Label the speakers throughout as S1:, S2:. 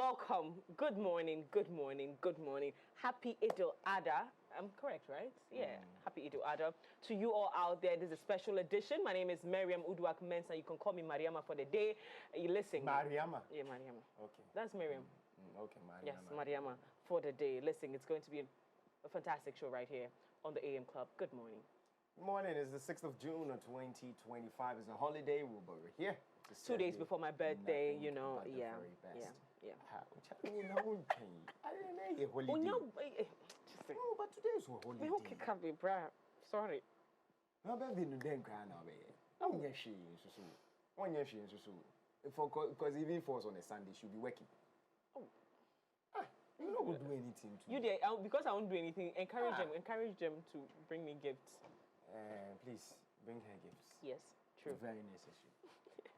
S1: welcome. Good morning, good morning, good morning. Happy Eid-al-Adha. I'm correct, right? Yeah. Happy Eid-al-Adha to you all out there. This is a special edition. My name is Miriam Uduak Mensah. You can call me Mariama for the day. You listen.
S2: Mariama?
S1: Yeah, Mariama.
S2: Okay.
S1: That's Miriam.
S2: Okay, Mariama.
S1: Yes, Mariama for the day. Listen, it's going to be a fantastic show right here on the AM Club. Good morning.
S2: Good morning. It's the 6th of June of 2025. It's a holiday. We're here.
S1: 2 days before my birthday, you know. Yeah. Yeah.
S2: No, but today is a holiday.
S1: Okay, Kabi, bra. Sorry.
S2: No, but we don't cry now, baby. Oh, yes, she is so. One year she is so. Because even for us on a Sunday, she'll be working. Oh. You don't do anything to
S1: you did because I won't do anything. Encourage them to bring me gifts.
S2: Please bring her gifts.
S1: Yes, true.
S2: Very necessary.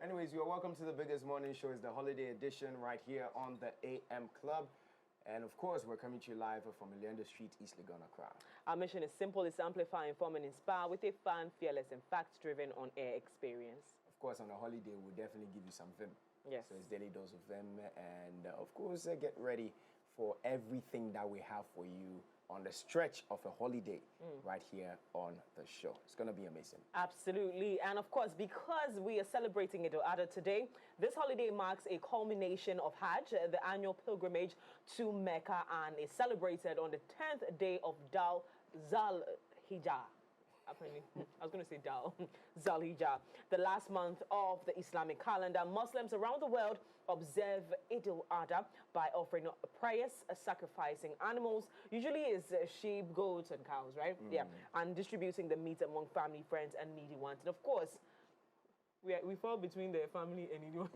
S2: Anyways, you are welcome to the biggest morning show. It's the holiday edition right here on the AM Club. And of course, we're coming to you live from Leander Street, East Legon, Accra.
S1: Our mission is simple: it's amplify, inform, and inspire with a fun, fearless, and fact-driven on-air experience.
S2: Of course, on a holiday, we'll definitely give you some vim.
S1: Yes.
S2: So it's daily dose of vim, and of course, get ready for everything that we have for you on the stretch of a holiday right here on the show. It's going to be amazing.
S1: Absolutely. And of course, because we are celebrating Eid-al-Adha today, this holiday marks a culmination of Hajj, the annual pilgrimage to Mecca, and is celebrated on the 10th day of Zal Hijjah. I was going to say Zal-Hijjah, the last month of the Islamic calendar. Muslims around the world observe Eid-al-Adha by offering prayers, sacrificing animals, usually is sheep, goats, and cows, right? Yeah, and distributing the meat among family, friends, and needy ones. And of course, we fall between the family and needy ones.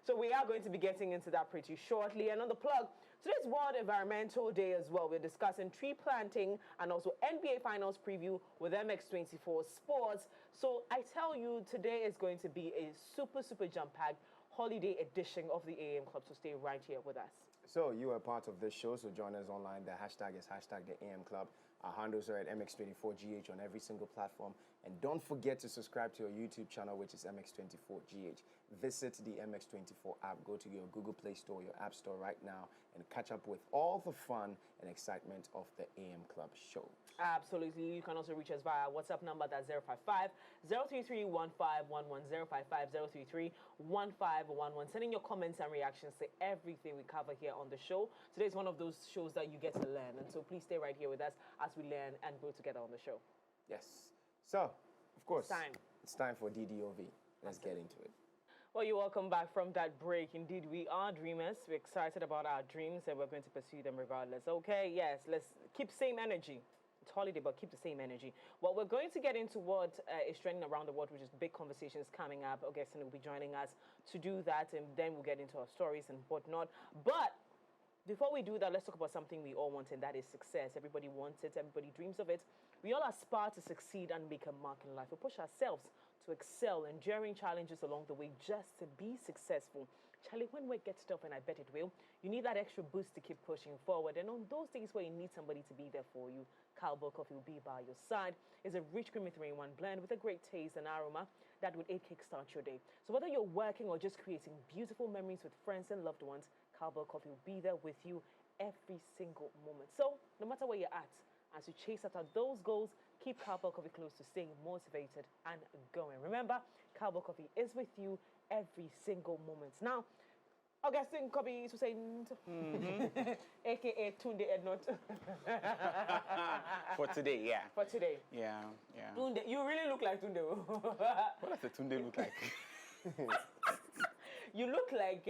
S1: So we are going to be getting into that pretty shortly. And on the plug, today's World Environmental Day as well. We're discussing tree planting and also NBA Finals preview with MX24 Sports. So I tell you, today is going to be a super, super jam-packed holiday edition of the AM Club. So stay right here with us.
S2: So you are part of this show, so join us online. The hashtag is hashtag the AM Club. Our handles are at MX24GH on every single platform. And don't forget to subscribe to our YouTube channel, which is MX24GH. Visit the MX24 app. Go to your Google Play Store, your App Store right now, and catch up with all the fun and excitement of the AM Club show.
S1: Absolutely. You can also reach us via WhatsApp number, that's 055 033 1511, 055 033 1511. Send in your comments and reactions to everything we cover here on the show. Today is one of those shows that you get to learn, and so please stay right here with us as we learn and grow together on the show.
S2: Yes. So, of course,
S1: it's time
S2: for DDOV. Let's get into it.
S1: Well, you're welcome back from that break. Indeed, we are dreamers. We're excited about our dreams, and we're going to pursue them regardless. Okay, yes, let's keep same energy. It's holiday, but keep the same energy. Well, we're going to get into what is trending around the world, which is big conversations coming up. Augustine will be joining us to do that, and then we'll get into our stories and whatnot. But before we do that, let's talk about something we all want, and that is success. Everybody wants it. Everybody dreams of it. We all aspire to succeed and make a mark in life. We push ourselves to excel, enduring challenges along the way just to be successful. Charlie, when work gets tough, and I bet it will, you need that extra boost to keep pushing forward. And on those days where you need somebody to be there for you, Cowboy Coffee will be by your side. It's a rich creamy 3-in-1 blend with a great taste and aroma that would kickstart your day. So whether you're working or just creating beautiful memories with friends and loved ones, Cowboy Coffee will be there with you every single moment. So no matter where you're at, as you chase after those goals, keep Cowboy Coffee close to staying motivated and going. Remember, Cowboy Coffee is with you every single moment. Now, Augustine Kobe is saying, aka Tunde Ednot.
S3: For today, yeah.
S1: For today.
S3: Yeah.
S1: Tunde, you really look like Tunde.
S3: What does the Tunde look like?
S1: You look like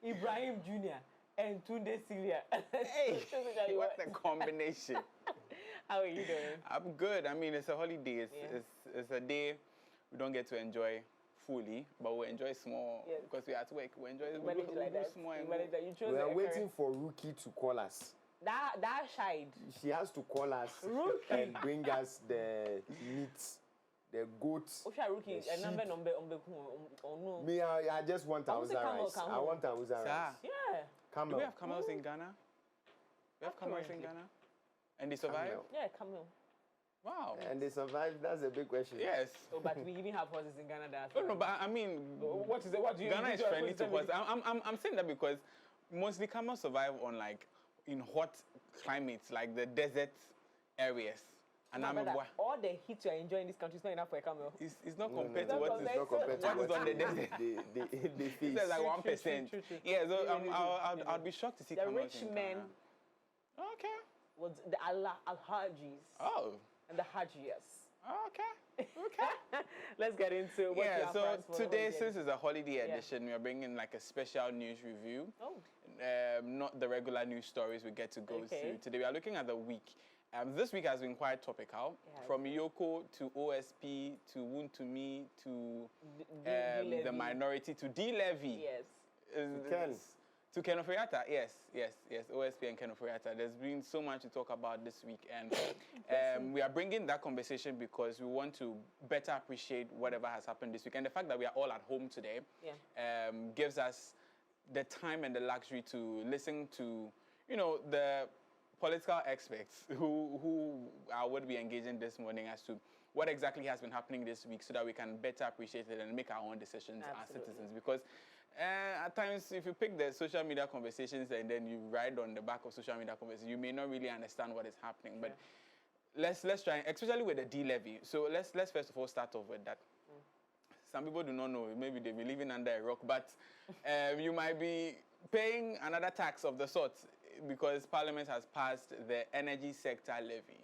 S1: Ibrahim Jr. and Tunde Syria.
S3: Hey, what a combination.
S1: How are you doing?
S3: I'm good. I mean, it's a holiday. It's a day we don't get to enjoy fully, but we enjoy small because we're at work. We enjoy small.
S2: We are waiting for Rookie to call us.
S1: That shied.
S2: She has to call us and bring us the meat, the goats.
S1: Rookie,
S2: Me, I just want Hausa rice. I want Hausa rice.
S1: Yeah.
S2: Camel.
S3: Do we have camels in Ghana? We have camels in Ghana? And they survive?
S1: Yeah, camel.
S3: Wow.
S2: And they survived. That's a big question.
S3: Yes.
S1: Oh, but we even have horses in Ghana that.
S3: Oh, no, but I mean,
S1: what do you
S3: Ghana is friendly to horses. I'm saying that because mostly camels survive on like in hot climates, like the desert areas. And
S1: all the heat you are enjoying in this country is not enough for a camel.
S3: It's not compared to what is on the desert.
S2: They face.
S3: It's like 1%.
S1: True.
S3: Yeah, so I'll be shocked to see
S1: the
S3: camels
S1: rich
S3: in
S1: men.
S3: Ghana. Okay.
S1: Was the Al-Hajis.
S3: Oh.
S1: And the Hajiyas.
S3: Okay.
S1: Let's get into what you have
S3: so
S1: for us for
S3: today,
S1: the
S3: since it's a holiday edition, we are bringing like a special news review.
S1: Oh.
S3: Not the regular news stories we get to go through. Today we are looking at the week. This week has been quite topical. From Yoko to OSP to Wuntumi to the minority to D-Levy.
S1: Yes.
S3: To Ken Oforiatta, yes, OSP and Ken Oforiatta. There's been so much to talk about this week, and we are bringing that conversation because we want to better appreciate whatever has happened this week. And the fact that we are all at home today gives us the time and the luxury to listen to, the political experts who would be engaging this morning as to what exactly has been happening this week so that we can better appreciate it and make our own decisions as citizens. Because at times, if you pick the social media conversations and then you ride on the back of social media conversations, you may not really understand what is happening. But let's try, especially with the D-Levy. So let's first of all start off with that. Some people do not know. Maybe they've been living under a rock. But you might be paying another tax of the sort because Parliament has passed the energy sector levy.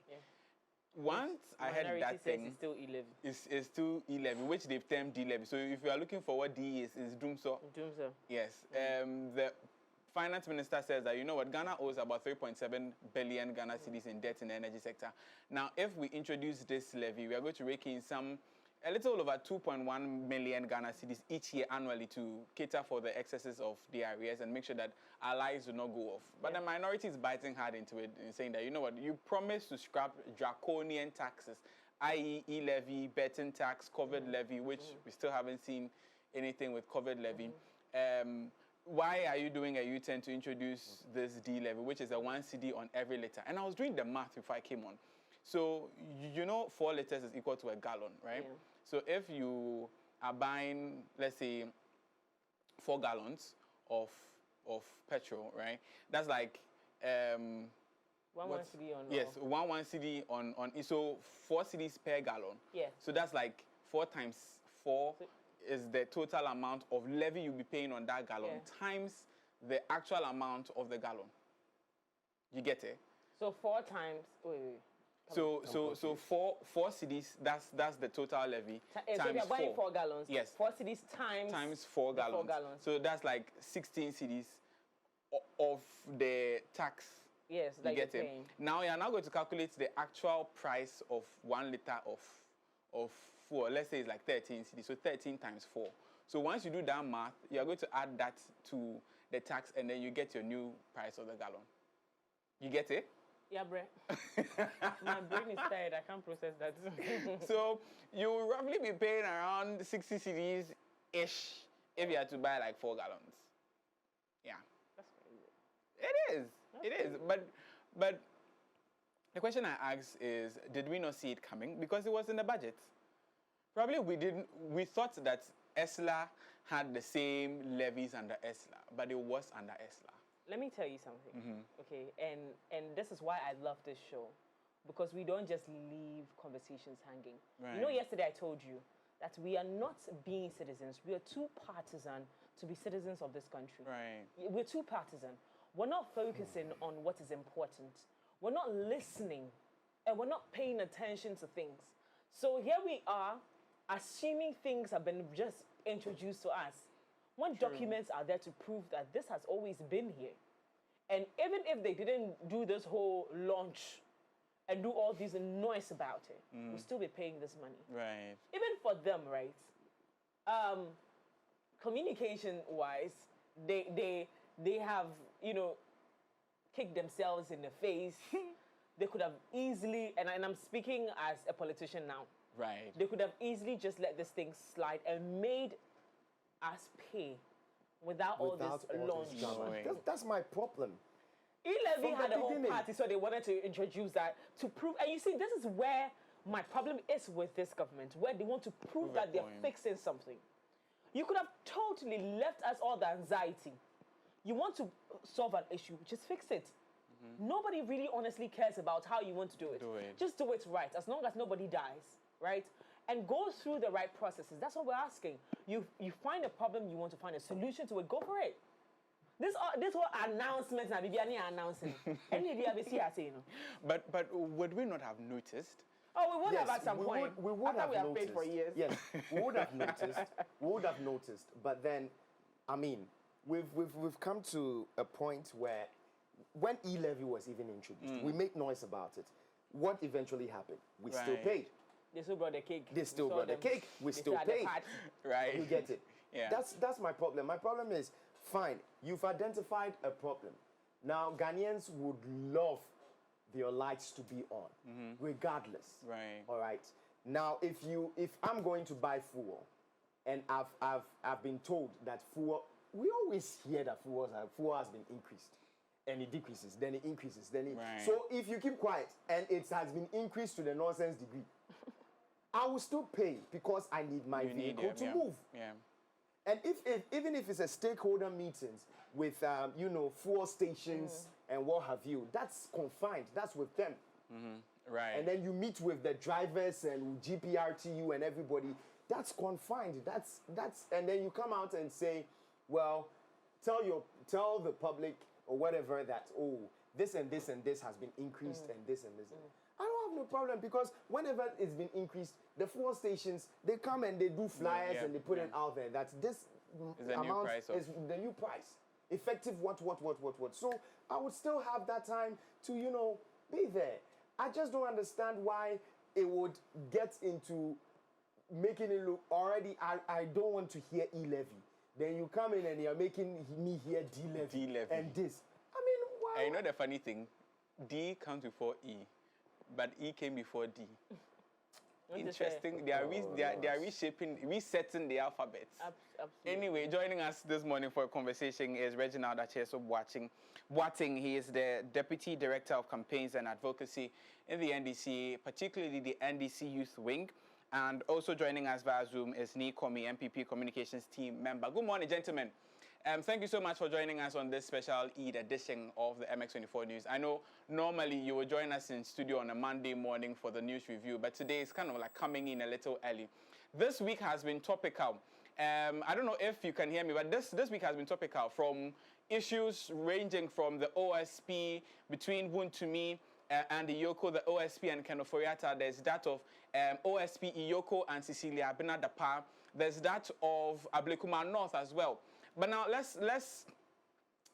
S3: Once I heard that thing,
S1: it's still E-levy.
S3: It's still E-levy, which they've termed D-levy. So if you are looking for what D is, it's Doomso. Yes. The finance minister says that, Ghana owes about 3.7 billion Ghana cedis in debt in the energy sector. Now, if we introduce this levy, we are going to rake in a little over 2.1 million Ghana cedis each year annually to cater for the excesses of the arrears and make sure that our lives do not go off. But the minority is biting hard into it and saying that, you promised to scrap draconian taxes, i.e. E-levy, betting tax, COVID levy, which we still haven't seen anything with COVID levy. Why are you doing a U-turn to introduce this D-levy, which is a 1 cedi on every litre? And I was doing the math before I came on. So, 4 liters is equal to a gallon, right? So if you are buying, let's say, 4 gallons of petrol, right? That's like
S1: 1 cedi on.
S3: Yes, 1 cedi on. So 4 cedis per gallon.
S1: Yeah.
S3: So that's like 4 times 4 is the total amount of levy you'll be paying on that gallon times the actual amount of the gallon. You get it?
S1: So 4 times. Wait.
S3: So 4 cedis, that's the total levy.
S1: So if you're buying 4 gallons,
S3: yes.
S1: 4 cedis times
S3: 4 gallons. So that's like 16 cedis of the tax.
S1: Yes, that you're paying.
S3: Now you're now going to calculate the actual price of 1 liter of fuel. Let's say it's like 13 cedis, so 13 times 4. So once you do that math, you're going to add that to the tax, and then you get your new price of the gallon. You get it?
S1: Yeah, bre. My brain is tired. I can't process that.
S3: So you will roughly be paying around 60 cedis-ish if you had to buy like 4 gallons. Yeah.
S1: That's crazy.
S3: It is. It is. But the question I asked is, did we not see it coming? Because it was in the budget. Probably we didn't. We thought that ESLA had the same levies under ESLA, but it was under ESLA.
S1: Let me tell you something, okay? And this is why I love this show, because we don't just leave conversations hanging. Right. Yesterday I told you that we are not being citizens. We are too partisan to be citizens of this country.
S3: Right.
S1: We're too partisan. We're not focusing on what is important. We're not listening, and we're not paying attention to things. So here we are, assuming things have been just introduced to us. What documents are there to prove that this has always been here? And even if they didn't do this whole launch and do all this noise about it, we'll still be paying this money.
S3: Right.
S1: Even for them, right? Communication-wise, they have, kicked themselves in the face. They could have easily, and I'm speaking as a politician now.
S3: Right.
S1: They could have easily just let this thing slide and made us pay without all this launch.
S2: That's my problem.
S1: E-levy had a whole party, so they wanted to introduce that to prove. And you see, this is where My problem is with this government, where they want to prove that they're fixing something. You could have totally left us all the anxiety. You want to solve an issue, just fix it. Nobody really honestly cares about how you want to do it. Just do it right, as long as nobody dies, right? And go through the right processes. That's what we're asking. You find a problem, you want to find a solution to it, go for it. This whole announcement, announcing.
S3: But would we not have noticed?
S1: Oh, we would have at some point.
S2: We would have
S1: noticed. Paid for years.
S2: Yes, we would have noticed. We would have noticed. But then, I mean, we've come to a point where, when e-levy was even introduced, we made noise about it. What eventually happened? We still paid.
S1: They still brought the cake.
S2: They still brought the cake. We still paid.
S3: Right.
S2: You get it?
S3: Yeah.
S2: That's my problem. My problem is, fine, you've identified a problem. Now, Ghanaians would love their lights to be on, regardless.
S3: Right.
S2: All right. Now, if I'm going to buy fuel, and I've been told that fuel, we always hear that fuel has been increased, and it decreases, then it increases, then it.
S3: Right.
S2: So if you keep quiet and it has been increased to the nonsense degree, I will still pay because I need my vehicle to move.
S3: Yeah.
S2: And even if it's a stakeholder meetings with fuel stations and what have you, that's confined. That's with them.
S3: Right.
S2: And then you meet with the drivers and GPRTU and everybody. That's confined. That's and then you come out and say, well, tell the public or whatever that, oh, this and this and this has been increased and this and this. I don't have no problem, because whenever it's been increased, the fuel stations, they come and they do flyers and they put it out there that this amount is the new price. Effective what. So I would still have that time to, be there. I just don't understand why it would get into making it look already. I don't want to hear e-levy. Then you come in and you're making me hear D-levy. And this. I mean, why?
S3: And you know the funny thing? D comes before E, but E came before D. Interesting. They are resetting the alphabets.
S1: Absolutely.
S3: Anyway, joining us this morning for a conversation is Reginald Acheso Boating. He is the Deputy Director of Campaigns and Advocacy in the NDC, particularly the NDC Youth Wing. And also joining us via Zoom is Nikomi, MPP Communications Team member. Good morning, gentlemen. Thank you so much for joining us on this special Eid edition of the MX24 News. I know normally you will join us in studio on a Monday morning for the news review, but today is kind of like coming in a little early. This week has been topical. I don't know if you can hear me, but this week has been topical, from issues ranging from the OSP between Wuntumi and Iyoko, the OSP and Kenoforiata. There's that of OSP Iyoko and Cecilia Benadapa. There's that of Ablekuma North as well. But now let's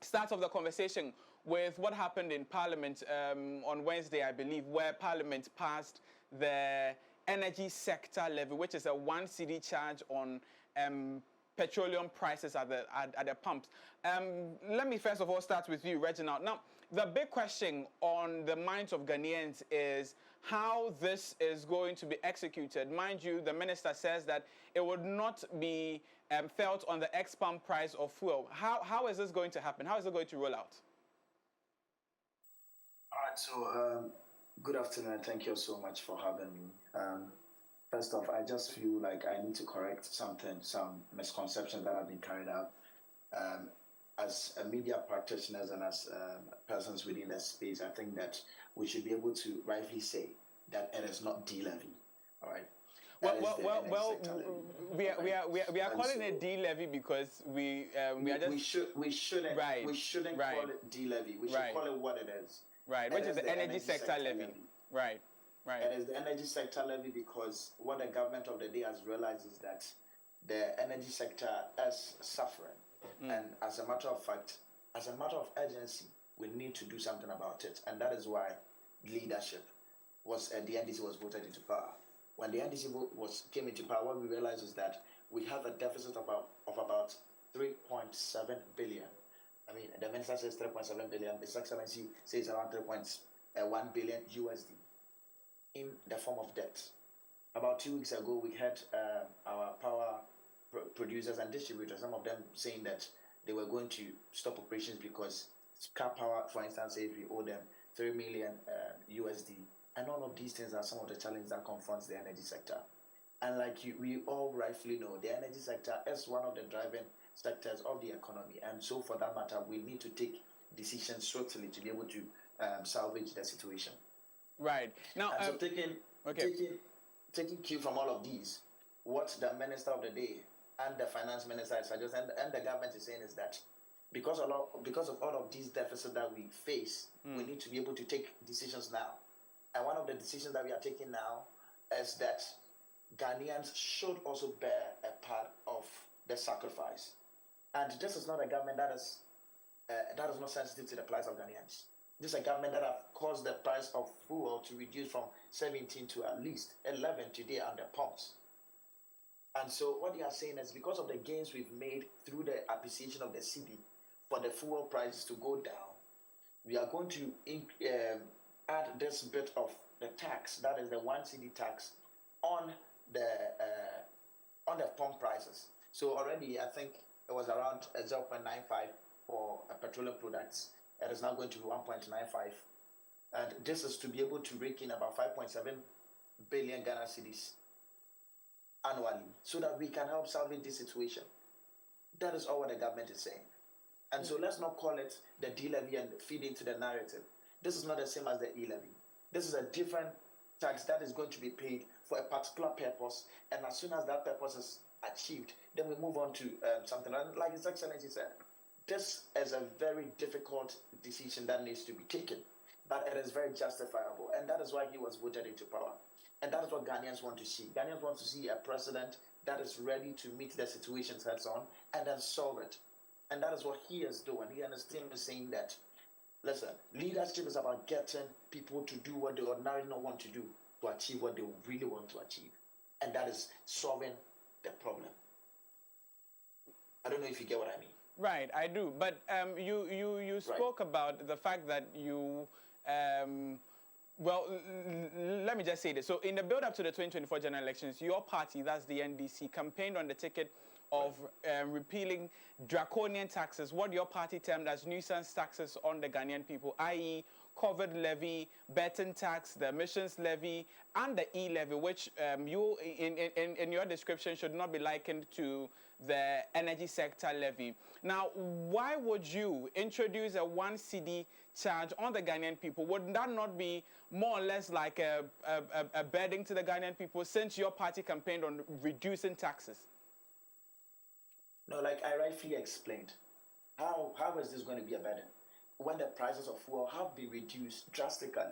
S3: start off the conversation with what happened in Parliament on Wednesday, I believe, where Parliament passed the energy sector levy, which is a 1 cedi charge on petroleum prices at the pumps. Let me first of all start with you, Reginald. Now, the big question on the minds of Ghanaians is how this is going to be executed. Mind you, the minister says that it would not be felt on the ex-pump price of fuel. How is this going to happen? How is it going to roll out?
S4: All right, so good afternoon, and thank you so much for having me. First off, I just feel like I need to correct some misconceptions that have been carried out. As media practitioners and as persons within that space, I think that we should be able to rightly say that it is not D-levy. All right.
S3: We are calling it D-levy because we shouldn't
S4: call it D-levy. We should call it what it is.
S3: Right, which is the energy sector levy. Right.
S4: It is the energy sector levy because what the government of the day has realized is that the energy sector is suffering. And as a matter of fact, as a matter of urgency, we need to do something about it. And that is why leadership was, the NDC was voted into power. When the NDC came into power, what we realized is that we have a deficit of about 3.7 billion. I mean, the minister says 3.7 billion. His Excellency says around 3.1 billion USD in the form of debt. About 2 weeks ago, we had our power producers and distributors, some of them saying that they were going to stop operations because Car Power, for instance, says we owe them 3 million USD And all of these things are some of the challenges that confronts the energy sector. And like we all rightfully know, the energy sector is one of the driving sectors of the economy. And so for that matter, we need to take decisions swiftly to be able to salvage the situation.
S3: Right. Now,
S4: so taking cue from all of these, what the Minister of the Day and the Finance Minister is suggesting and the government is saying is that because of all of these deficits that we face, we need to be able to take decisions now. And one of the decisions that we are taking now is that Ghanaians should also bear a part of the sacrifice. And this is not a government that is not sensitive to the plight of Ghanaians. This is a government that have caused the price of fuel to reduce from 17 to at least 11 today on the pumps. And so what they are saying is because of the gains we've made through the appreciation of the cedi for the fuel prices to go down, we are going to add this bit of the tax, that is the 1 cedi tax, on the pump prices. So already I think it was around 0.95 for petroleum products. It is now going to be 1.95. And this is to be able to rake in about 5.7 billion Ghana cedis annually so that we can help salvage this situation. That is all what the government is saying. And so let's not call it the D-levy and feed into the narrative. This is not the same as the E-levy. This is a different tax that is going to be paid for a particular purpose. And as soon as that purpose is achieved, then we move on to something. And like His Excellency said, this is a very difficult decision that needs to be taken, but it is very justifiable, and that is why he was voted into power. And that is what Ghanaians want to see. Ghanaians want to see a president that is ready to meet the situations heads on and then solve it. And that is what he is doing. He and his team is saying that, listen, leadership is about getting people to do what they ordinarily don't want to do to achieve what they really want to achieve. And that is solving the problem. I don't know if you get what I mean.
S3: Right, I do. But you spoke about the fact that you, let me just say this. So in the build-up to the 2024 general elections, your party, that's the NDC, campaigned on the ticket of repealing draconian taxes, what your party termed as nuisance taxes on the Ghanaian people, i.e. COVID levy, betting tax, the emissions levy, and the E-levy, which you, in your description, should not be likened to the energy sector levy. Now, why would you introduce a 1 cedi charge on the Ghanaian people? Would that not be more or less like a burden to the Ghanaian people, since your party campaigned on reducing taxes?
S4: No, like I rightfully explained, how is this going to be a burden? When the prices of fuel have been reduced drastically,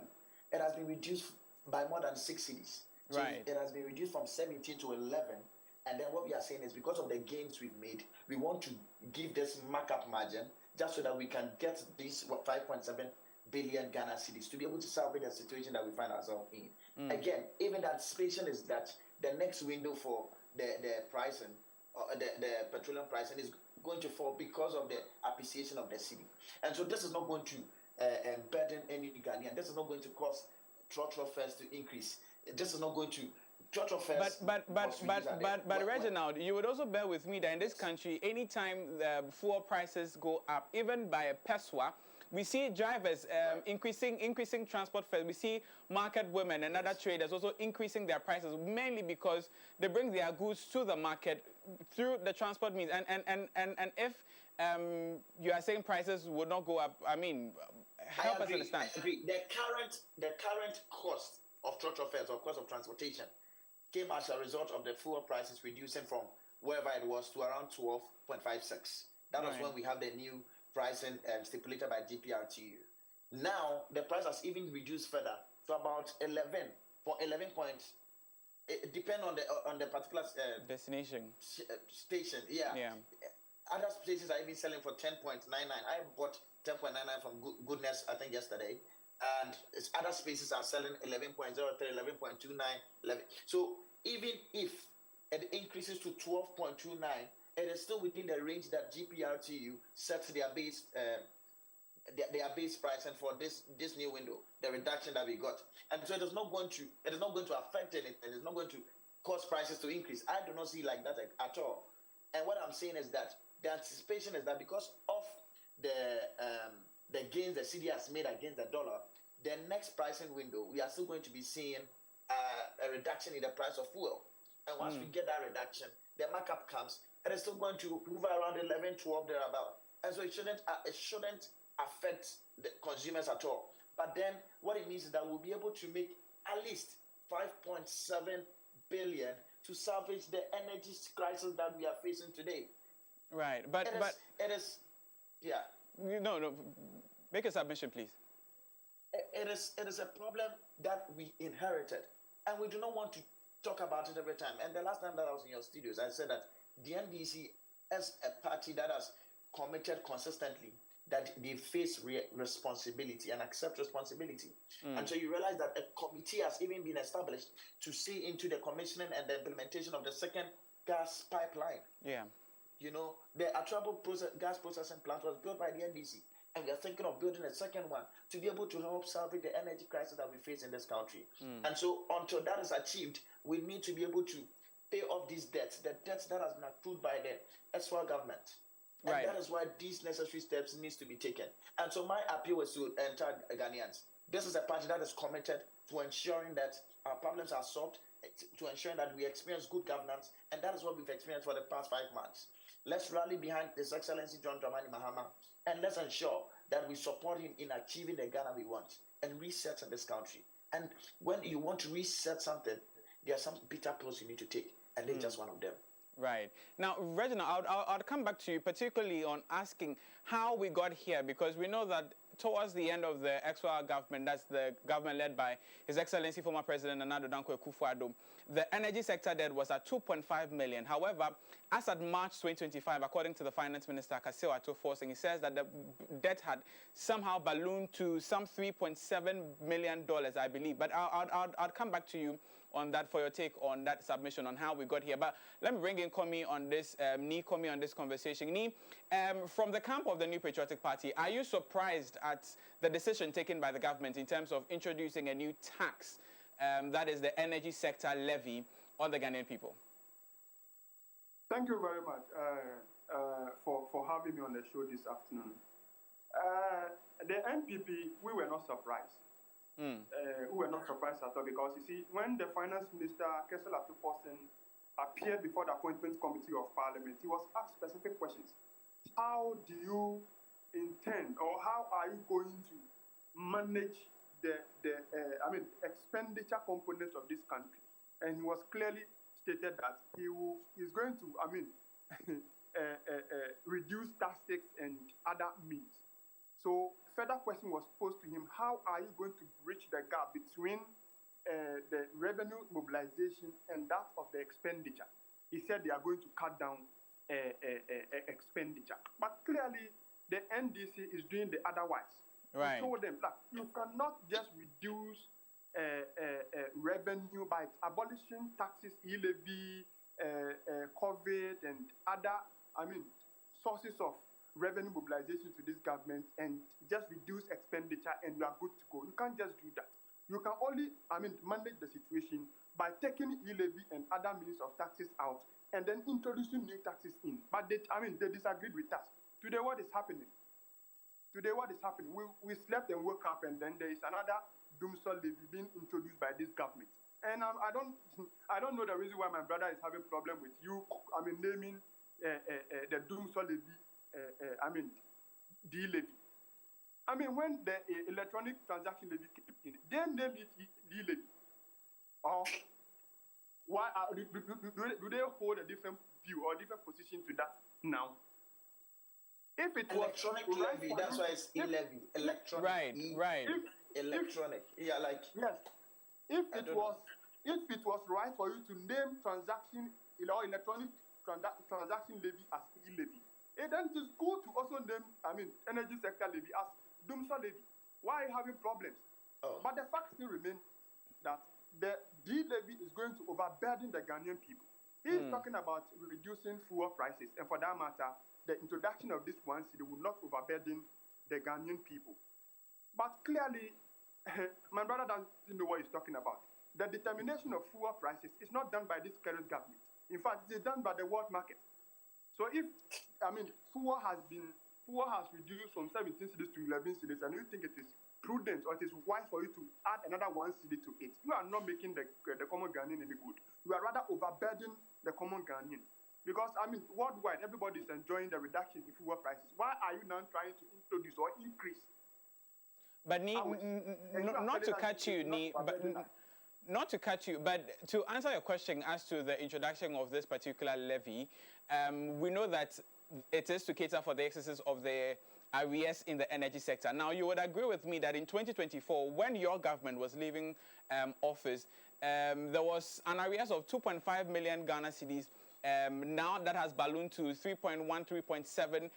S4: it has been reduced by more than 6 cedis. So
S3: right.
S4: It has been reduced from 17 to 11. And then what we are saying is because of the gains we've made, we want to give this markup margin just so that we can get these 5.7 billion Ghana cedis to be able to salvage the situation that we find ourselves in. Again, even the anticipation is that the next window for the pricing, the petroleum pricing is going to fall because of the appreciation of the cedi. And so this is not going to burden any Ghanaian. This is not going to cause trotro fares to increase. This is not going to trotro fares.
S3: But Reginald, you would also bear with me that in this country, anytime the fuel prices go up, even by a peswa, we see drivers increasing transport fares. We see market women and other traders also increasing their prices, mainly because they bring their goods to the market through the transport means. And if you are saying prices would not go up, I mean, help us understand.
S4: I agree. The current cost of trotro fares or cost of transportation came as a result of the fuel prices reducing from wherever it was to around 12.56. That was when we have the new pricing stipulated by GPRTU. Now the price has even reduced further to about 11 points. It depends on the particular
S3: destination
S4: station. Yeah. Other places are even selling for 10.99. I bought 10.99 from Goodness, I think yesterday, and other spaces are selling 11.03, 11.29, 11. So even if it increases to 12.29. It is still within the range that GPRTU sets their base price and for this new window, the reduction that we got. And so it is not going to affect anything. It is not going to cause prices to increase. I do not see like that at all. And what I'm saying is that the anticipation is that because of the gains the cedi has made against the dollar, the next pricing window, we are still going to be seeing a reduction in the price of fuel. And once we get that reduction, the markup comes, and it's still going to move around 11, 12 thereabout. And so it shouldn't affect the consumers at all. But then what it means is that we'll be able to make at least 5.7 billion to salvage the energy crisis that we are facing today.
S3: Right, but
S4: it is, yeah.
S3: No, make a submission, please.
S4: It is a problem that we inherited, and we do not want to talk about it every time. And the last time that I was in your studios, I said that the NDC, as a party that has committed consistently, that they face responsibility and accept responsibility. And so you realize that a committee has even been established to see into the commissioning and the implementation of the second gas pipeline.
S3: Yeah.
S4: You know, the Atrabo gas processing plant was built by the NDC, and we are thinking of building a second one to be able to help salvage the energy crisis that we face in this country. And so until that is achieved, we need to be able to pay off these debts, the debts that has been accrued by the SWAL government. And that is why these necessary steps needs to be taken. And so my appeal is to entire Ghanaians. This is a party that is committed to ensuring that our problems are solved, to ensuring that we experience good governance, and that is what we've experienced for the past 5 months. Let's rally behind His Excellency John Dramani Mahama, and let's ensure that we support him in achieving the Ghana we want and resetting this country. And when you want to reset something, there are some bitter pills you need to take, and they're just one of them.
S3: Right. Now, Reginald, I'll come back to you, particularly on asking how we got here, because we know that towards the end of the XYR government, that's the government led by His Excellency former President Nana Addo Dankwa Akufo-Addo, the energy sector debt was at 2.5 million. However, as at March 2025, according to the Finance Minister, Kaseo Atto-Forson, he says that the debt had somehow ballooned to some $3.7 million, I believe. But I'll come back to you on that for your take on that submission on how we got here. But let me bring in Komi on this, Komi on this conversation. Ni, from the camp of the New Patriotic Party, are you surprised at the decision taken by the government in terms of introducing a new tax, that is the energy sector levy on the Ghanaian people?
S5: Thank you very much for having me on the show this afternoon. The NPP, we were not surprised. We were not surprised at all, because you see, when the Finance Minister, Kaseo Atto-Forson, appeared before the Appointments Committee of Parliament, he was asked specific questions. How do you intend, or how are you going to manage the expenditure component of this country? And he was clearly stated that he is going to, reduce taxes and other means. So further question was posed to him: how are you going to bridge the gap between the revenue mobilization and that of the expenditure? He said they are going to cut down expenditure, but clearly the NDC is doing the otherwise.
S3: Right.
S5: He told them, look, you cannot just reduce revenue by abolishing taxes, e-levy, COVID, and other, sources of revenue mobilization to this government, and just reduce expenditure and you are good to go. You can't just do that. You can only, manage the situation by taking e-levy and other means of taxes out and then introducing new taxes in. But they disagreed with us. Today, what is happening? We slept and woke up, and then there is another doomsday levy being introduced by this government. And I don't know the reason why my brother is having problem with you, naming the doomsday levy, D-levy. When the electronic transaction levy came in, they named it D-levy. Or why do they hold a different view or different position to that now? If it was
S4: electronic levy, that's why it's e-levy. Electronic.
S3: Right.
S4: Electronic. Yeah, like
S5: yes. If it was right for you to name transaction or electronic transaction levy as e-levy, then it is good to also name energy sector levy as doomsday levy. Why are you having problems? But the fact still remains that the D-levy is going to overburden the Ghanaian people. He is talking about reducing fuel prices, and for that matter, the introduction of this one cedi will not overburden the Ghanaian people. But clearly, my brother doesn't know what he's talking about. The determination of fuel prices is not done by this current government. In fact, it is done by the world market. So if, fuel has been fuel has reduced from 17 cedis to 11 cedis, and you think it is prudent or it is wise for you to add another 1 cedi to it, you are not making the common Ghanaian any good. You are rather overburdening the common Ghanaian. Because, I mean, worldwide, everybody is enjoying the reduction in fuel prices. Why are you now trying to introduce or increase?
S3: But not to cut you, not to cut you, but to answer your question as to the introduction of this particular levy, we know that it is to cater for the excesses of the arrears in the energy sector. Now, you would agree with me that in 2024, when your government was leaving office, there was an arrears of 2.5 million Ghana cedis. Now that has ballooned to 3.7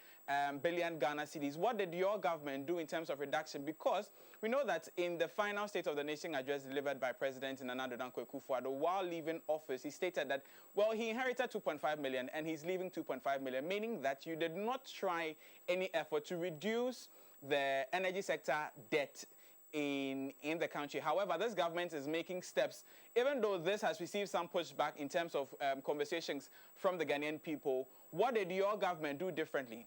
S3: billion Ghana cedis. What did your government do in terms of reduction? Because we know that in the final State of the Nation address delivered by President Nana Addo Dankwa, while leaving office, he stated that, well, he inherited 2.5 million and he's leaving 2.5 million, meaning that you did not try any effort to reduce the energy sector debt in the country. However, this government is making steps, even though this has received some pushback in terms of conversations from the Ghanaian people. What did your government do differently?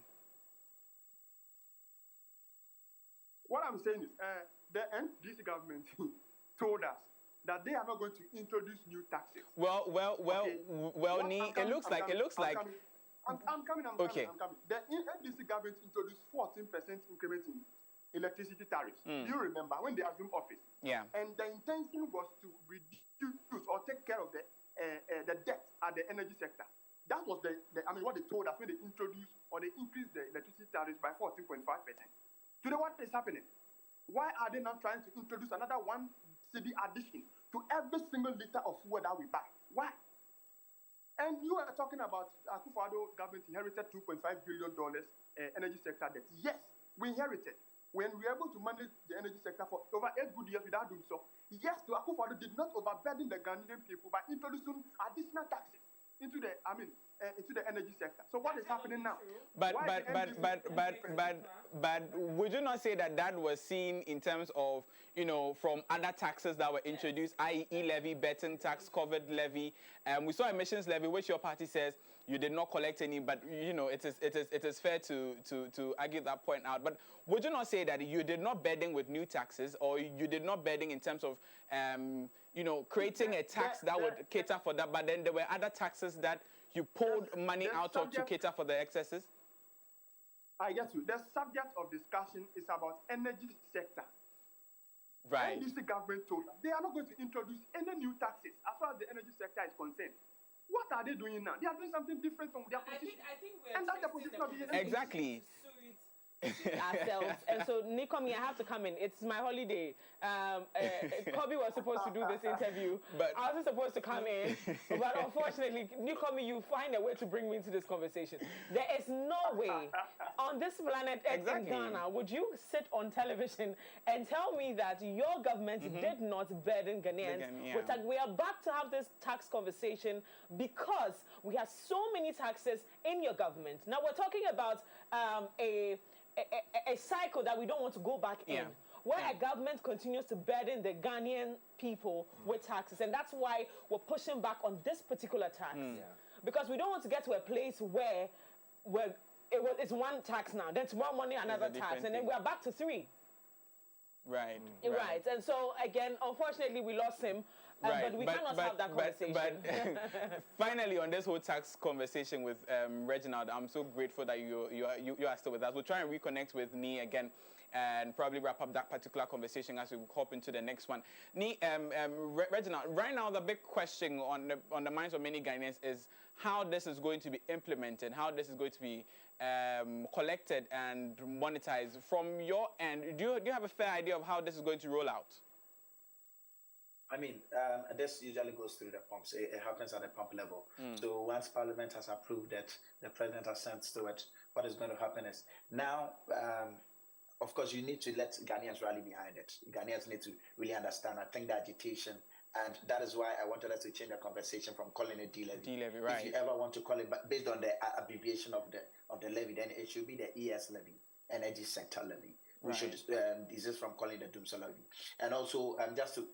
S5: What I'm saying is the NDC government told us that they are not going to introduce new taxes.
S3: Well, it looks like
S5: I'm coming. The NDC government introduced 14% increment in electricity tariffs. Do you remember when they assumed office?
S3: Yeah.
S5: And the intention was to reduce or take care of the debt at the energy sector. That was what they told us when they introduced or they increased the electricity tariffs by 14.5%. Today, what is happening? Why are they not trying to introduce another 1 cedi addition to every single liter of fuel that we buy? Why? And you are talking about Akufo-Addo government inherited $2.5 billion energy sector debt. Yes, we inherited. When we were able to manage the energy sector for over 8 good years without doing so, yes, Akufo-Addo did not overburden the Ghanaian people by introducing additional taxes into the energy sector. So what is happening now?
S3: But would you not say that that was seen in terms of, from other taxes that were introduced, i.e. levy, betting tax, covered levy? We saw emissions levy, which your party says you did not collect any, but it is fair to argue that point out. But would you not say that you did not burden with new taxes, or you did not burden in terms of creating a tax that would cater for that, but then there were other taxes that you pulled money out of to cater for the excesses?
S5: I get you. The subject of discussion is about energy sector.
S3: Right.
S5: NDC government told us they are not going to introduce any new taxes as far as the energy sector is concerned. What are they doing now? They are doing something different from their position.
S1: I think we're
S5: and that's the position of the
S3: exactly.
S1: Ourselves. And so, Nikomi, I have to come in. It's my holiday. Kobe was supposed to do this interview. But I wasn't supposed to come in. But unfortunately, Nikomi, you find a way to bring me into this conversation. There is no way on this planet in Ghana would you sit on television and tell me that your government did not burden Ghanaians. We are back to have this tax conversation because we have so many taxes in your government. Now, we're talking about a cycle that we don't want to go back in, where a government continues to burden the Ghanaian people with taxes. And that's why we're pushing back on this particular tax. Because we don't want to get to a place where it's one tax now, then tomorrow morning another tax, and then we're back to 3.
S3: Right.
S1: And so, again, unfortunately, we lost him. But we cannot have that conversation. But
S3: finally, on this whole tax conversation with Reginald, I'm so grateful that you are still with us. We'll try and reconnect with Ni again and probably wrap up that particular conversation as we hop into the next one. Ni, Reginald, right now the big question on the minds of many Ghanaians is how this is going to be implemented, how this is going to be collected and monetized. From your end, do you have a fair idea of how this is going to roll out?
S4: I mean, this usually goes through the pumps. It happens at the pump level. So once Parliament has approved it, the President has sent to it, what is going to happen is now, of course, you need to let Ghanaians rally behind it. Ghanaians need to really understand, I think, the agitation. And that is why I wanted us to change the conversation from calling it D-levy.
S3: D-levy, right.
S4: If you ever want to call it, but based on the abbreviation of the levy, then it should be the ES levy, Energy Sector Levy. We should desist from calling the Doomsday levy. And also, just to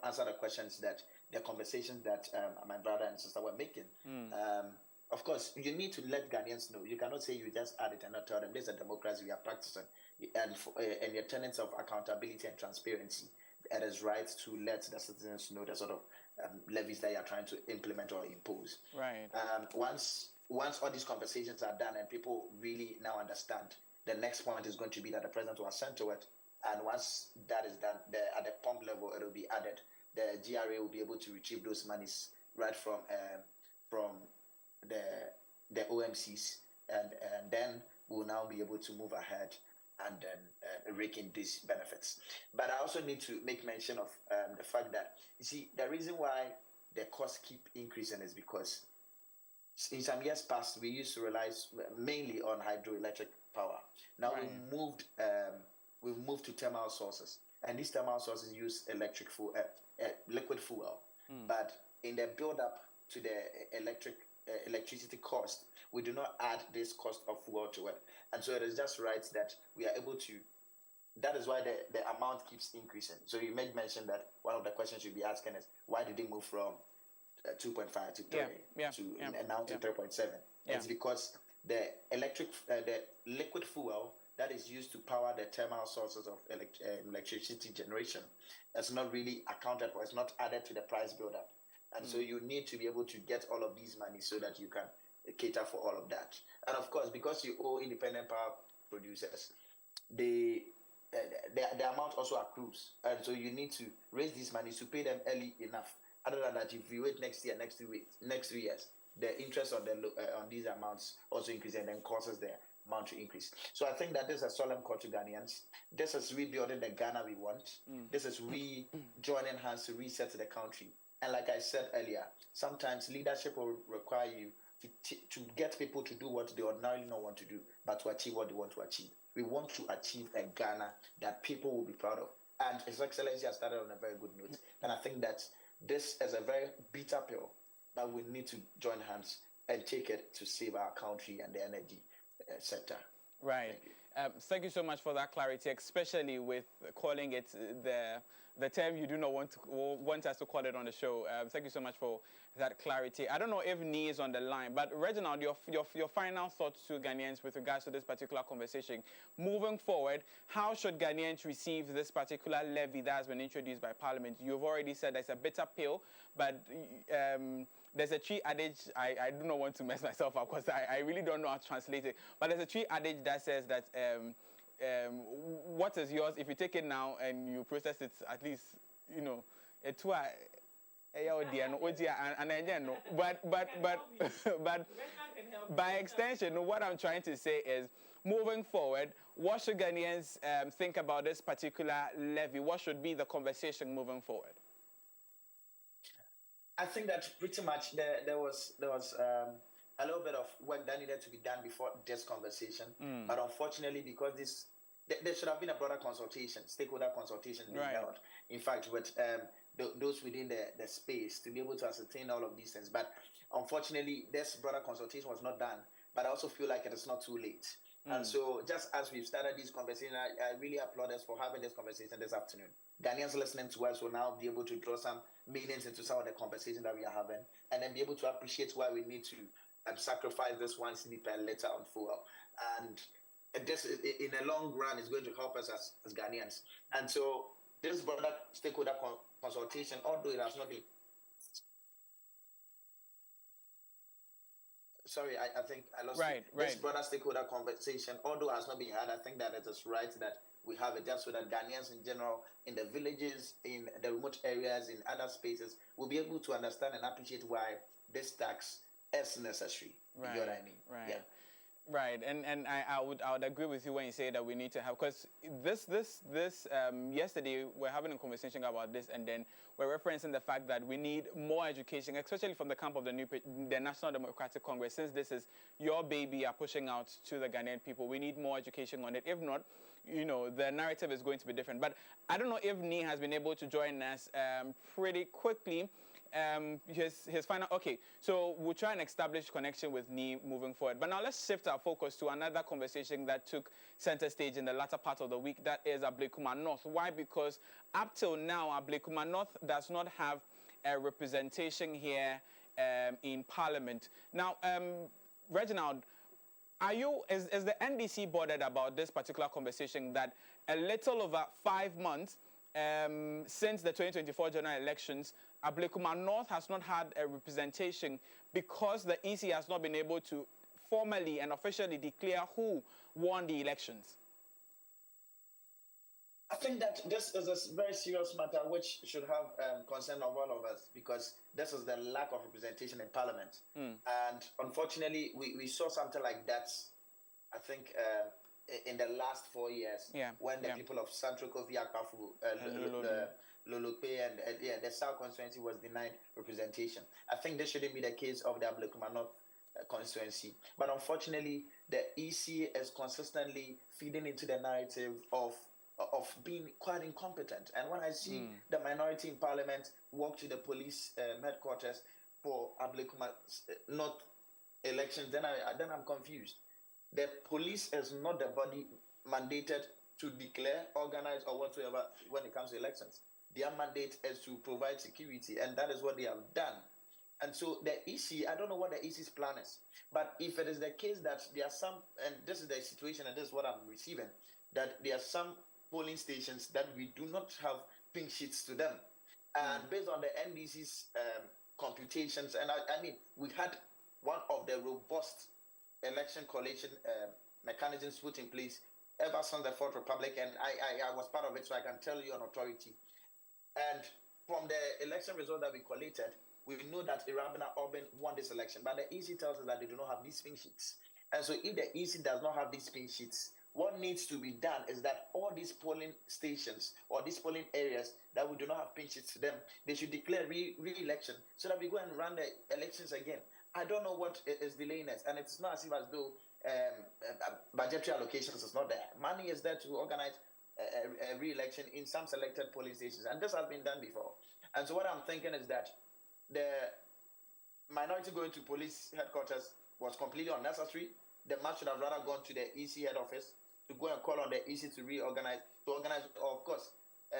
S4: answer the questions that the conversations that my brother and sister were making, of course, you need to let Ghanaians know. You cannot say you just add it and not tell them this is a democracy we are practicing, and your tenets of accountability and transparency. It is right to let the citizens know the sort of levies that you are trying to implement or impose.
S3: Right.
S4: Once all these conversations are done and people really now understand, the next point is going to be that the president will assent to it. And once that is done, at the pump level, it will be added. The GRA will be able to retrieve those monies right from the OMCs, and then we'll now be able to move ahead and then rake in these benefits. But I also need to make mention of the fact that, you see, the reason why the costs keep increasing is because in some years past, we used to rely mainly on hydroelectric power. Now
S3: Right.
S4: we've moved to thermal sources, and these thermal sources use liquid fuel. But in the build-up to the electricity cost, we do not add this cost of fuel to it. And so it is just right that we are able to, that is why the amount keeps increasing. So you made mention that one of the questions you'll be asking is, why did it move from 2.5 to 3 and now to 3.7? It's because the liquid fuel that is used to power the thermal sources of electricity generation is not really accounted for. It's not added to the price build-up. And so you need to be able to get all of these money so that you can cater for all of that. And of course, because you owe independent power producers, the amount also accrues. And so you need to raise these monies to pay them early enough. Other than that, if you wait next year, next 3 years, the interest on these amounts also increases and then causes the amount to increase. So I think that this is a solemn call to Ghanaians. This is rebuilding the Ghana we want. This is joining hands to reset the country. And like I said earlier, sometimes leadership will require you to get people to do what they ordinarily don't want to do, but to achieve what they want to achieve. We want to achieve a Ghana that people will be proud of. And His Excellency has started on a very good note. And I think that this is a very bitter pill that we need to join hands and take it to save our country and the energy sector.
S3: Right. Thank you so much for that clarity, especially with calling it the term you do not want us to call it on the show. Thank you so much for that clarity. I don't know if Nee is on the line, but Reginald, your final thoughts to Ghanaians with regards to this particular conversation. Moving forward, how should Ghanaians receive this particular levy that has been introduced by Parliament? You've already said there's a bitter pill, but there's a tree adage, I do not want to mess myself up because I really don't know how to translate it, but there's a tree adage that says that what is yours, if you take it now and you process it, at least, you know, but by extension, what I'm trying to say is, moving forward, what should Ghanaians think about this particular levy? What should be the conversation moving forward?
S4: I think that pretty much there was a little bit of work that needed to be done before this conversation. But unfortunately, because there should have been a broader consultation, stakeholder consultation being held. In fact, with those within the space to be able to ascertain all of these things. But unfortunately, this broader consultation was not done. But I also feel like it is not too late. And so just as we've started this conversation, I really applaud us for having this conversation this afternoon. Ghanaians listening to us will now be able to draw some meanings into some of the conversation that we are having, and then be able to appreciate why we need to sacrifice this one cedi per liter on fuel. And this, in the long run, is going to help us as Ghanaians. And so this broader stakeholder consultation, although it has not been... Sorry, I think I lost
S3: right.
S4: This broader stakeholder conversation, although it has not been had, I think that it is right that we have it just so that Ghanaians in general, in the villages, in the remote areas, in other spaces, will be able to understand and appreciate why this tax is necessary.
S3: Right.
S4: You know what I mean?
S3: Right.
S4: Yeah.
S3: Right, and I would agree with you when you say that we need to have, because this yesterday we're having a conversation about this, and then we're referencing the fact that we need more education, especially from the camp of the National Democratic Congress. Since this is your baby, you're pushing out to the Ghanaian people, we need more education on it. If not, you know, the narrative is going to be different. But I don't know if Nee has been able to join us pretty quickly. His final, okay, so we'll try and establish connection with Nee moving forward. But now let's shift our focus to another conversation that took center stage in the latter part of the week. That is Ablekuma North. Why? Because up till now, Ablekuma North does not have a representation here in Parliament. Now, Reginald, is the NDC bothered about this particular conversation that a little over 5 months since the 2024 general elections, Ablekuma North has not had a representation because the EC has not been able to formally and officially declare who won the elections?
S4: I think that this is a very serious matter which should have concern of all of us, because this is the lack of representation in Parliament. And unfortunately, we saw something like that, I think, in the last 4 years, when the people of Central Kofi Akafu, Lulupe, and the South constituency was denied representation. I think this shouldn't be the case of the Ablekuma North constituency. But unfortunately, the EC is consistently feeding into the narrative of being quite incompetent. And when I see the minority in Parliament walk to the police headquarters for Ablekuma North elections, then I'm confused. The police is not the body mandated to declare, organize, or whatsoever when it comes to elections. Their mandate is to provide security, and that is what they have done. And so the EC, I don't know what the EC's plan is, but if it is the case that there are some, and this is the situation, and this is what I'm receiving, that there are some polling stations that we do not have pink sheets to them. And based on the NDC's computations, and I mean, we had one of the robust election collation mechanisms put in place ever since the Fourth Republic, and I was part of it, so I can tell you on authority. And from the election result that we collated, we know that Irabina Orban won this election, but the EC tells us that they do not have these pink sheets. And so if the EC does not have these pink sheets, what needs to be done is that all these polling stations or these polling areas that we do not have pink sheets to them, they should declare re-election so that we go and run the elections again. I don't know what is delaying us, and it's not as though budgetary allocations is not there. Money is there to organize a re-election in some selected polling stations, and this has been done before. And so what I'm thinking is that the minority going to police headquarters was completely unnecessary. The match should have rather gone to the EC head office to go and call on the EC to organize, of course,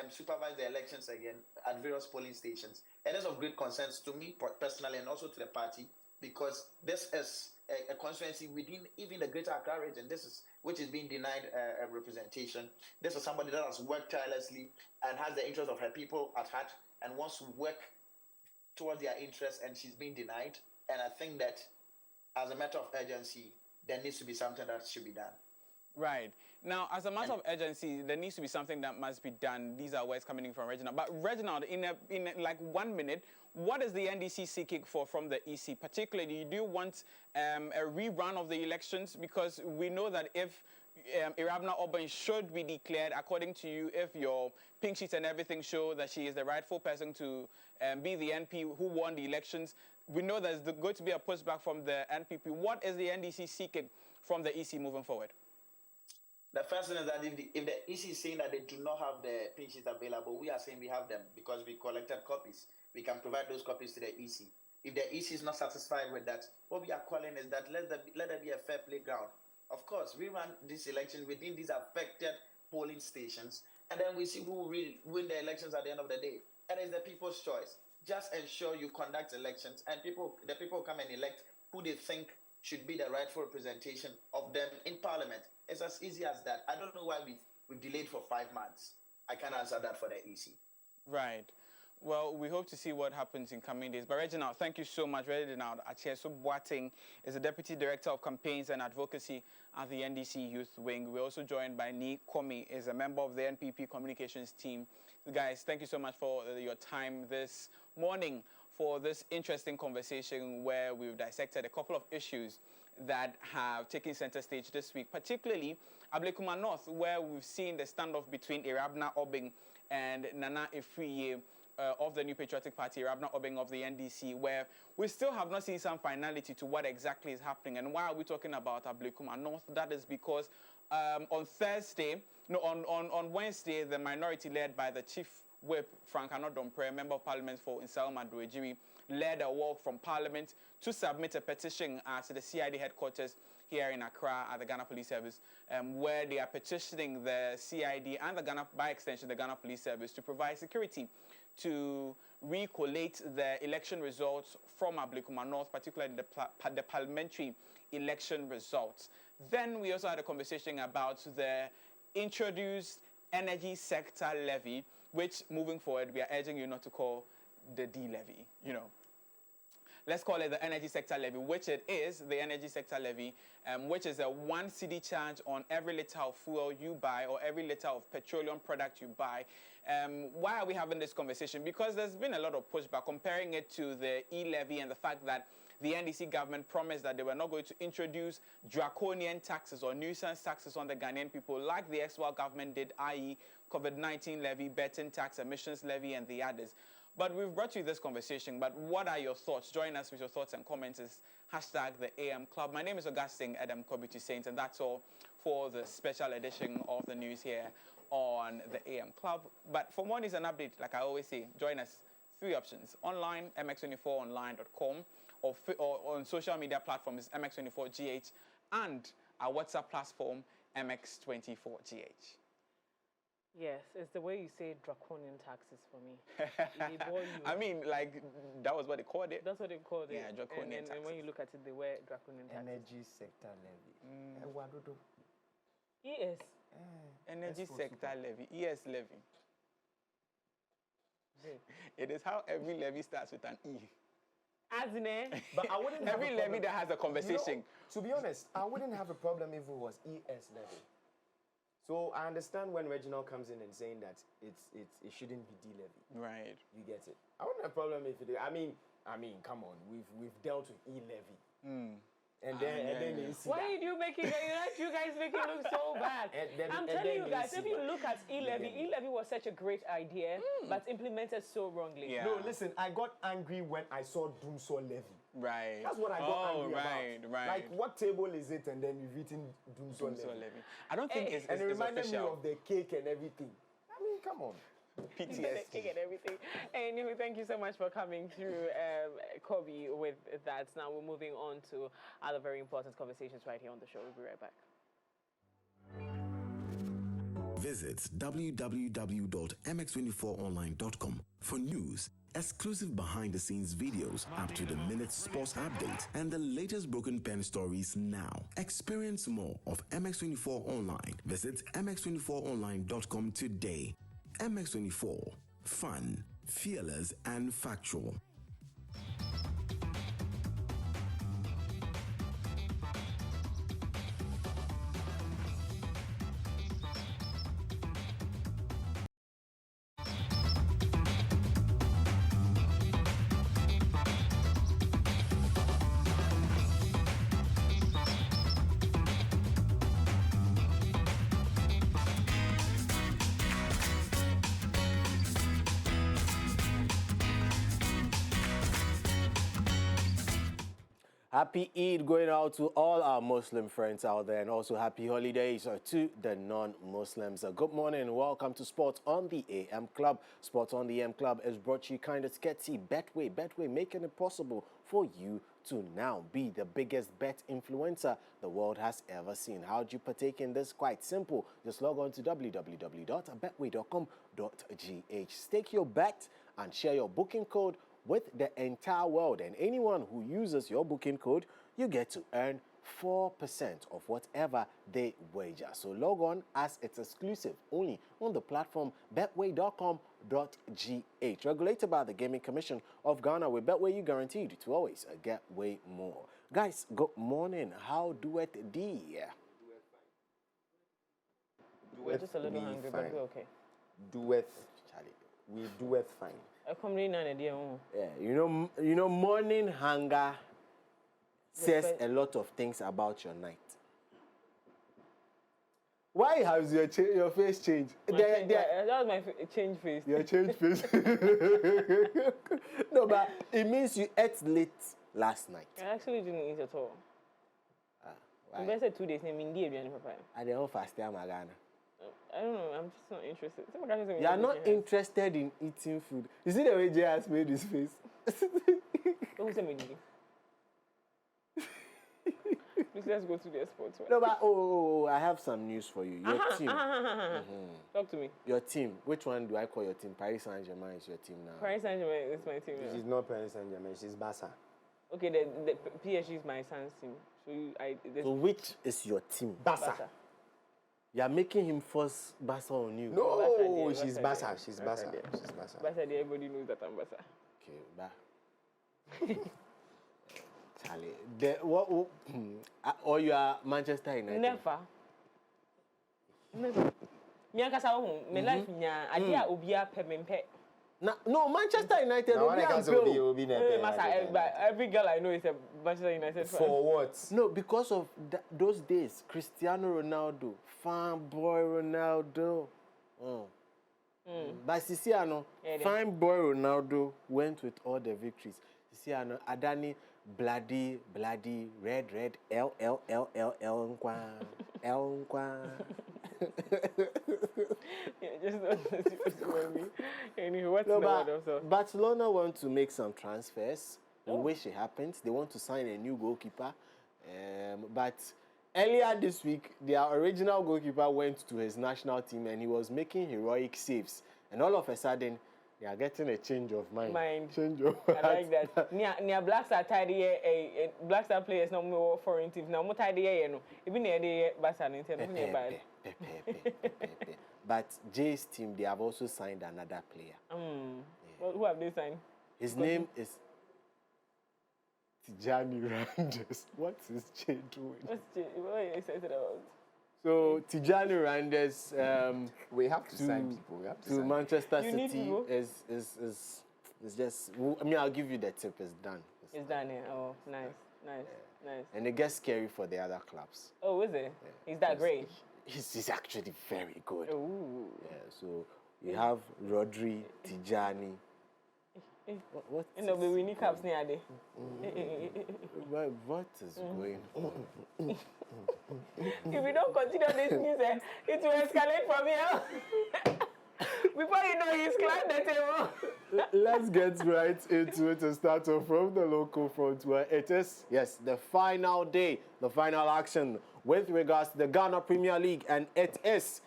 S4: supervise the elections again at various polling stations. It is of great concern to me personally and also to the party, because this is a constituency within even the Greater Accra region, which is being denied representation. This is somebody that has worked tirelessly and has the interests of her people at heart and wants to work towards their interests, and she's being denied. And I think that as a matter of urgency, there needs to be something that should be done.
S3: Right. Now, as a matter of urgency, there needs to be something that must be done. These are words coming in from Reginald. But Reginald, in like 1 minute, what is the NDC seeking for from the EC? Particularly, do you want a rerun of the elections? Because we know that if Irabina Orban should be declared, according to you, if your pink sheets and everything show that she is the rightful person to be the NP who won the elections, we know there's going to be a pushback from the NPP. What is the NDC seeking from the EC moving forward?
S4: The first thing is that if the EC is saying that they do not have the pink sheets available, we are saying we have them because we collected copies. We can provide those copies to the EC. If the EC is not satisfied with that, what we are calling is that let there be a fair playground. Of course, we run this election within these affected polling stations, and then we see who will win the elections at the end of the day. And it's the people's choice. Just ensure you conduct elections, and the people come and elect who they think should be the rightful representation of them in Parliament. It's as easy as that. I don't know why we've delayed for 5 months. I can't answer that for the EC.
S3: Right. Well, we hope to see what happens in coming days. But Reginald, thank you so much. Reginald Achieso Boateng is the Deputy Director of Campaigns and Advocacy at the NDC Youth Wing. We're also joined by Ni Komi, is a member of the NPP Communications team. Guys, thank you so much for your time this morning for this interesting conversation where we've dissected a couple of issues that have taken center stage this week, particularly Ablekuma North, where we've seen the standoff between Irabina Orban and Nana Efriye of the New Patriotic Party, Irabina Orban of the NDC, where we still have not seen some finality to what exactly is happening. And why are we talking about Ablekuma North? That is because on Wednesday, the minority led by the Chief Whip, Frank Anodompre, Member of Parliament for Insalma Dwejiri, led a walk from Parliament to submit a petition to the CID headquarters here in Accra at the Ghana Police Service, where they are petitioning the CID and the Ghana, by extension, the Ghana Police Service to provide security to recollate the election results from Ablekuma North, particularly the parliamentary election results. Then we also had a conversation about the introduced energy sector levy, which moving forward, we are urging you not to call the D levy, you know. Let's call it the energy sector levy, which it is, the energy sector levy, which is a 1 cedi charge on every liter of fuel you buy or every liter of petroleum product you buy. Why are we having this conversation? Because there's been a lot of pushback comparing it to the E-levy and the fact that the NDC government promised that they were not going to introduce draconian taxes or nuisance taxes on the Ghanaian people like the ex-Wahab government did, i.e. COVID-19 levy, betting tax, emissions levy, and the others. But we've brought you this conversation, but what are your thoughts? Join us with your thoughts and comments. Is hashtag the AM Club. My name is Augustine Adam Kobiti Saints, and that's all for the special edition of the news here on the AM Club. But for more news and updates, like I always say, join us. 3 options. Online, mx24online.com, or on social media platforms, mx24gh, and our WhatsApp platform, mx24gh.
S1: Yes, it's the way you say draconian taxes for me. They bore you.
S3: I mean, like, that was what they called it.
S1: That's what they called it.
S3: Yeah, draconian taxes.
S1: And when you look at it, they were draconian taxes.
S2: Energy sector levy.
S1: ES.
S3: Energy sector levy. ES levy. It is how every levy starts with an E.
S1: As in
S2: But I wouldn't have
S3: every levy that has a conversation.
S2: To be honest, I wouldn't have a problem if it was ES levy. So I understand when Reginald comes in and saying that it shouldn't be D levy.
S3: Right.
S2: You get it. I wouldn't have a problem if it. I mean, come on. We've dealt with E levy. And then you see
S1: why did you make it? You guys make it look so bad. I'm telling you guys, if you look at E-levy was such a great idea, but implemented so wrongly.
S3: Yeah.
S2: No, listen, I got angry when I saw Doomsaw levy.
S3: Right.
S2: That's what I got angry about.
S3: Right.
S2: Like, what table is it? And then you've eaten Doomsaw levy.
S3: I don't think it's
S2: and it reminded
S3: official.
S2: me of the cake and everything. I mean, come on.
S3: PTSD.
S1: Cake and everything. Anyway, thank you so much for coming through, Kobe, with that. Now we're moving on to other very important conversations right here on the show. We'll be right back.
S6: Visit www.mx24online.com for news, exclusive behind-the-scenes videos, up-to-the-minute sports updates, and the latest broken pen stories now. Experience more of MX24 Online. Visit mx24online.com today. MX24, fun, fearless, and factual.
S2: Happy Eid going out to all our Muslim friends out there, and also happy holidays to the non-Muslims. Good morning and welcome to Sports on the AM Club. Sports on the AM Club is brought to you kind of sketchy Betway. Betway making it possible for you to now be the biggest bet influencer the world has ever seen. How do you partake in this? Quite simple. Just log on to www.betway.com.gh. Stake your bet and share your booking code with the entire world, and anyone who uses your booking code, you get to earn 4% of whatever they wager. So log on, as it's exclusive only on the platform betway.com.gh. Regulated by the Gaming Commission of Ghana. With Betway, you guaranteed to always get way more. Guys, good morning. How do it D?
S1: We're just a little hungry, but we're okay.
S2: Do it, Charlie. We do it fine. Yeah, you know, morning hunger says a lot of things about your night. Why has your face changed?
S1: That was my change face.
S2: Your change face. No, but it means you ate late last night.
S1: I actually didn't eat at all.
S2: Why?
S1: I said 2 days. I
S2: don't fast there, Magana.
S1: I don't know. I'm just not interested.
S2: You are not interested in eating food. You see the way Jay has made his face?
S1: Please Please, let's go to the sports.
S7: No, but I have some news for you. Your team.
S1: Talk to me.
S7: Your team. Which one do I call your team? Paris Saint-Germain is your team now.
S1: Paris Saint-Germain is my team now.
S2: She's not Paris Saint-Germain, she's Barca.
S1: Okay, the PSG is my son's team.
S7: So which is your team?
S2: Barca.
S7: You are making him force Barca on you.
S2: No, she's Barca. She's Barca. She's Barca.
S1: Barca, everybody knows that I'm Barca.
S7: Okay, bye. Charlie, or you are Manchester United?
S1: Never. Me and Kasa me life nya adia obia pe me pe.
S7: No, Manchester United will be
S1: every girl I know is a Manchester United fan.
S2: For what?
S7: No, because of those days, Cristiano Ronaldo, fanboy Ronaldo. But Sisiano, fanboy Ronaldo went with all the victories. Sisiano, Adani, bloody, red, L,
S1: just don't me. Anyway, what's the word also?
S7: Barcelona want to make some transfers. We wish it happens. They want to sign a new goalkeeper. But earlier this week, their original goalkeeper went to his national team and he was making heroic saves. And all of a sudden, they are getting a change of mind. Change of
S1: I like that. Near Black Star tied a Black Star players no more foreign teams. Now, more tied no. Even near the Barca Nintendo.
S7: But Jay's team, they have also signed another player.
S1: Well, who have they signed?
S7: His name is Tijani Randes. What is Jay doing?
S1: What are you excited about?
S7: So Tijani Randes,
S2: we have to sign people. We have to sign
S7: Manchester City is just. I mean, I'll give you the tip. It's done.
S1: It's done. Yeah. Oh, nice.
S7: And it gets scary for the other clubs.
S1: Oh, is it? Yeah. Is that great?
S7: He's actually very good.
S1: Ooh.
S7: Yeah. So we have Rodri, Tijani. What?
S1: No, but we need caps near there.
S7: What is going on?
S1: If we don't continue this news, it will escalate from here. Before you know, he's climbed the table.
S7: Let's get right into it and start off from the local front where it is, yes, the final day, the final action with regards to the Ghana Premier League, and it is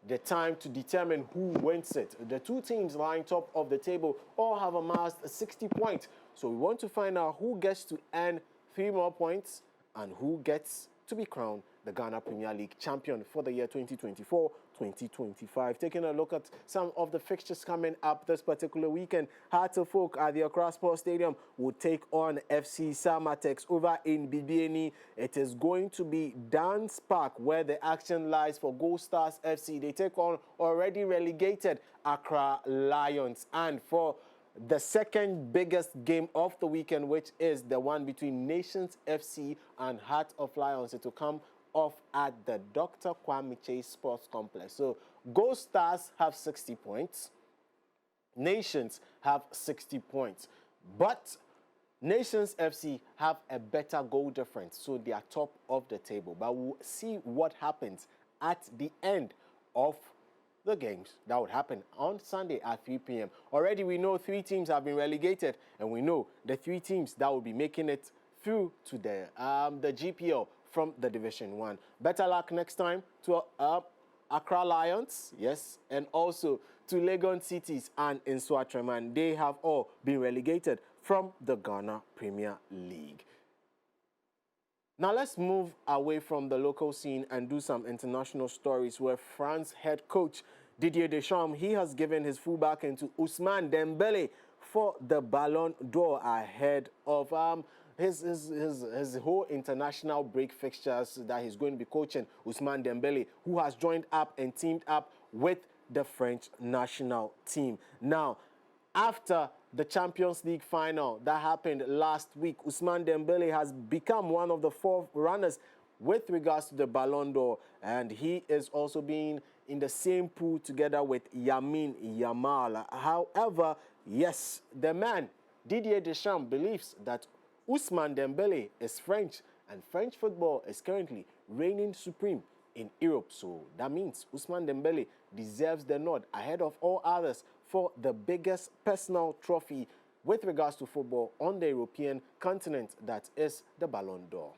S7: the time to determine who wins it. The two teams lying top of the table all have amassed 60 points. So we want to find out who gets to earn 3 more points and who gets to be crowned the Ghana Premier League champion for the year 2024-2025. Taking a look at some of the fixtures coming up this particular weekend. Hearts of Oak at the Accra Sports Stadium will take on FC Samatex over in Bibiani. It is going to be Dance Park where the action lies for Gold Stars FC. They take on already relegated Accra Lions. And for the second biggest game of the weekend, which is the one between Nations FC and Heart of Lions, it will come off at the Dr. Kwame Chase Sports Complex. So Gold Stars have 60 points. Nations have 60 points. But Nations FC have a better goal difference, so they are top of the table. But we'll see what happens at the end of the games that would happen on Sunday at 3 p.m. Already we know 3 teams have been relegated, and we know the 3 teams that will be making it through to the GPL from the Division 1. Better luck next time to Accra Lions, yes, and also to Legon Cities and Nswatreman. They have all been relegated from the Ghana Premier League. Now let's move away from the local scene and do some international stories where France head coach Didier Deschamps, he has given his fullback into Ousmane Dembele for the Ballon d'Or ahead of his whole international break fixtures that he's going to be coaching. Ousmane Dembele, who has joined up and teamed up with the French national team. Now, after the Champions League final that happened last week, Ousmane Dembele has become one of the 4 runners with regards to the Ballon d'Or, and he is also being in the same pool together with Lamine Yamal. However, yes, the man, Didier Deschamps, believes that Ousmane Dembele is French, and French football is currently reigning supreme in Europe. So that means Ousmane Dembele deserves the nod ahead of all others for the biggest personal trophy with regards to football on the European continent, that is the Ballon d'Or.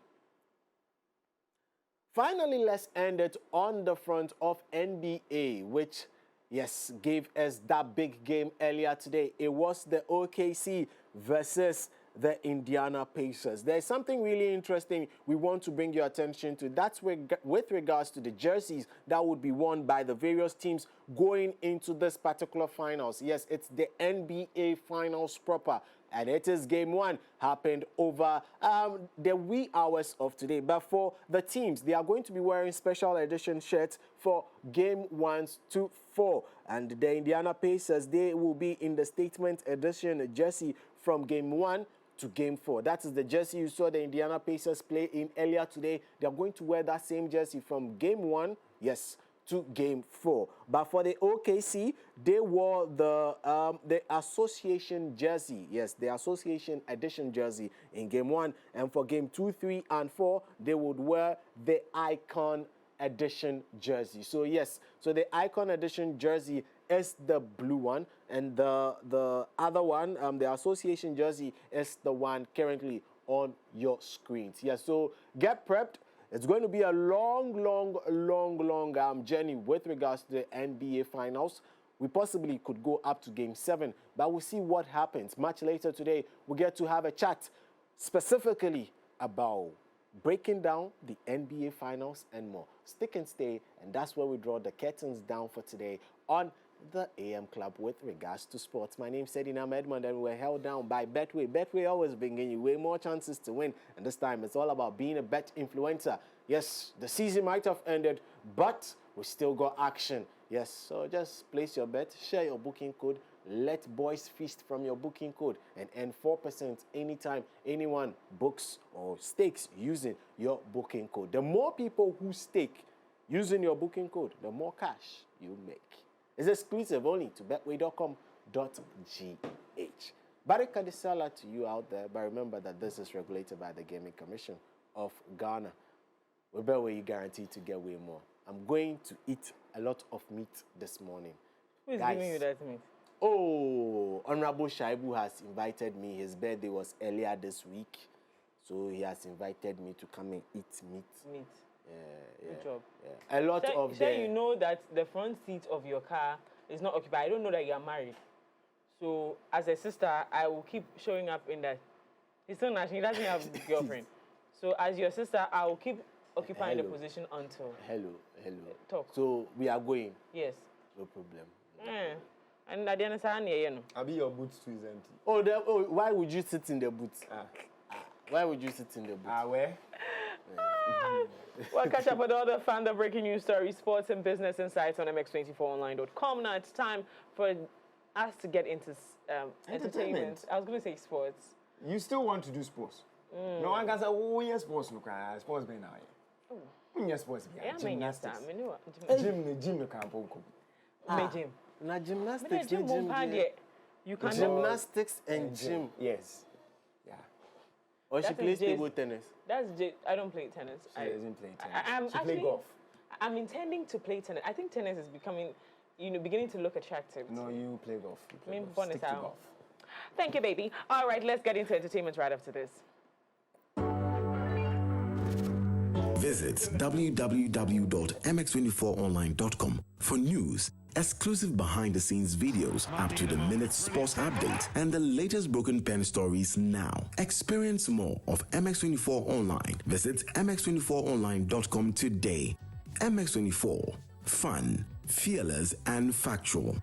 S7: Finally, let's end it on the front of NBA, which, yes, gave us that big game earlier today. It was the OKC versus the Indiana Pacers. There's something really interesting we want to bring your attention to. That's with regards to the jerseys that would be worn by the various teams going into this particular finals. Yes, it's the NBA Finals proper. And it is game one, happened over the wee hours of today. But for the teams, they are going to be wearing special edition shirts for game 1 to 4. And the Indiana Pacers, they will be in the statement edition jersey from game 1 to game 4. That is the jersey you saw the Indiana Pacers play in earlier today. They are going to wear that same jersey from game 1, yes, to game 4. But for the OKC, they wore the association jersey. Yes, the association edition jersey in game 1. And for game 2, 3, and 4, they would wear the Icon edition jersey. So yes, so the Icon edition jersey is the blue one, and the other one, the association jersey, is the one currently on your screens. Yes, so get prepped. It's going to be a long journey with regards to the NBA Finals. We possibly could go up to Game 7, but we'll see what happens. Much later today, we get to have a chat specifically about breaking down the NBA Finals and more. Stick and stay, and that's where we draw the curtains down for today on the AM Club with regards to sports. My name is Sedinam Edmond, and we're held down by Betway. Betway always bringing you way more chances to win, and this time it's all about being a bet influencer. Yes, the season might have ended, but we still got action. Yes, so just place your bet, share your booking code, let boys feast from your booking code, and earn 4% anytime anyone books or stakes using your booking code. The more people who stake using your booking code, the more cash you make. It's exclusive only to betway.com.gh. Barika the seller to you out there, but remember that this is regulated by the Gaming Commission of Ghana. With Betway, you guaranteed to get way more. I'm going to eat a lot of meat this morning.
S1: Who is giving you that meat?
S7: Oh, Honorable Shaibu has invited me. His birthday was earlier this week, so he has invited me to come and eat meat.
S1: Meat.
S7: Yeah.
S1: Good job.
S7: Yeah. A lot of them.
S1: You know that the front seat of your car is not occupied. I don't know that you are married. So, as a sister, I will keep showing up in that. He's still not. He doesn't have a girlfriend. So, as your sister, I will keep occupying the position until.
S7: Hello.
S1: Talk.
S7: So, we are going.
S1: Yes.
S7: No problem.
S1: And at the end of the day, you know.
S2: I'll be your boots too, is empty.
S7: Oh, why would you sit in the boots? Why would you sit in the boots?
S2: Where?
S1: Well, catch up with all the fun, the breaking news stories, sports and business insights on mx24online.com. Now it's time for us to get into entertainment. I was going to say sports.
S2: You still want to do sports? No one can say, oh, yes, sports. No, sports be now. Yes, sports be
S1: Yeah,
S2: gymnastics. Gym, you can't go.
S1: Gym.
S7: Na gymnastics.
S1: Gym. You can
S7: gymnastics and gym.
S2: Yes. Yeah.
S7: Or she plays table tennis.
S1: I don't play tennis.
S2: She doesn't play tennis. She plays golf.
S1: I'm intending to play tennis. I think tennis is becoming, beginning to look attractive.
S2: No, you play golf.
S1: Stick to golf. Thank you, baby. All right, let's get into entertainment right after this.
S6: Visit www.mx24online.com for news, exclusive behind-the-scenes videos, up-to-the-minute sports updates, and the latest broken pen stories now. Experience more of MX24 Online. Visit mx24online.com today. MX24. Fun, fearless, and factual.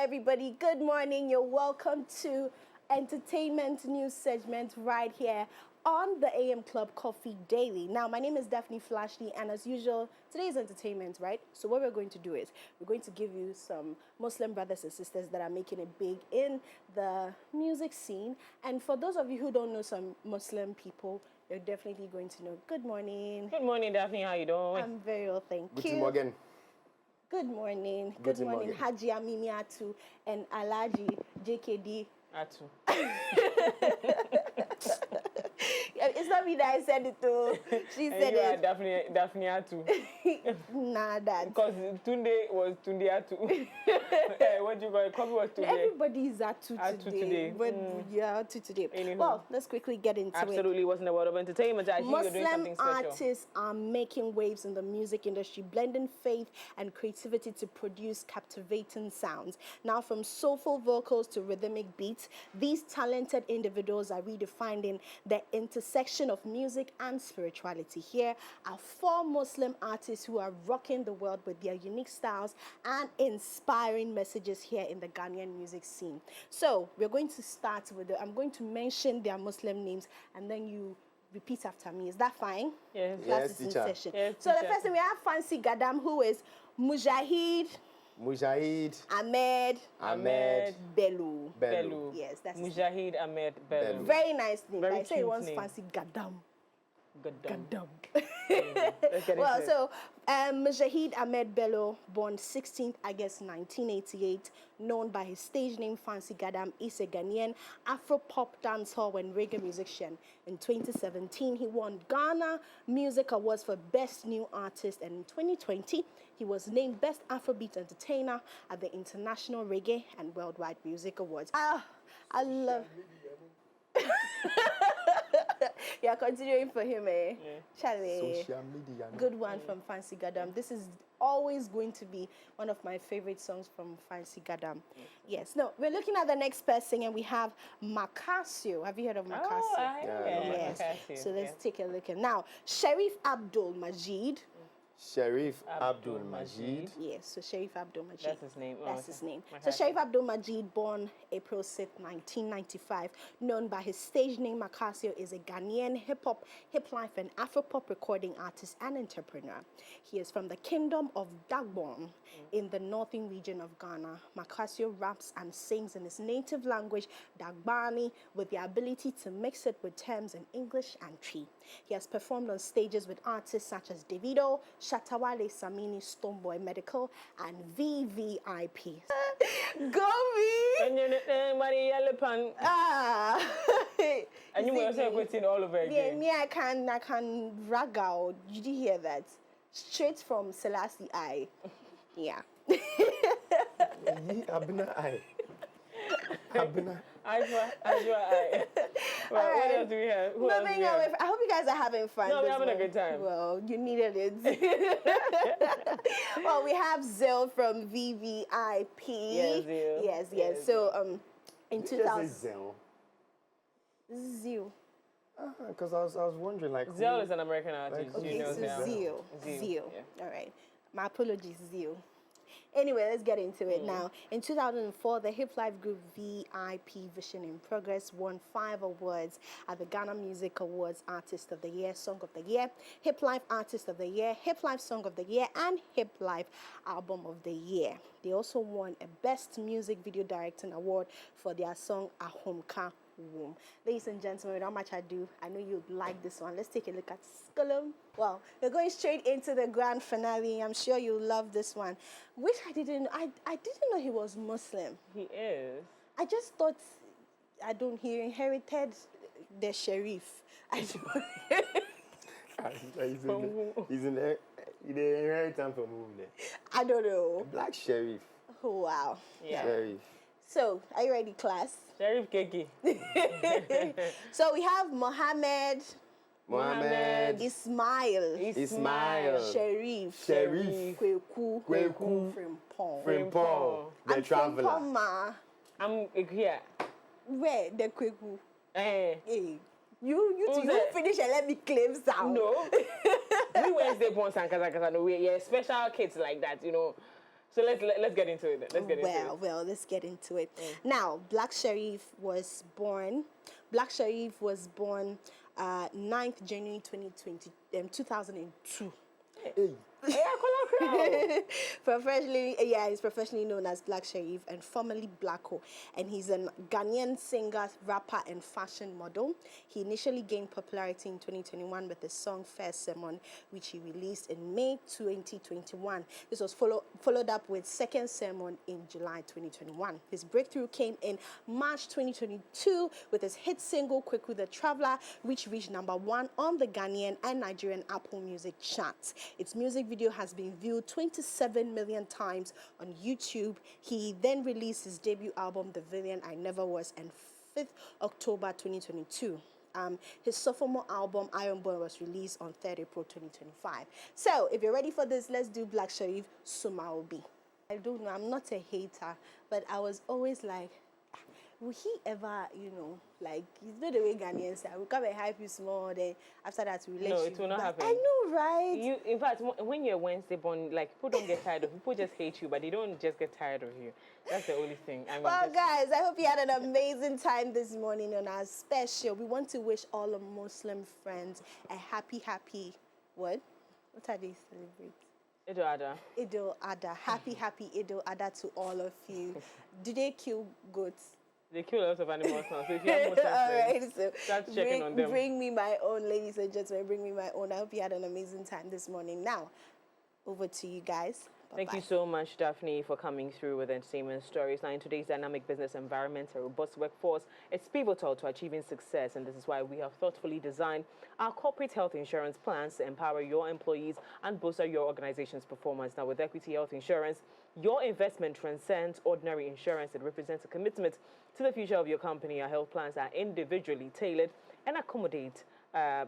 S8: Everybody, good morning. You're welcome to entertainment news segment right here on the AM Club Coffee Daily. Now, my name is Daphne Flashley, and as usual, today is entertainment, right? So what we're going to do is we're going to give you some Muslim brothers and sisters that are making it big in the music scene. And for those of you who don't know some Muslim people, you're definitely going to know. Good morning.
S1: Good morning, Daphne. How you doing?
S8: I'm very well, thank you.
S2: Good morning.
S8: Good morning. Good morning, Haji Amimi Atu and Alaji JKD
S1: Atu.
S8: It's not me that I said it to. She said it.
S1: Daphne Atu.
S8: Nah, that.
S1: Because Tunde was Tunde Atu. What do you call it? Coffee was Tunde.
S8: Everybody is Atu today. But yeah, Atu today.
S1: Anywho.
S8: Well, let's quickly get into it.
S1: Absolutely, wasn't the world of entertainment. I hear you're doing something special.
S8: Muslim artists are making waves in the music industry, blending faith and creativity to produce captivating sounds. Now, from soulful vocals to rhythmic beats, these talented individuals are redefining the intersection of music and spirituality. Here are 4 Muslim artists who are rocking the world with their unique styles and inspiring messages here in the Ghanaian music scene. So we're going to start with I'm going to mention their Muslim names and then you repeat after me. Is that fine?
S1: Yes.
S8: Class is in session.
S1: Yes,
S8: so
S1: teacher.
S8: the first thing we have Fancy Gadam, who is Mujahid Ahmed Bello. Yes, that's
S1: Mujahid Ahmed Bello.
S8: very nice name.
S1: Very
S8: I say it
S1: cute
S8: once
S1: name.
S8: Fancy Gadam.
S1: Gadam.
S8: Well, so Mujahid Ahmed Bello, born 16th August 1988, known by his stage name Fancy Gadam, is a Ghanaian Afro-pop dancehall and reggae musician. In 2017, he won Ghana Music Awards for Best New Artist, and in 2020, he was named Best Afrobeat Entertainer at the International Reggae and Worldwide Music Awards. I love... Yeah, continuing for him, eh? Yeah. Charlie.
S2: Social media.
S8: Good one from Fancy Gadam. This is always going to be one of my favorite songs from Fancy Gadam. Yes. No, we're looking at the next person, and we have Makasio. Have you heard of Makasio?
S1: Oh,
S8: yes.
S1: Makasio.
S8: So let's take a look at now. Sharif Abdul Majid.
S2: Sharif Abdul Majid.
S8: Yes, so Sharif Abdul Majid.
S1: That's his name.
S8: That's his name. So Sharif Abdul Majid, born April 6, 1995, known by his stage name Makasio, is a Ghanaian hip-hop, hip-life, and Afro-pop recording artist and entrepreneur. He is from the Kingdom of Dagbon in the northern region of Ghana. Makasio raps and sings in his native language, Dagbani, with the ability to mix it with terms in English and Twi. He has performed on stages with artists such as Davido, Shatawale Samini, Stonebwoy Medical, and VVIP. Go me!
S1: And you must have put in all over again.
S8: Yeah, me, I can rag out. Did you hear that? Straight from Selassie I. Yeah.
S2: Abna I.
S1: What else do we have?
S8: Moving on, I hope you guys are having fun.
S1: No, we're having a good time.
S8: Well, you needed it. Well, we have Zil from VVIP.
S1: Yes, Zil.
S8: Yes. So, in 2000.
S2: Zil.
S8: Zil.
S2: Because I was wondering, like,
S1: Zil is an American artist.
S8: Okay,
S1: you know
S8: so Zil.
S1: Yeah.
S8: All right. My apologies, Zil. Anyway, let's get into it now. In 2004, the hip life group VIP Vision in Progress won 5 awards at the Ghana Music Awards Artist of the Year, Song of the Year, Hip Life Artist of the Year, Hip Life Song of the Year, and Hip Life Album of the Year. They also won a Best Music Video Directing Award for their song Ahomka Womb. Ladies and gentlemen, without much ado, I know you'd like this one. Let's take a look at Scolpta. Well, we're going straight into the grand finale. I'm sure you'll love this one, which I didn't know he was Muslim.
S1: He is.
S8: I just thought, he inherited the sheriff.
S2: He's in the inheritance from whom then?
S8: I don't know.
S2: Black sheriff.
S8: Oh, wow.
S1: Yeah.
S2: Sheriff.
S8: So, are you ready, class?
S1: Sheriff Keki.
S8: So we have Mohammed, Ismail, Sharif, Kweku,
S2: Frimpong, the traveler.
S1: I'm here.
S8: Where the Kweku?
S1: Hey.
S8: You finish and let me claim sound.
S1: No. We Wednesday born Sankasa. No, we're special kids like that, you know. So let's get into it. Let's get into it.
S8: Now, Black Sharif was born 9th January 2002. He's professionally known as Black Sharif and formerly Blacko, and he's a Ghanaian singer, rapper, and fashion model. He initially gained popularity in 2021 with his song First Sermon, which he released in May 2021. This was followed up with Second Sermon in July 2021. His breakthrough came in March 2022 with his hit single Kweku the Traveler, which reached #1 on the Ghanaian and Nigerian Apple Music charts. Its music video has been viewed 27 million times on YouTube. He then released his debut album, The Villain I Never Was, on 5th October 2022. His sophomore album, Ironborn, was released on 3rd April 2025. So, if you're ready for this, let's do Black Sharif, Suma Obi. I don't know, I'm not a hater, but I was always like, will he ever, like, you know the way Ghanaians are, we come and hype you small, then after that we let you.
S1: No, it will not happen.
S8: I know, right?
S1: In fact, when you're Wednesday born, like, people don't get tired of you. People just hate you, but they don't just get tired of you. That's the only thing. I mean,
S8: well, guys, I hope you had an amazing time this morning on our special. We want to wish all our Muslim friends a happy, what? What are they celebrating?
S1: Eid-al-Adha.
S8: Eid-al-Adha. Happy Eid-al-Adha to all of you. Do they kill goats?
S1: They kill lots of animals now, so if you have Muslim friends,
S8: so
S1: start checking on them.
S8: Bring me my own, ladies and gentlemen, bring me my own. I hope you had an amazing time this morning. Now, over to you guys. Bye-bye.
S1: Thank you so much, Daphne, for coming through with entertainment stories. Now, in today's dynamic business environment, a robust workforce is pivotal to achieving success, and this is why we have thoughtfully designed our corporate health insurance plans to empower your employees and boost your organization's performance. Now, with Equity Health Insurance, your investment transcends ordinary insurance. It represents a commitment to the future of your company. Our health plans are individually tailored and accommodate the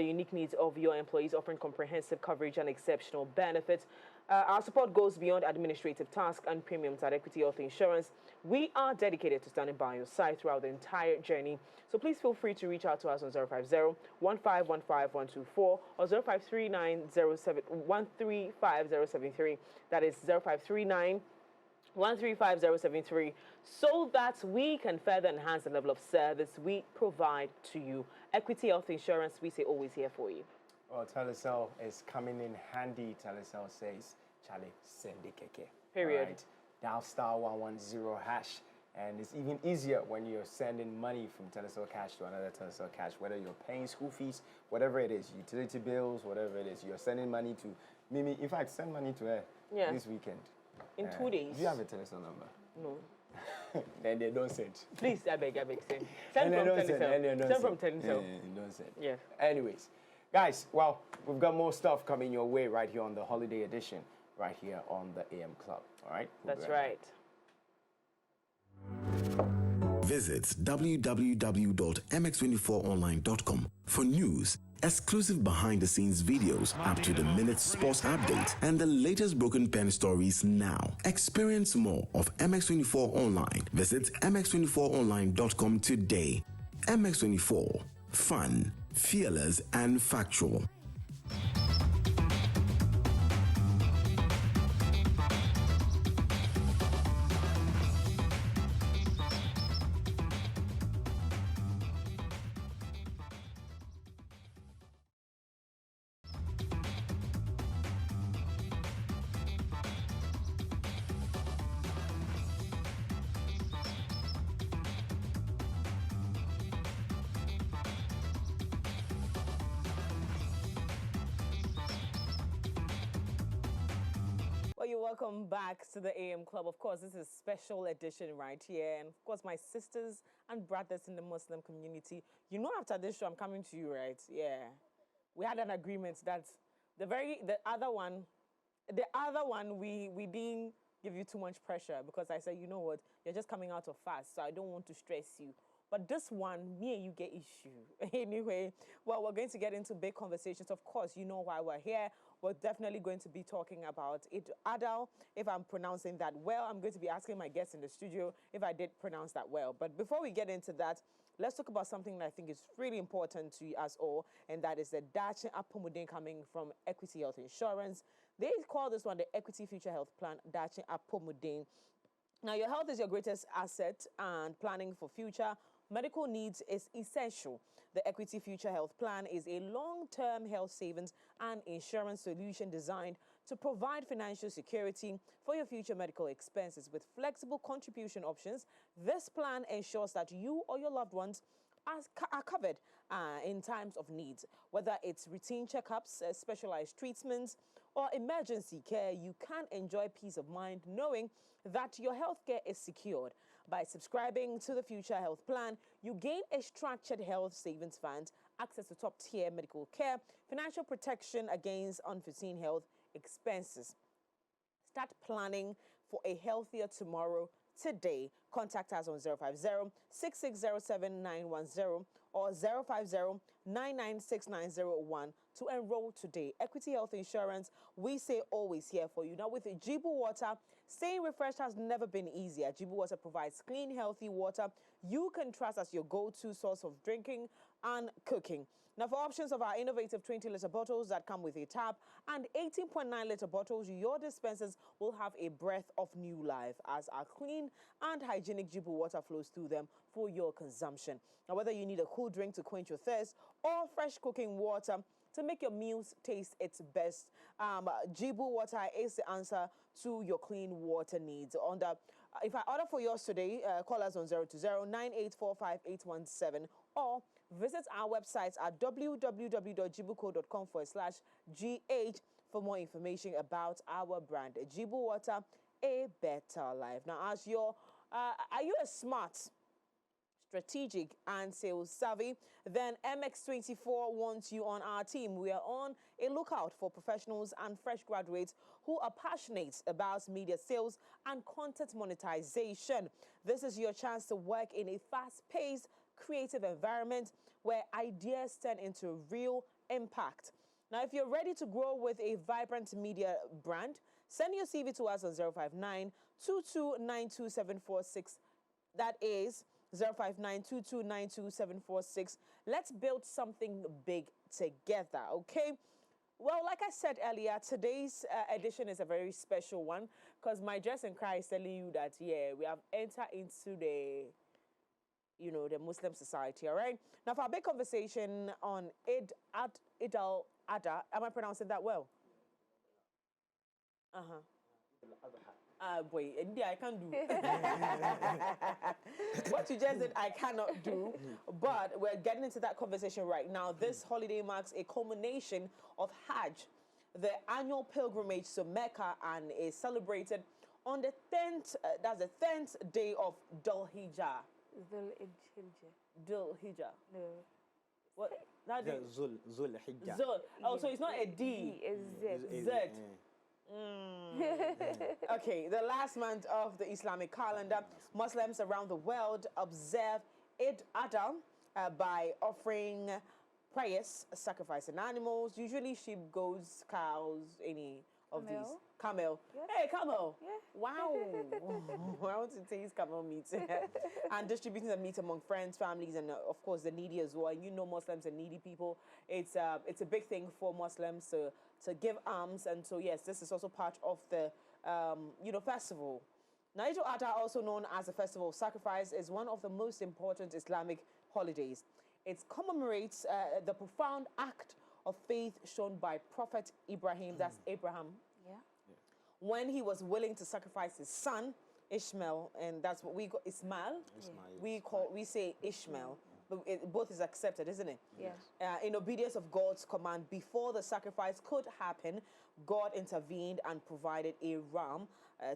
S1: unique needs of your employees, offering comprehensive coverage and exceptional benefits. Our support goes beyond administrative tasks and premiums at Equity Health Insurance. We are dedicated to standing by your side throughout the entire journey. So please feel free to reach out to us on 050-1515-124 or 0539-135-073. That is 0539-135-073, so that we can further enhance the level of service we provide to you. Equity Health Insurance, we say always here for you.
S2: Well, Telecel is coming in handy. Telecel says, Charlie, send the keke.
S1: Period.
S2: Right. Dial *110#. And it's even easier when you're sending money from Telecel Cash to another Telecel Cash, whether you're paying school fees, whatever it is, utility bills, whatever it is, you're sending money to Mimi. In fact, send money to her this weekend.
S1: In 2 days.
S2: Do you have a Telecel number?
S1: No.
S2: Then they don't send.
S1: Please, I beg, send. Send from Telecel. Send from Telecel.
S2: Don't send.
S1: Yeah.
S2: Anyways, guys, well, we've got more stuff coming your way right here on the holiday edition, right here on the AM Club. All right?
S1: That's right.
S6: Visit www.mx24online.com for news, exclusive behind-the-scenes videos, up-to-the-minute sports updates, and the latest broken pen stories now. Experience more of MX24 Online. Visit mx24online.com today. MX24. Fun, fearless, and factual.
S1: Welcome back to the AM Club. Of course, this is a special edition right here. And of course, my sisters and brothers in the Muslim community, you know, after this show, I'm coming to you, right? Yeah. We had an agreement that the other one, we didn't give you too much pressure because I said, you know what, you're just coming out of fast, so I don't want to stress you. But this one, me and you get issue. Anyway, well, we're going to get into big conversations. Of course, you know why we're here. We're definitely going to be talking about Eid-al-Adha. If I'm pronouncing that well, I'm going to be asking my guests in the studio if I did pronounce that well. But before we get into that, let's talk about something that I think is really important to us all, and that is the Dachin Apomuden coming from Equity Health Insurance. They call this one the Equity Future Health Plan, Dachin Apomuden. Now, your health is your greatest asset, and planning for future medical needs is essential. The Equity Future Health Plan is a long-term health savings and insurance solution designed to provide financial security for your future medical expenses with flexible contribution options. This plan ensures that you or your loved ones are covered in times of needs. Whether it's routine checkups, specialized treatments, or emergency care, you can enjoy peace of mind knowing that your healthcare is secured. By subscribing to the Future Health Plan, you gain a structured health savings fund, access to top-tier medical care, financial protection against unforeseen health expenses. Start planning for a healthier tomorrow today. Contact us on 050-6607-910 or 050-996-901 to enroll today. Equity Health Insurance, we say always here for you. Now with Jibu Water, staying refreshed has never been easier. Jibu Water provides clean, healthy water you can trust as your go-to source of drinking and cooking. Now, for options of our innovative 20-liter bottles that come with a tap and 18.9-liter bottles, your dispensers will have a breath of new life as our clean and hygienic Jibu water flows through them for your consumption. Now, whether you need a cool drink to quench your thirst or fresh cooking water to make your meals taste its best, Jibu water is the answer to your clean water needs. If I order for yours today, call us on 020-9845-817 or visit our website at www.jibuco.com/GH for more information about our brand. Jibu Water, a better life. Now, are you a smart, strategic, and sales savvy? Then MX24 wants you on our team. We are on a lookout for professionals and fresh graduates who are passionate about media sales and content monetization. This is your chance to work in a fast-paced, creative environment where ideas turn into real impact. Now, if you're ready to grow with a vibrant media brand, send your CV to us on 059-2292-746. That is 059-2292-746. Let's build something big together, okay? Well, like I said earlier, today's edition is a very special one because my dress and cry is telling you that, yeah, we have entered into the Muslim society, all right? Now, for our big conversation on Eid-al-Adha, am I pronouncing that well? Wait, India, I can't do. What you just said, I cannot do. But we're getting into that conversation right now. This holiday marks a culmination of Hajj, the annual pilgrimage to Mecca, and is celebrated on the 10th, that's the 10th day of Dhul Hijjah. Dhul Hijjah.
S9: No.
S1: What? That is
S9: Zul Hijjah.
S1: Zul. Oh, so it's not a D.
S9: It's
S1: Z. Okay, the last month of the Islamic calendar, Muslims around the world observe Eid-al-Adha by offering prayers, sacrificing animals, usually sheep, goats, cows, any of these. Camel. Yeah. Hey, camel. Yeah. Wow. I want to taste camel meat. And distributing the meat among friends, families, and of course the needy as well. And you know Muslims and needy people. It's a big thing for Muslims to give alms. And so, yes, this is also part of the, festival. Now, Eid-al-Adha, also known as the Festival of Sacrifice, is one of the most important Islamic holidays. It commemorates the profound act of faith shown by Prophet Ibrahim, that's Abraham, when he was willing to sacrifice his son, Ishmael, and that's what we call Ismail. We say Ishmael, but both is accepted, isn't it?
S9: Yes.
S1: In obedience of God's command, before the sacrifice could happen, God intervened and provided a ram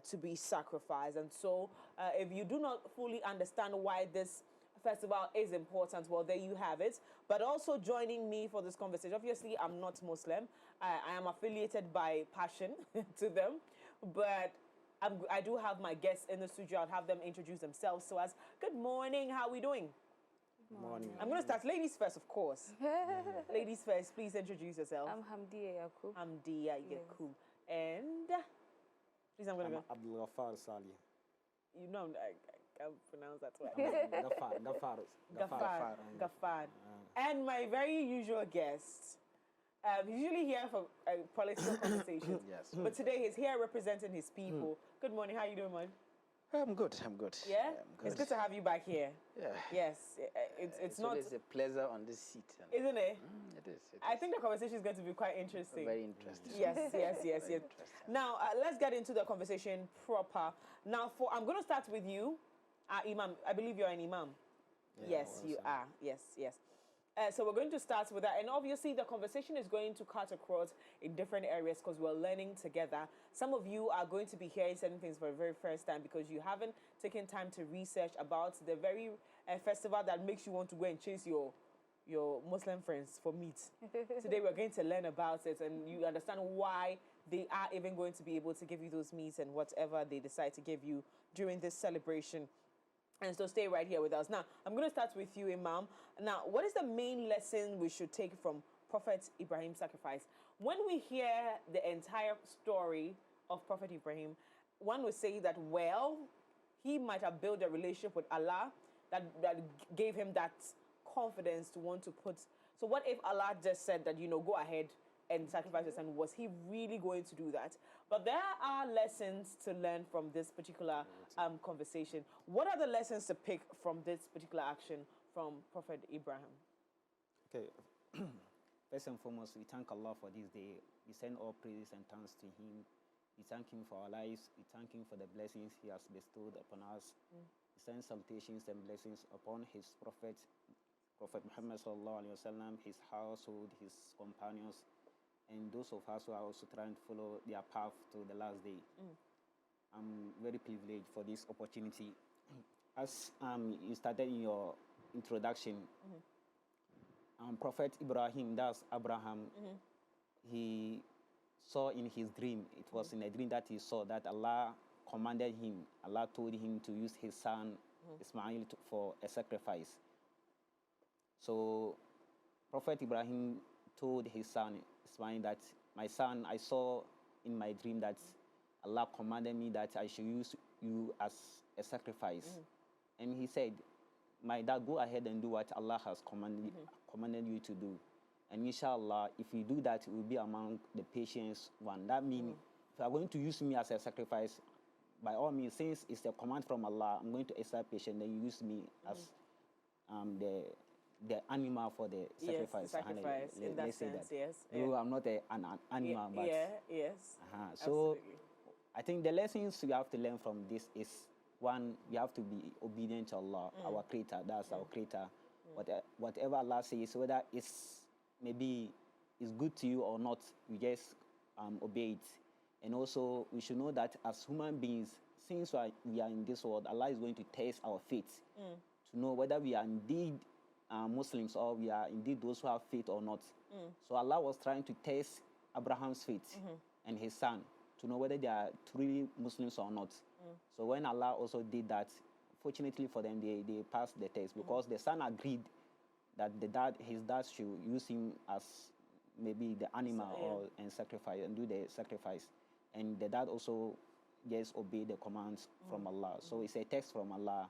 S1: to be sacrificed. And so, if you do not fully understand why this festival is important, well, there you have it. But also joining me for this conversation, obviously I'm not Muslim. I am affiliated by passion to them, but I do have my guests in the studio. I'll have them introduce themselves. So as, good morning, how are we doing?
S9: Good morning.
S1: I'm going to start ladies first, of course. Ladies first, please introduce yourself.
S9: I'm Hamdiya Yakubu.
S1: Hamdiya Yakubu. And please, I'm going to go.
S10: Abdul Gafar Salihu.
S1: You know, I can't pronounce that well. Gafar. And my very usual guest. He's usually here for political conversations.
S2: Yes.
S1: But today he's here representing his people. Good morning. How you doing, man?
S9: I'm good. I'm good.
S1: Yeah?
S9: I'm good.
S1: It's good to have you back here.
S9: Yeah.
S1: Yes. It's not...
S9: It's a pleasure on this seat.
S1: Isn't it?
S9: It is.
S1: I think the conversation is going to be quite interesting.
S9: Very interesting.
S1: Yes.
S9: Interesting.
S1: Now, let's get into the conversation proper. Now, I'm going to start with you, Imam. I believe you're an Imam.
S9: Yeah,
S1: Yes, you are. Yes. So we're going to start with that. And obviously, the conversation is going to cut across in different areas because we're learning together. Some of you are going to be hearing certain things for the very first time because you haven't taken time to research about the very festival that makes you want to go and chase your Muslim friends for meat. Today, we're going to learn about it and you understand why they are even going to be able to give you those meats and whatever they decide to give you during this celebration. And so stay right here with us. Now, I'm going to start with you, Imam. Now, what is the main lesson we should take from Prophet Ibrahim's sacrifice? When we hear the entire story of Prophet Ibrahim, one would say that, well, he might have built a relationship with Allah that gave him that confidence to want to put... So what if Allah just said that, go ahead and sacrifice your son? Was he really going to do that? But there are lessons to learn from this particular conversation. What are the lessons to pick from this particular action from Prophet Ibrahim?
S9: Okay. First and foremost, we thank Allah for this day. We send all praises and thanks to Him. We thank Him for our lives. We thank Him for the blessings He has bestowed upon us. We send salutations and blessings upon His Prophet Muhammad sallallahu alaihi wasallam, his household, his companions, and those of us who are also trying to follow their path to the last day. I'm very privileged for this opportunity. As you started in your introduction, Prophet Ibrahim, that's Abraham, he saw in his dream, it was in a dream that he saw that Allah commanded him, Allah told him to use his son Ismail for a sacrifice. So Prophet Ibrahim told his son Ismail that, my son, I saw in my dream that Allah commanded me that I should use you as a sacrifice. And he said, my dad, go ahead and do what Allah has commanded you to do. And inshallah, if you do that, you will be among the patience one. That means if you are going to use me as a sacrifice, by all means, since it's a command from Allah, I'm going to exercise patience, then you use me as the animal for the sacrifice.
S1: Yes, sacrifice in that sense, yes.
S9: No, I'm not an animal, but...
S1: yes.
S9: So, I think the lessons we have to learn from this is, one, we have to be obedient to Allah, our Creator. That's our Creator. Whatever Allah says, whether it's maybe it's good to you or not, we just obey it. And also, we should know that as human beings, since we are in this world, Allah is going to test our faith to know whether we are indeed Muslims or we are indeed those who have faith or not. So Allah was trying to test Abraham's faith and his son to know whether they are truly Muslims or not. So when Allah also did that, fortunately for them, they passed the test because the son agreed that his dad should use him as maybe the animal and sacrifice and do the sacrifice. And the dad also just obey the commands from Allah. So it's a text from Allah.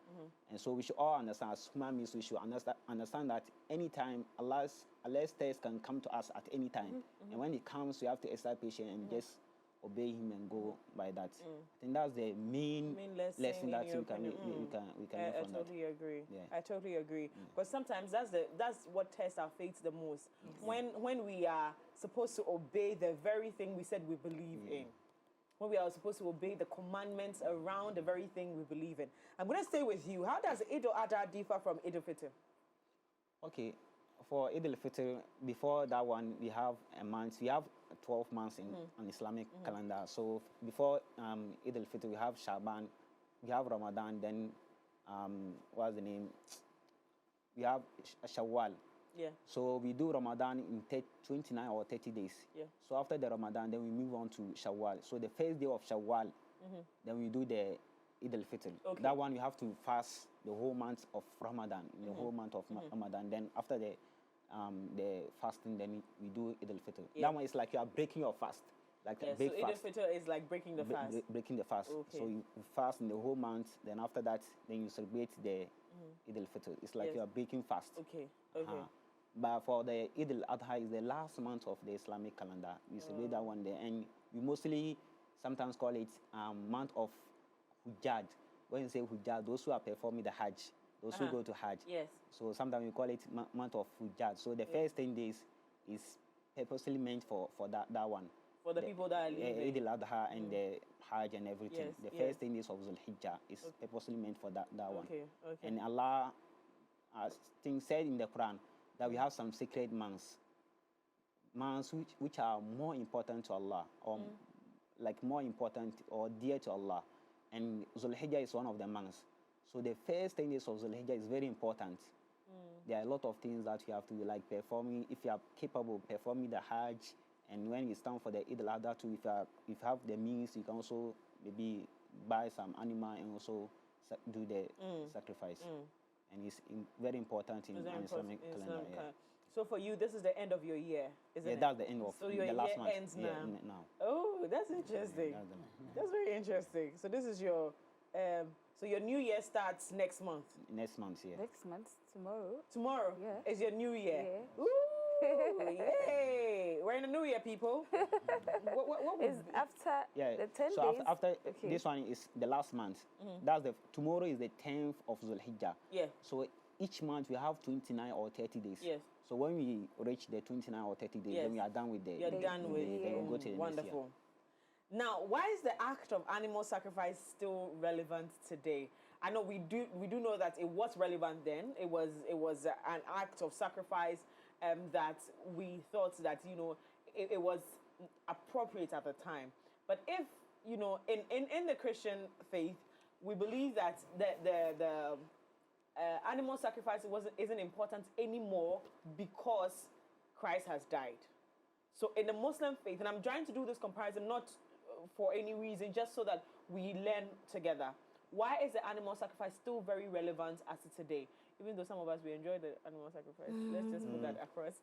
S9: And so we should all understand, as human beings, we should understand that anytime Allah's text can come to us at any time. And when it comes, we have to exercise patience and just obey Him and go by that. I think that's the main lesson that we can learn from that.
S1: I totally agree.
S9: Yeah.
S1: I totally agree. But sometimes that's what tests our faith the most. When we are supposed to obey the very thing we said we believe in. When we are supposed to obey the commandments around the very thing we believe in. I'm going to stay with you. How does Eid-al-Adha differ from Eid-al-Fitr?
S9: Okay, for Eid-al-Fitr, before that one, we have a month. We have 12 months in an Islamic calendar. So before Eid-al-Fitr, we have Shaban, we have Ramadan, then what's the name? We have Shawwal.
S1: Yeah.
S9: So we do Ramadan in 29 or 30 days.
S1: Yeah.
S9: So after the Ramadan, then we move on to Shawwal. So the first day of Shawwal, then we do the Eid al-Fitr. Okay. That one you have to fast the whole month of Ramadan, the whole month of Ramadan. Then after the fasting, then we do Eid al-Fitr. Yeah. That one is like you are breaking your fast. Like a big
S1: so
S9: fast.
S1: Eid al-Fitr is like breaking the fast.
S9: Breaking the fast. Okay. So you fast in the whole month. Then after that, then you celebrate the Eid al-Fitr. It's like you are breaking fast.
S1: Okay. Okay.
S9: But for the Eid-al-Adha is the last month of the Islamic calendar. We celebrate that one day, and we mostly sometimes call it month of Hujjaj, when you say Hujjaj, those who are performing the Hajj, those who go to Hajj.
S1: Yes.
S9: So sometimes we call it month of Hujjaj. So the first 10 days is purposely meant for that one.
S1: For the people that are leaving.
S9: Eid-al-Adha and the Hajj and everything.
S1: Yes,
S9: The first 10 days of Zulhijjah is purposely meant for that one.
S1: Okay.
S9: And Allah, as things said in the Quran, that we have some sacred months which are more important to Allah, or like more important or dear to Allah. And Zulhijjah is one of the months. So the first 10 days of Zulhijjah is very important. There are a lot of things that you have to like performing. If you are capable of performing the Hajj, and when it's time for the Eid-al-Adha too, if you have the means, you can also maybe buy some animal and also do the sacrifice. And it's very important in an Islamic calendar. Yeah.
S1: So for you, this is the end of your year, isn't it?
S9: Yeah, that's the end of
S1: so your
S9: the last
S1: year
S9: month.
S1: ends now.
S9: Yeah, now.
S1: Oh, that's interesting. That's very interesting. So this is your, so your new year starts next month.
S9: Next month, yeah.
S10: Next month, tomorrow.
S1: Tomorrow?
S10: Yeah.
S1: Is your new year?
S10: Yeah.
S1: Ooh, yay! We're in the new year, people. what
S10: is after the 10 days?
S9: So after this one is the last month. That's tomorrow is the 10th of Zulhijjah.
S1: Yeah.
S9: So each month we have 29 or 30 days.
S1: Yes.
S9: So when we reach the 29 or 30 days, then we are done with the.
S1: You're done with it.
S9: Then we'll go to the
S1: Wonderful.
S9: next year.
S1: Now, why is the act of animal sacrifice still relevant today? I know we do know that it was relevant then. It was an act of sacrifice that we thought that it was appropriate at the time. But if in the Christian faith, we believe that the animal sacrifice isn't important anymore because Christ has died. So in the Muslim faith, and I'm trying to do this comparison not for any reason, just so that we learn together. Why is the animal sacrifice still very relevant as of today? Even though some of us, we enjoy the animal sacrifice. Let's just put that across.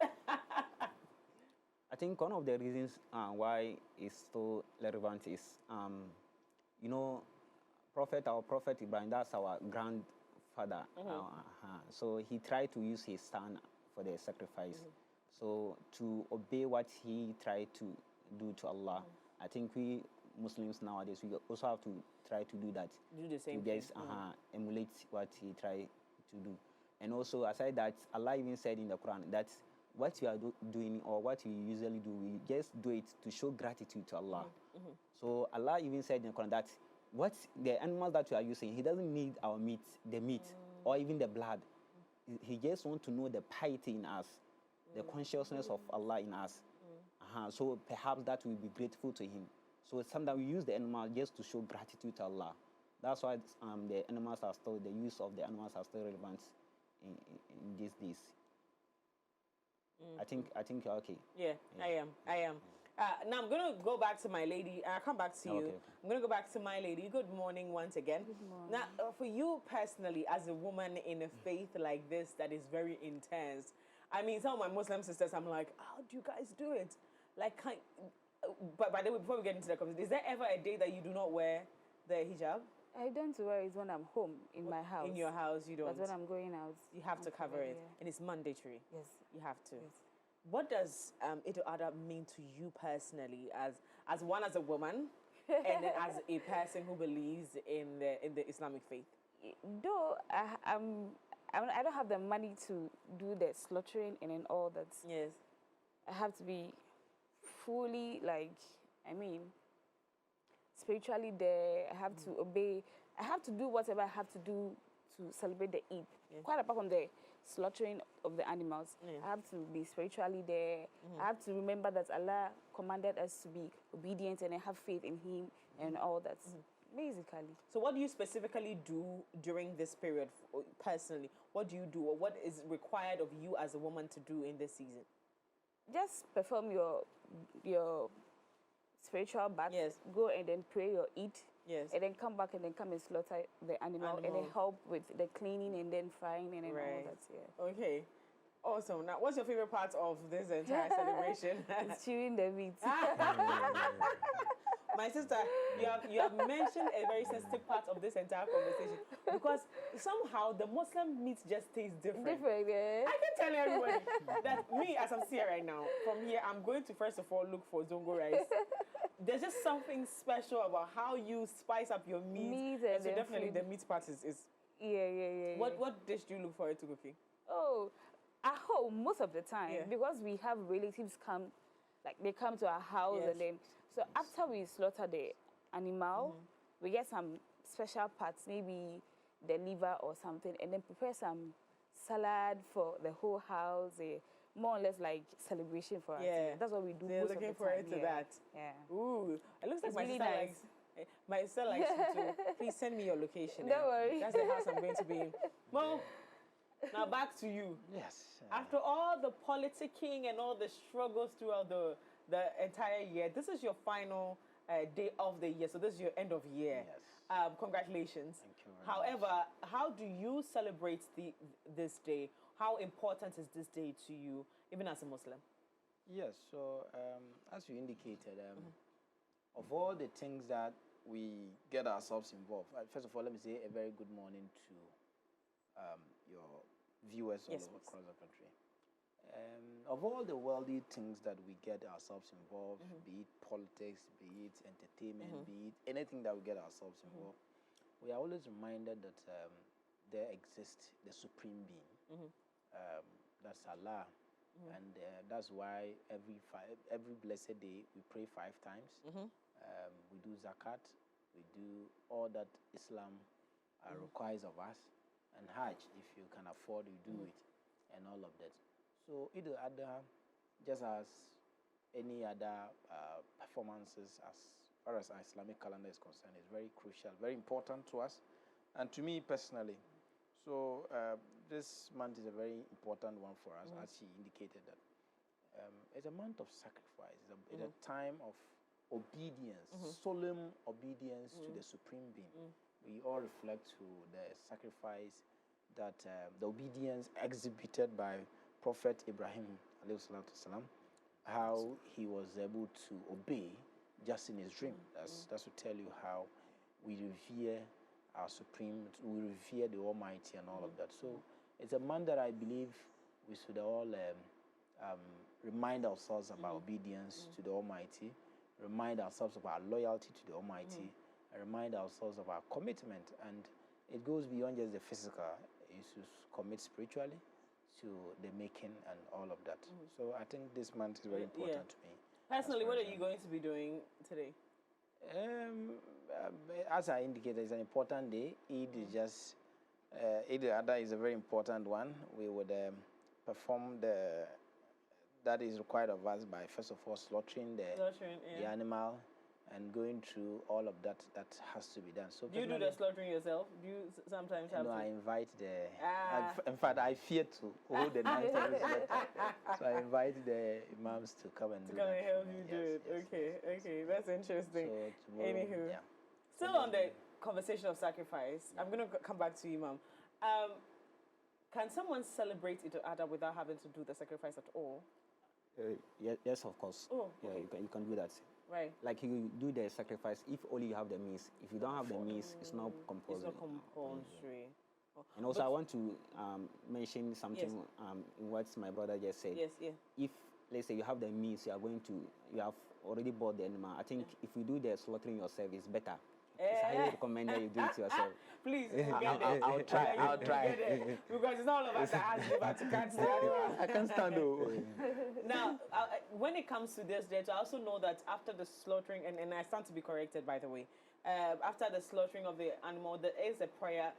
S9: I think one of the reasons why it's still relevant is, our Prophet Ibrahim, that's our grandfather. So he tried to use his son for the sacrifice. So to obey what he tried to do to Allah, I think we Muslims nowadays, we also have to try to do that.
S1: Do the same
S9: to just emulate what he tried to do. And also, aside that, Allah even said in the Quran that what you are doing or what you usually do, we just do it to show gratitude to Allah. So Allah even said in the Quran that what the animals that you are using, he doesn't need our meat, the meat, or even the blood. He just wants to know the piety in us, the consciousness of Allah in us. So perhaps that will be grateful to him. So sometimes we use the animal just to show gratitude to Allah. That's why the animals are still, the use of the animals are still relevant in these days. I think you're okay.
S1: Yeah, I am. Now I'm going to go back to my lady. I'll come back to you.
S9: Okay.
S1: I'm going to go back to my lady. Good morning once again.
S10: Good morning.
S1: Now, for you personally, as a woman in a faith like this that is very intense, I mean, some of my Muslim sisters, I'm like, how do you guys do it? Like, but by the way, before we get into the conversation, is there ever a day that you do not wear the hijab?
S10: I don't wear it when I'm home in my house.
S1: In your house, you don't.
S10: But when I'm going out,
S1: you have to cover it,
S10: yeah.
S1: and it's mandatory.
S10: Yes,
S1: you have to.
S10: Yes.
S1: What does Eid-al-Adha mean to you personally, as a woman, and then as a person who believes in the Islamic faith?
S10: Though I don't have the money to do the slaughtering and all that.
S1: Yes.
S10: I have to be fully spiritually there. I have to obey. I have to do whatever I have to do to celebrate the Eid. Yeah. Quite apart from the slaughtering of the animals, I have to be spiritually there. I have to remember that Allah commanded us to be obedient and have faith in Him and all that. Basically.
S1: So what do you specifically do during this period, personally? What do you do, or what is required of you as a woman to do in this season?
S10: Just perform your spiritual bath.
S1: Yes.
S10: Go and then pray your Eid.
S1: Yes.
S10: And then come back and then come and slaughter the animal. And then help with the cleaning and then frying and then all that. Yeah.
S1: Okay. Awesome. Now, what's your favorite part of this entire celebration?
S10: It's chewing the meat.
S1: My sister, you have mentioned a very sensitive part of this entire conversation because somehow the Muslim meat just tastes different.
S10: Different, yeah.
S1: I can tell everybody that me, as I'm here right now, from here, I'm going to first of all look for zongo rice. There's just something special about how you spice up your meat. And so definitely the meat part is
S10: Yeah.
S1: What dish do you look forward to cooking?
S10: Oh, at home most of the time because we have relatives come, like they come to our house and then so after we slaughter the animal, we get some special parts, maybe the liver or something, and then prepare some salad for the whole house. More or less like celebration for us. That's what we do.
S1: They're looking forward to that.
S10: Yeah.
S1: Ooh, it looks like
S10: It's
S1: my
S10: really
S1: sister
S10: nice.
S1: likes. My sister likes you too. Please send me your location.
S10: Don't worry.
S1: That's the house I'm going to be in. Mo, now back to you.
S2: Yes.
S1: After all the politicking and all the struggles throughout the entire year, this is your final day of the year. So this is your end of year.
S2: Yes.
S1: Congratulations.
S2: Thank you very
S1: However, how do you celebrate this day? How important is this day to you, even as a Muslim?
S11: Yes, so as you indicated, of all the things that we get ourselves involved, first of all, let me say a very good morning to your viewers all over across the country. Of all the worldly things that we get ourselves involved, be it politics, be it entertainment, be it anything that we get ourselves involved, we are always reminded that there exists the supreme being. That's Allah. And that's why every blessed day we pray 5 times. We do zakat, we do all that Islam requires of us, and Hajj, if you can afford, you do it, and all of that. So Eid-al-Adha, just as any other performances as far as our Islamic calendar is concerned, is very crucial, very important to us, and to me personally. So this month is a very important one for us, as she indicated that. It's a month of sacrifice. It's a time of obedience, solemn obedience to the Supreme Being. We all reflect to the sacrifice that the obedience exhibited by Prophet Ibrahim, how he was able to obey just in his dream. That's to tell you how we revere our Supreme, we revere the Almighty and all of that. So it's a month that I believe we should all remind ourselves about obedience to the Almighty, remind ourselves of our loyalty to the Almighty, and remind ourselves of our commitment. And it goes beyond just the physical. You should commit spiritually to the making and all of that. So I think this month is very important to me.
S1: Personally, what are you going to be doing today?
S11: As I indicated, it's an important day. Eid is just Eid-al-Adha is a very important one. We would perform that is required of us by first of all slaughtering the animal and going through all of that has to be done. So
S1: do you do the slaughtering yourself? Do you sometimes have to?
S11: I invite in fact, I fear to hold the knife. So I invite the imams to come and
S1: help you do it. Okay, that's interesting. So anywho, still on the conversation of sacrifice, I'm going to come back to you, Imam. Can someone celebrate Eid-al-Adha without having to do the sacrifice at all?
S9: Yes, of course.
S1: Oh,
S9: yeah, you can do that.
S1: Right.
S9: Like you do the sacrifice if only you have the means. If you don't have the means, it's not compulsory.
S1: It's not compulsory.
S9: And also, I want to mention something in what my brother just said.
S1: Yes, yeah.
S9: If, let's say, you have the means, you have already bought the animal. I think if you do the slaughtering yourself, it's better. It's highly recommended you do it yourself.
S1: Please,
S11: I'll try.
S1: Because it's not all of us that ask you about to catch the animal.
S11: I can't stand though.
S1: Now, when it comes to this date, I also know that after the slaughtering, and I stand to be corrected, by the way, after the slaughtering of the animal, there is a prayer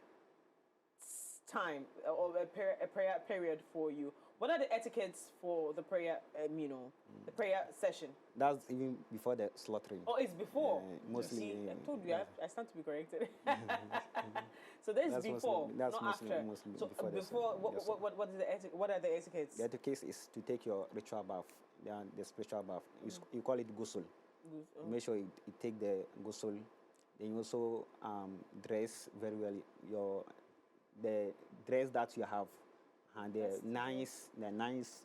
S1: time or a prayer period for you. What are the etiquettes for the prayer, the prayer session?
S9: That's even before the slaughtering.
S1: Oh, it's before?
S9: Mostly.
S1: See, I told you, I stand to be corrected. So that's before, not after. So before, what are the etiquettes?
S9: The etiquette is to take your ritual bath, the spiritual bath. You call it ghusl. Make sure you take the ghusl. Then you also dress very well. The dress that you have. And the nice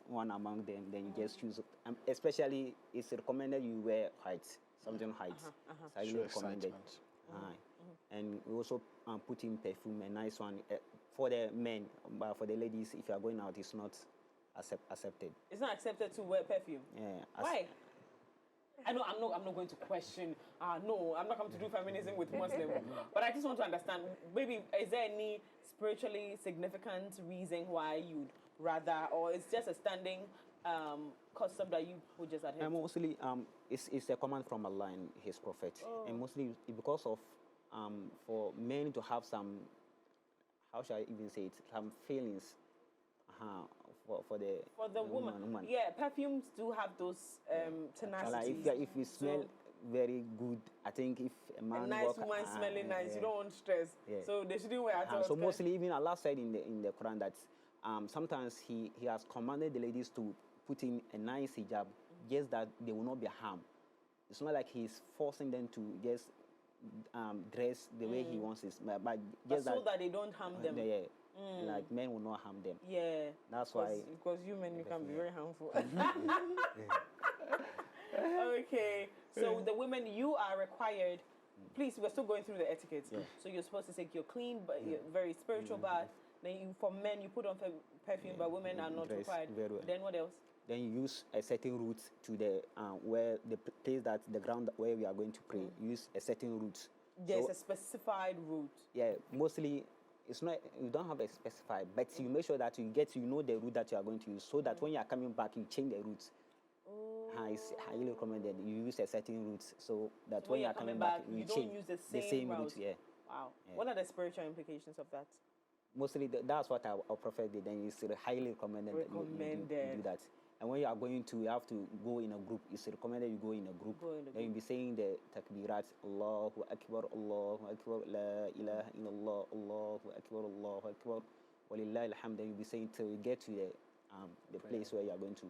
S9: one among them, then you just choose. Especially, it's recommended you wear white. something height. It's highly recommended. And we also put in perfume, a nice one for the men, but for the ladies, if you are going out, it's not accepted.
S1: It's not accepted to wear perfume.
S9: Yeah.
S1: Why? I know I'm not going to question. No, I'm not coming to do feminism with Muslim. But I just want to understand. Maybe is there any spiritually significant reason why you'd rather, or it's just a standing custom that you would just adhere to?
S9: Mostly, it's a command from Allah and His Prophet, and mostly because of for men to have some, how shall I even say it, some feelings for the woman.
S1: Yeah, perfumes do have those tenacities.
S9: Like if you smell very good, I think if a man
S1: a nice woman smelling nice, you don't want stress. Yeah. So they shouldn't wear at all.
S9: So mostly, even Allah said in the Quran that sometimes He has commanded the ladies to put in a nice hijab, just that they will not be harmed. It's not like He's forcing them to just dress the way He wants it, but just
S1: so that they don't harm them.
S9: Like men will not harm them.
S1: Yeah.
S9: That's why.
S1: Because you men, you can be very harmful. Okay. So the women, you are required. Please, we're still going through the etiquette. Yeah. So you're supposed to take your clean, but very spiritual bath. Then for men, you put on perfume, but women are not required.
S9: Very well.
S1: Then what else?
S9: Then you use a certain route to the where the place that the ground where we are going to pray. Use a certain route.
S1: There's a specified route.
S9: Yeah, mostly it's not. You don't have a specified, but you make sure that you know the route that you are going to use, so that when you are coming back, you change the route. It's highly recommended. You use a certain route, so that when you are coming back, you change
S1: don't use the same route.
S9: Yeah.
S1: Wow. Yeah. What are the spiritual implications of that?
S9: Mostly, that's what our prophet did, and it's highly recommended. That you do that. And when you are going to, you have to go in a group. It's recommended you go in a group. Then you'll be saying the takbirat, Allahu Akbar, Allahu Akbar, La ilaha illallah, Allahu Akbar, Allahu Akbar, Walillahi alhamd. Then you'll be saying till you get to the place where you are going to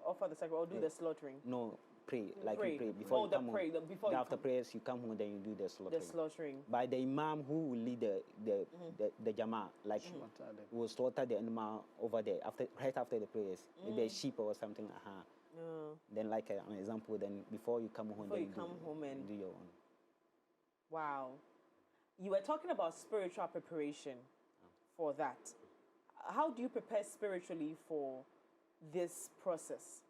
S1: offer the sacrifice or do the slaughtering.
S9: No, pray. Like you pray before you come home.
S1: Before
S9: after prayers, you come home, then you do the slaughtering.
S1: The slaughtering.
S9: By the imam who will lead the Jama'ah, like will slaughter the animal over there right after the prayers, maybe a sheep or something. Then, like an example, then before you come home,
S1: and
S9: do your own.
S1: Wow, you were talking about spiritual preparation for that. How do you prepare spiritually for this process?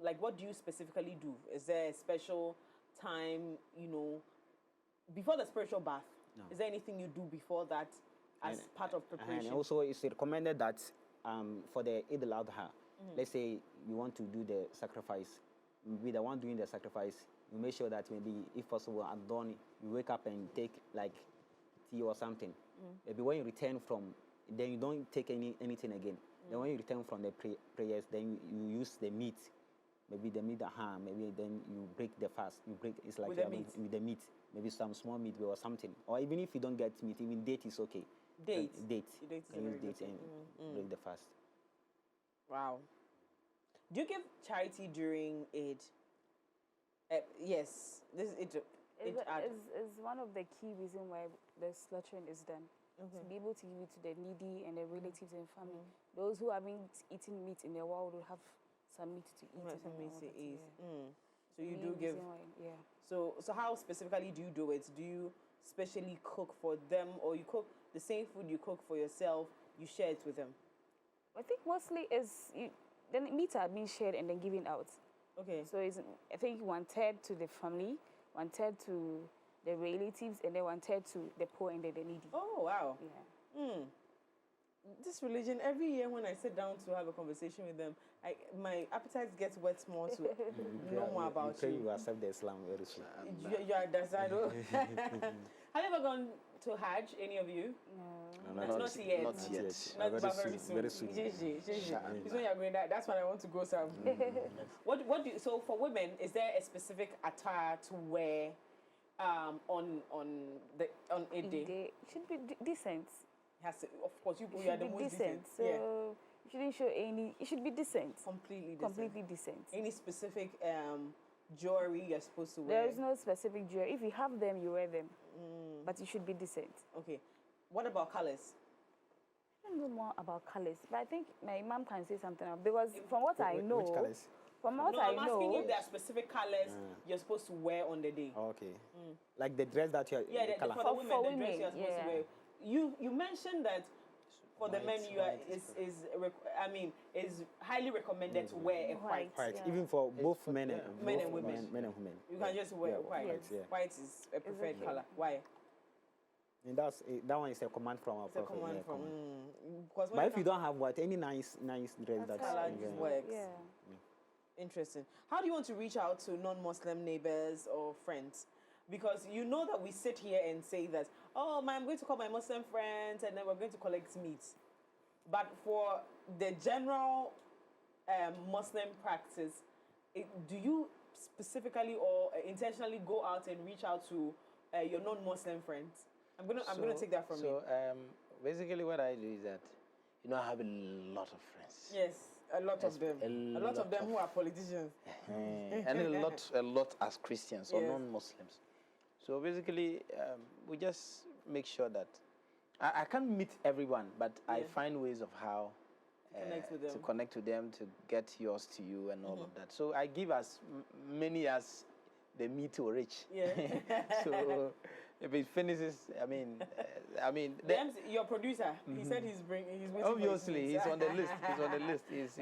S1: Like, what do you specifically do? Is there a special time, before the spiritual bath? No. Is there anything you do before that as part of preparation?
S9: And also, it's recommended that for the Eid-al-Adha, let's say you want to do the sacrifice, be the one doing the sacrifice, you make sure that maybe, if possible, at dawn, you wake up and take, like, tea or something. Maybe when you return from, then you don't take anything again. Then when you return from the prayers, then you use the meat. Maybe the meat, maybe then you break the fast. It's like with the meat. Maybe some small meat or something. Or even if you don't get meat, even date is okay.
S1: Date?
S9: Date. Can use date and break the fast.
S1: Wow. Do you give charity during Eid? Yes. This is
S10: is one of the key reasons why the slaughtering is done. To be able to give it to the needy and the relatives and family. Those who haven't eaten meat in their world will have some meat to eat.
S1: So you do give. So how specifically do you do it? Do you specially cook for them, or you cook the same food you cook for yourself? You share it with them.
S10: I think mostly the meat are being shared and then given out.
S1: Okay.
S10: So I think 1/3 to the family, 1/3 to the relatives, and then 1/3 to the poor and the needy.
S1: Oh wow.
S10: Yeah.
S1: This religion, every year when I sit down to have a conversation with them, my appetite gets wet more to know more about you.
S9: You accept the Islam very soon.
S1: You are Dasado. Have you ever gone to Hajj, any of you?
S10: No.
S1: Not yet.
S11: Not yet.
S1: Not very soon. Very soon. When you're going, that's when I want to go some. What do you, so for women, is there a specific attire to wear on Eid day?
S10: It should be decent.
S1: Has to, of course, you are the most decent.
S10: So you shouldn't show any. It should be decent.
S1: Completely
S10: decent.
S1: Any specific jewelry you're supposed to wear?
S10: There is no specific jewelry. If you have them, you wear them. But you should be decent.
S1: Okay. What about colors?
S10: I don't know more about colors, but I think my mom can say something because from what I know,
S11: which colors?
S10: From what
S1: I'm
S10: I
S1: asking
S10: know,
S1: if there are specific colors you're supposed to wear on the day.
S9: Okay. Like the dress that you're color.
S1: For the women,
S10: For
S1: the dress
S10: women,
S1: you're supposed to wear. You mentioned that for the men, is highly recommended to wear a white.
S9: White, even for both men and
S1: men and women.
S9: Men and women.
S1: You can just wear white.
S9: Yeah.
S1: White is a preferred color. Why?
S9: And that one is a command from our prophet.
S1: It's a command
S9: yeah,
S1: from.
S9: command.
S1: Because
S9: But if you don't have white, any nice dress that's
S1: color works.
S10: yeah.
S1: Interesting. How do you want to reach out to non-Muslim neighbors or friends? Because you know that we sit here and say that, oh, I'm going to call my Muslim friends and then we're going to collect meat. But for the general Muslim practice, do you specifically or intentionally go out and reach out to your non-Muslim friends? I'm gonna take that from you.
S11: So basically, what I do is that, I have a lot of friends.
S1: Yes, a lot of them. A lot of them who are politicians.
S11: And a lot as Christians or non-Muslims. So basically, we just make sure that I can't meet everyone, but I find ways of how to connect with them, to get yours to you and all of that. So I give as many as the meat will reach. Yeah. So if it finishes,
S1: your producer, he said he's waiting.
S11: Obviously, he's on the list. He's on the list. He's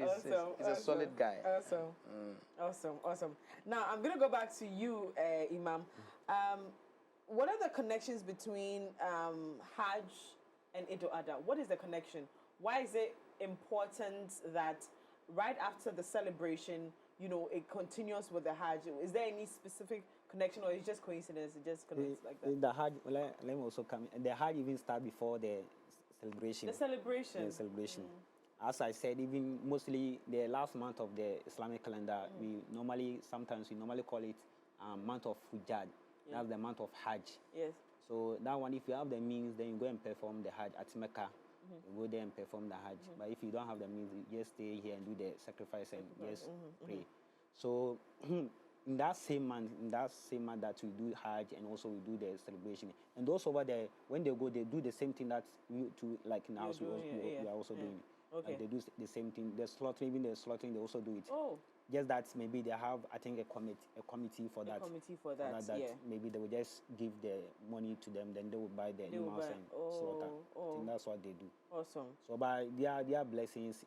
S11: a solid guy.
S1: Awesome. Now I'm gonna go back to you, Imam. What are the connections between Hajj and Eid-al-Adha? What is the connection? Why is it important that right after the celebration, it continues with the Hajj? Is there any specific connection, or is it just coincidence? It just connects like that.
S9: The Hajj, let me also come in. The Hajj even start before the celebration.
S1: The celebration.
S9: As I said, even mostly the last month of the Islamic calendar, we normally call it month of Hujjaj. That's the month of Hajj.
S1: Yes.
S9: So that one, if you have the means, then you go and perform the Hajj at Mecca. You go there and perform the Hajj. But if you don't have the means, you just stay here and do the sacrifice and just pray. So in that same month that we do Hajj and also we do the celebration. And those over there, when they go, they do the same thing that we do, like in house we are also doing.
S1: Okay.
S9: They do the same thing. The slaughtering, they also do it.
S1: Oh.
S9: Just that maybe they have, I think, a committee for that. Maybe they will just give the money to them, then they will buy the animals and slaughter. I think that's what they do.
S1: Awesome.
S9: So by their blessings,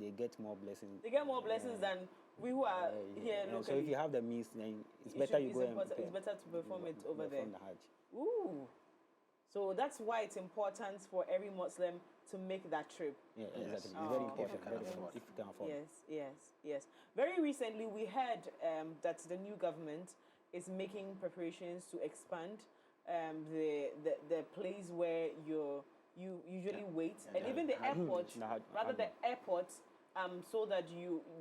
S9: they get more blessings.
S1: They get more blessings than we who are here locally.
S9: So if you have the means, then it's better you go and
S1: it's better to perform it over there.
S9: The Hajj.
S1: Ooh. So that's why it's important for every Muslim to make that trip.
S9: Yeah, exactly. It's very important. If you can afford.
S1: Yes. Very recently, we heard that the new government is making preparations to expand the place where you usually wait, and even the airport, the airport, so that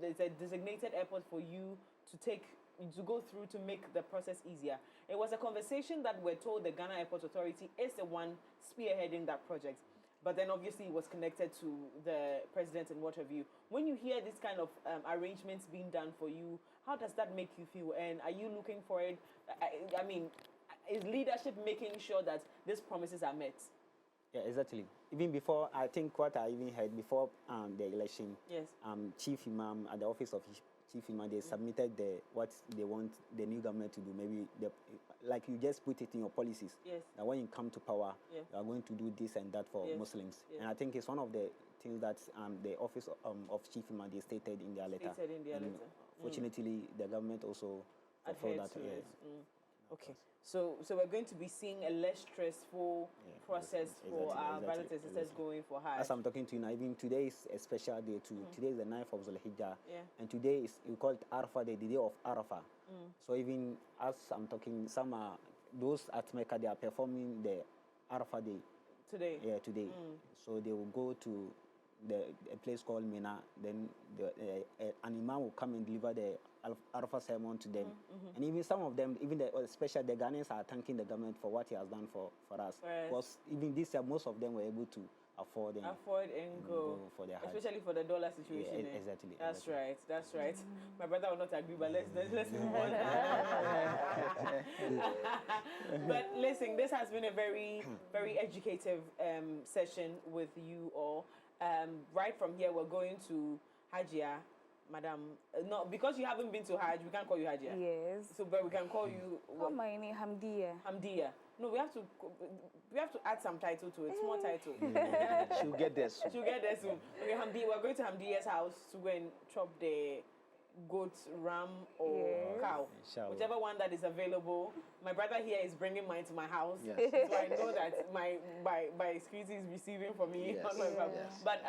S1: there's a designated airport for you to go through to make the process easier. It was a conversation that we're told the Ghana Airport Authority is the one spearheading that project. But then obviously it was connected to the president and what have you. When you hear this kind of arrangements being done for you, how does that make you feel? And are you looking for it? Is leadership making sure that these promises are met?
S9: Yeah, exactly. Even before, I think what I even heard before the election, Chief Imam at the office of Chief Imam, they submitted what they want the new government to do. Maybe like you just put it in your policies.
S1: Yes.
S9: That when you come to power, you are going to do this and that for Muslims. Yes. And I think it's one of the things that the office of Chief Imam they stated in their letter. Fortunately, the government also fulfilled that. Yes.
S1: Okay. So we're going to be seeing a less stressful process for our brothers and sisters going for Hajj.
S9: As I'm talking to you now, even today is a special day too. Today is the 9th of Zulhijjah. And today is, we call it Arafah Day, the day of Arafah. So even as I'm talking, those at Mecca, they are performing the Arafah Day.
S1: Today?
S9: Yeah, today. So they will go to a place called Mina, then an imam will come and deliver the Arafah sermon to them. And even some of them, especially the Ghanaians, are thanking the government for what he has done for us. Because even this year, most of them were able to afford and go for their Hajj.
S1: Especially for the dollar situation.
S9: Yeah, exactly.
S1: That's right. My brother will not agree, but let's move on. But listen, this has been a very, very educative session with you all. Right from here, we're going to Hajia Madam, no, because you haven't been to Hajj, we can't call you Hajia.
S10: Yes.
S1: So, but we can call you.
S10: Call my name Hamdiya.
S1: Hamdiya. No, we have to add some title to it. Small title.
S11: She'll get there soon.
S1: She'll get there soon. Okay, Hamdiya, we're going to Hamdiya's house to go and chop the goat, ram, or cow, whichever one that is available. My brother here is bringing mine to my house, so I know that my security is receiving for me. But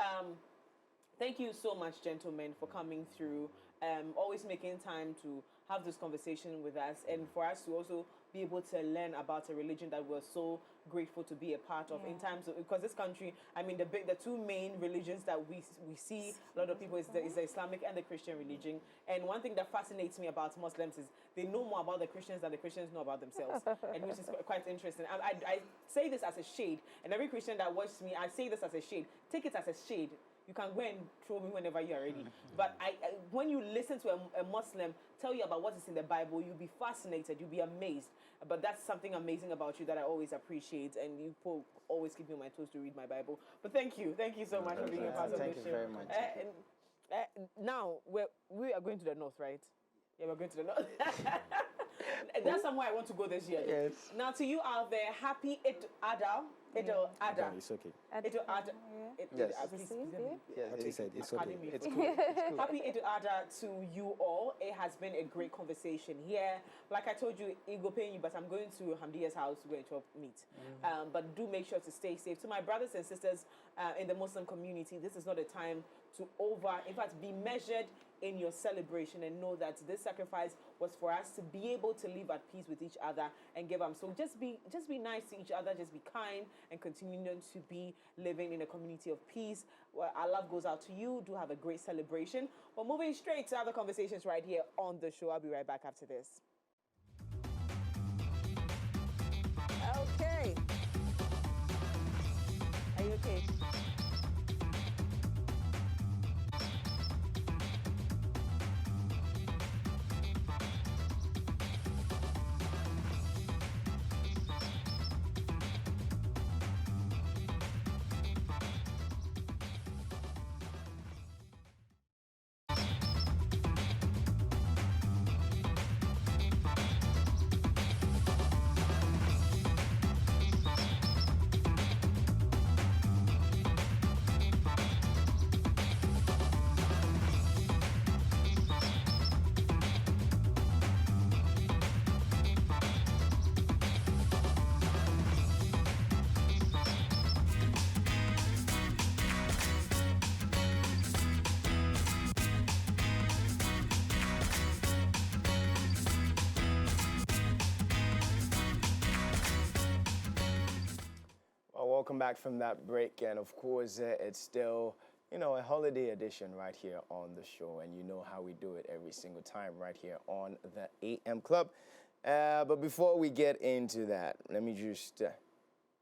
S1: thank you so much, gentlemen, for coming through. Always making time to have this conversation with us, and for us to also be able to learn about a religion that we're so grateful to be a part of. In times of, because this country, I mean, the two main religions that we see a lot of people is the Islamic and the Christian religion. And one thing that fascinates me about Muslims is they know more about the Christians than the Christians know about themselves, and which is quite interesting. I say this as a shade, and every Christian that watches me, I say this as a shade. Take it as a shade. You can go and throw me whenever you're ready. But when you listen to a Muslim tell you about what is in the Bible, you'll be fascinated, you'll be amazed. But that's something amazing about you that I always appreciate, and you always keep me on my toes to read my Bible. But thank you so much for being a part of the show.
S11: Thank you very much.
S1: Now, we are going to the north, right? Yeah, we're going to the north. That's somewhere I want to go this year.
S11: Yes.
S1: Now, to you out there, happy Eid-al-Adha. Eid-al-Adha.
S7: It's okay.
S1: Eid-al-Adha.
S11: Yes.
S7: It's okay.
S11: It's cool.
S1: Happy Eid-al-Adha to you all. It has been a great conversation here. Like I told you, it will pay you, but I'm going to Hamdiya's house to go and chop meat. But do make sure to stay safe. To my brothers and sisters in the Muslim community, this is not a time to in fact, be measured in your celebration and know that this sacrifice was for us to be able to live at peace with each other and give them. So just be nice to each other, just be kind, and continue to be living in a community of peace. Well, our love goes out to you. Do have a great celebration. We're moving straight to other conversations right here on the show. I'll be right back after this. Okay. Are you okay?
S2: Welcome back from that break, and of course it's still, a holiday edition right here on the show, and you know how we do it every single time right here on the AM Club. But before we get into that, let me just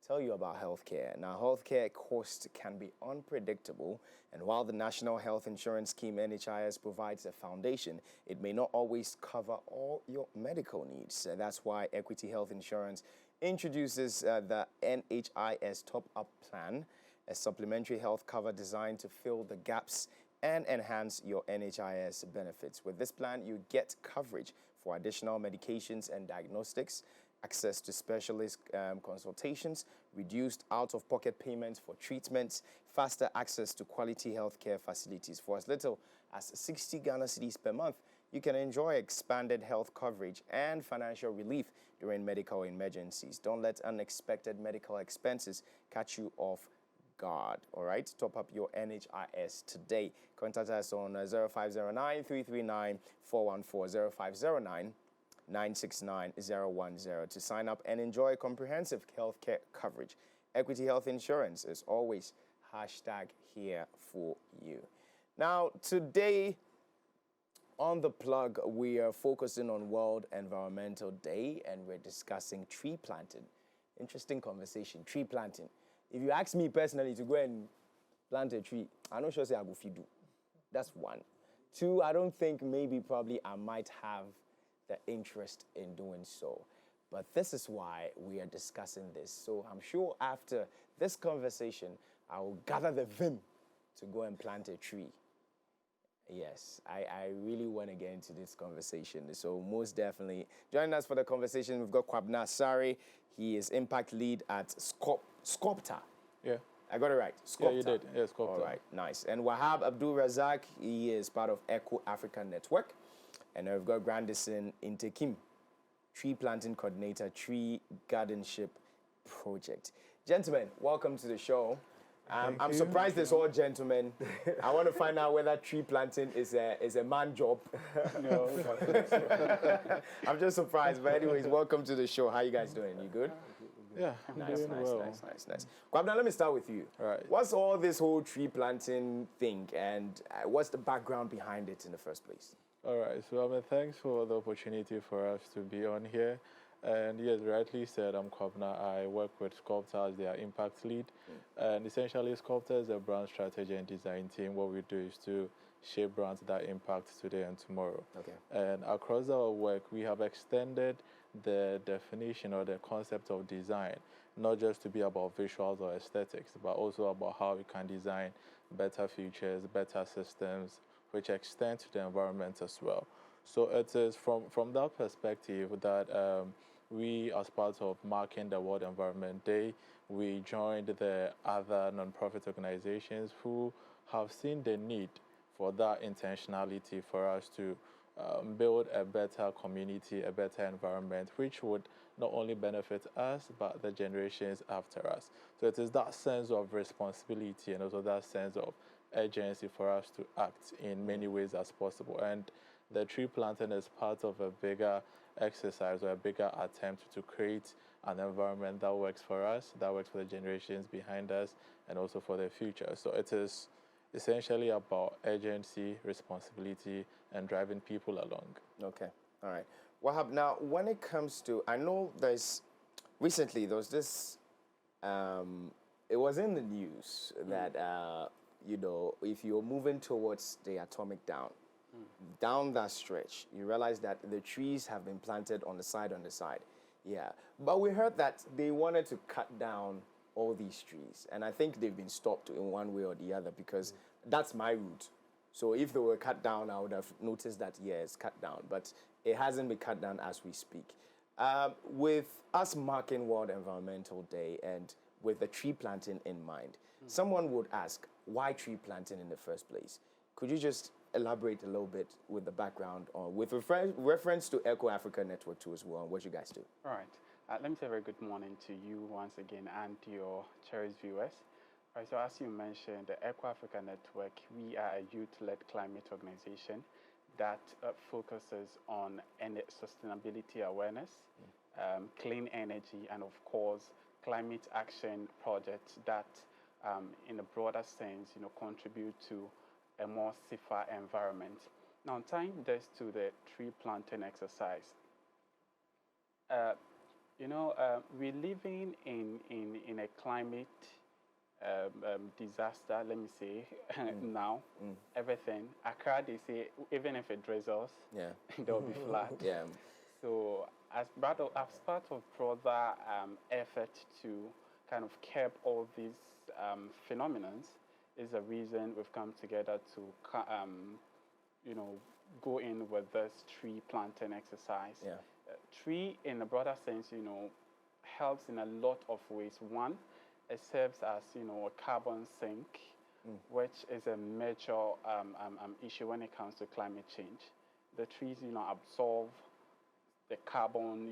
S2: tell you about healthcare. Now, healthcare costs can be unpredictable, and while the National Health Insurance Scheme NHIS provides a foundation, it may not always cover all your medical needs. That's why Equity Health Insurance introduces the NHIS Top-Up Plan, a supplementary health cover designed to fill the gaps and enhance your NHIS benefits. With this plan, you get coverage for additional medications and diagnostics, access to specialist consultations, reduced out-of-pocket payments for treatments, faster access to quality healthcare facilities. For as little as 60 Ghana cedis per month, you can enjoy expanded health coverage and financial relief during medical emergencies. Don't let unexpected medical expenses catch you off guard, all right? Top up your NHIS today. Contact us on 0509-339-414, 0509-969-010 to sign up and enjoy comprehensive healthcare coverage. Equity Health Insurance is always #here for you. Now, today, on the plug, we are focusing on World Environmental Day, and we're discussing tree planting. Interesting conversation, tree planting. If you ask me personally to go and plant a tree, I'm not sure I go do. That's one. Two, I don't think probably I might have the interest in doing so. But this is why we are discussing this. So I'm sure after this conversation, I will gather the vim to go and plant a tree. Yes, I really want to get into this conversation. So most definitely, joining us for the conversation, we've got Kwabena Asare. He is Impact Lead at Scolpta.
S12: Yeah.
S2: I got it right. Scolpta.
S12: Yeah, you did. Yeah, Scolpta.
S2: All right, nice. And Wahab Abdul Razak, he is part of Eco Africa Network. And then we've got Grandison Ntekim, Tree Planting Coordinator, Tree Gardenship Project. Gentlemen, welcome to the show. I'm surprised there's all gentlemen. I want to find out whether tree planting is a man job.
S12: No,
S2: I'm just surprised. But anyways, welcome to the show. How you guys doing? You good?
S12: Yeah,
S2: Nice. Kwabena, let me start with you.
S12: All right.
S2: What's all this whole tree planting thing, and what's the background behind it in the first place?
S12: All right. So, thanks for the opportunity for us to be on here. And yes, rightly said, I'm Kwabena. I work with Scolpta as their impact lead. And essentially, Scolpta is a brand strategy and design team. What we do is to shape brands that impact today and tomorrow.
S2: Okay.
S12: And across our work, we have extended the definition or the concept of design, not just to be about visuals or aesthetics, but also about how we can design better features, better systems, which extend to the environment as well. So it is from that perspective that we, as part of marking the World Environment Day, we joined the other non-profit organizations who have seen the need for that intentionality for us to build a better community, a better environment, which would not only benefit us, but the generations after us. So it is that sense of responsibility and also that sense of urgency for us to act in many ways as possible. And the tree planting is part of a bigger exercise or a bigger attempt to create an environment that works for us, that works for the generations behind us, and also for the future. So it is essentially about urgency, responsibility, and driving people along.
S2: Okay, all right. Wahab, now when it comes to, I know recently there was this, it was in the news that, if you're moving towards the atomic down that stretch, you realize that the trees have been planted on the side. Yeah. But we heard that they wanted to cut down all these trees. And I think they've been stopped in one way or the other because that's my route. So if they were cut down, I would have noticed that, yeah, it's cut down. But it hasn't been cut down as we speak. With us marking World Environmental Day and with the tree planting in mind, someone would ask, why tree planting in the first place? Could you just elaborate a little bit with the background on, with reference to Eco Africa Network too as well, and what you guys do?
S13: All right. Let me say a very good morning to you once again and to your cherished viewers. All right, so as you mentioned, the Eco Africa Network, we are a youth-led climate organization that focuses on sustainability awareness, clean energy, and of course, climate action projects that, in a broader sense, contribute to a more safer environment. Now, tying this to the tree planting exercise, we're living in a climate disaster, let me say, now. Everything. Accra, they say, even if it drizzles, there'll be flood.
S2: Yeah.
S13: So as part of broader effort to kind of curb all these phenomena, is the reason we've come together to, go in with this tree planting exercise.
S2: Yeah.
S13: Tree, in a broader sense, helps in a lot of ways. One, it serves as, a carbon sink, which is a major issue when it comes to climate change. The trees, absorb the carbon,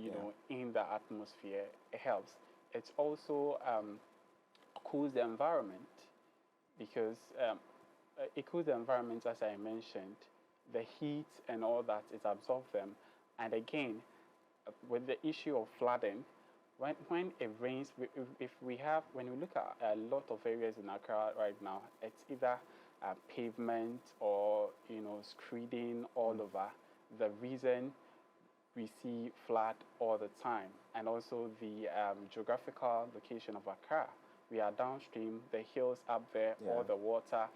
S13: in the atmosphere. It helps. It's also cools the environment because it cools the environment, as I mentioned. The heat and all that, it absorbs them. And again, with the issue of flooding, when it rains, when we look at a lot of areas in Accra right now, it's either pavement or, screeding all over. The reason we see flood all the time, and also the geographical location of Accra. We are downstream, the hills up there, all the water,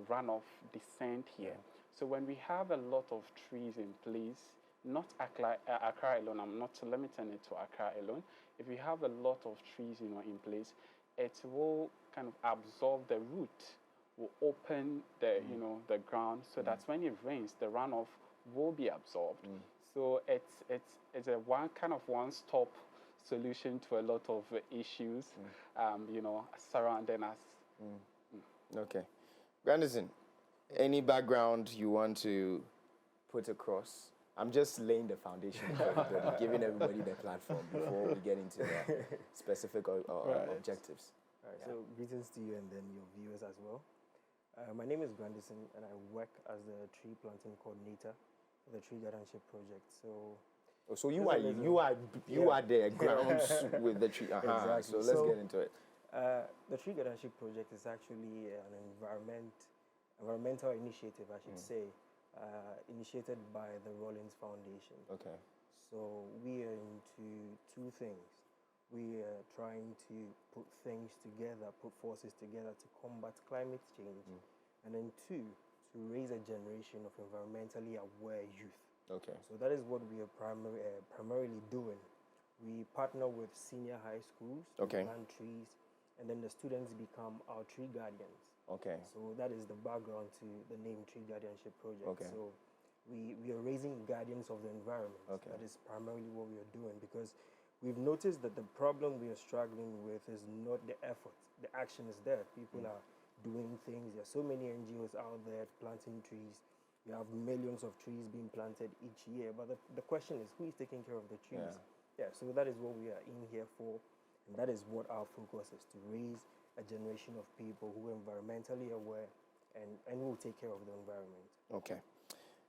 S13: runoff, descent here. So when we have a lot of trees in place, not Accra alone, I'm not limiting it to Accra alone. If we have a lot of trees, in place, it will kind of absorb the root will open the, the ground, so that when it rains, the runoff will be absorbed. So it's a one-stop solution to a lot of issues, surrounding us.
S2: Okay. Grandison, any background you want to put across? I'm just laying the foundation for everybody, giving everybody the platform before we get into the specific objectives.
S14: All right, so greetings to you and then your viewers as well. My name is Grandison, and I work as the tree planting coordinator for the Tree Guardianship Project.
S2: So you are the grounds with the tree. Exactly. So let's get into it.
S14: The Tree Guardianship Project is actually an environmental initiative, I should say, initiated by the Rollins Foundation.
S2: Okay.
S14: So we are into two things. We are trying to put things together, put forces together to combat climate change, and then two, to raise a generation of environmentally aware youth.
S2: Okay.
S14: So that is what we are primarily doing. We partner with senior high schools to plant trees, and then the students become our tree guardians.
S2: Okay.
S14: So that is the background to the name Tree Guardianship Project.
S2: Okay.
S14: So we are raising guardians of the environment.
S2: Okay.
S14: That is primarily what we are doing, because we've noticed that the problem we are struggling with is not the effort. The action is there. People are doing things. There are so many NGOs out there planting trees. We have millions of trees being planted each year. But the question is, who is taking care of the trees? Yeah, so that is what we are in here for. And that is what our focus is, to raise a generation of people who are environmentally aware and will take care of the environment.
S2: Okay.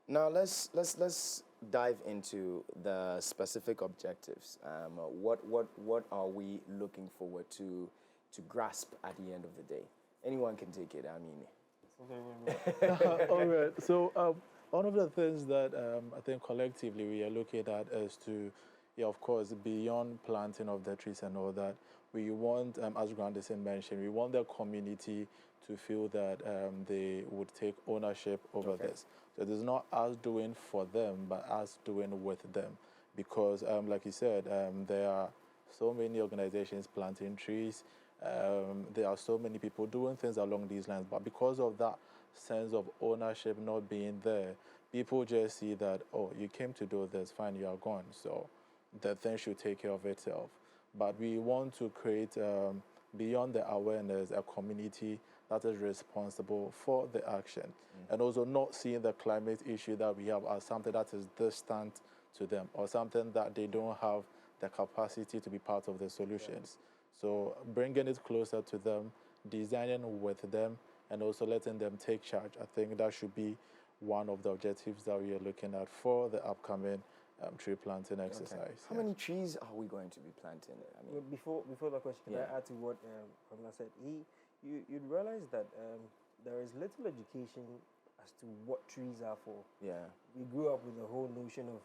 S2: Now let's dive into the specific objectives. What are we looking forward to grasp at the end of the day? Anyone can take it. I mean.
S12: All right. So one of the things that I think collectively we are looking at is to, of course, beyond planting of the trees and all that, we want, as Grandison mentioned, we want the community to feel that they would take ownership over this. So it is not us doing for them, but us doing with them. Because, like you said, there are so many organizations planting trees. There are so many people doing things along these lines. But because of that sense of ownership not being there, people just see that, oh, you came to do this, fine, you are gone. So the thing should take care of itself. But we want to create, beyond the awareness, a community that is responsible for the action, and also not seeing the climate issue that we have as something that is distant to them, or something that they don't have the capacity to be part of the solutions. So bringing it closer to them, designing with them, and also letting them take charge. I think that should be one of the objectives that we are looking at for the upcoming tree planting exercise.
S2: How many trees are we going to be planting? I mean,
S14: before the question, can I add to what Kwabena said? You'd realize that there is little education as to what trees are for.
S2: Yeah.
S14: We grew up with the whole notion of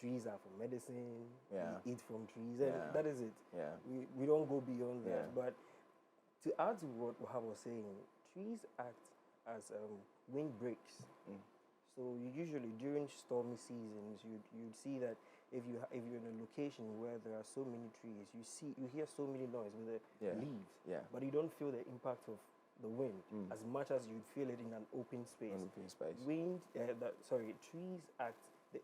S14: trees are for medicine.
S2: Yeah.
S14: We eat from trees, and that is it.
S2: Yeah.
S14: We don't go beyond that. But to add to what Wahab was saying, trees act as windbreaks. So usually during stormy seasons, you'd see that if you're in a location where there are so many trees, you hear so many noise with the leaves, but you don't feel the impact of the wind as much as you'd feel it in an open space. Trees act.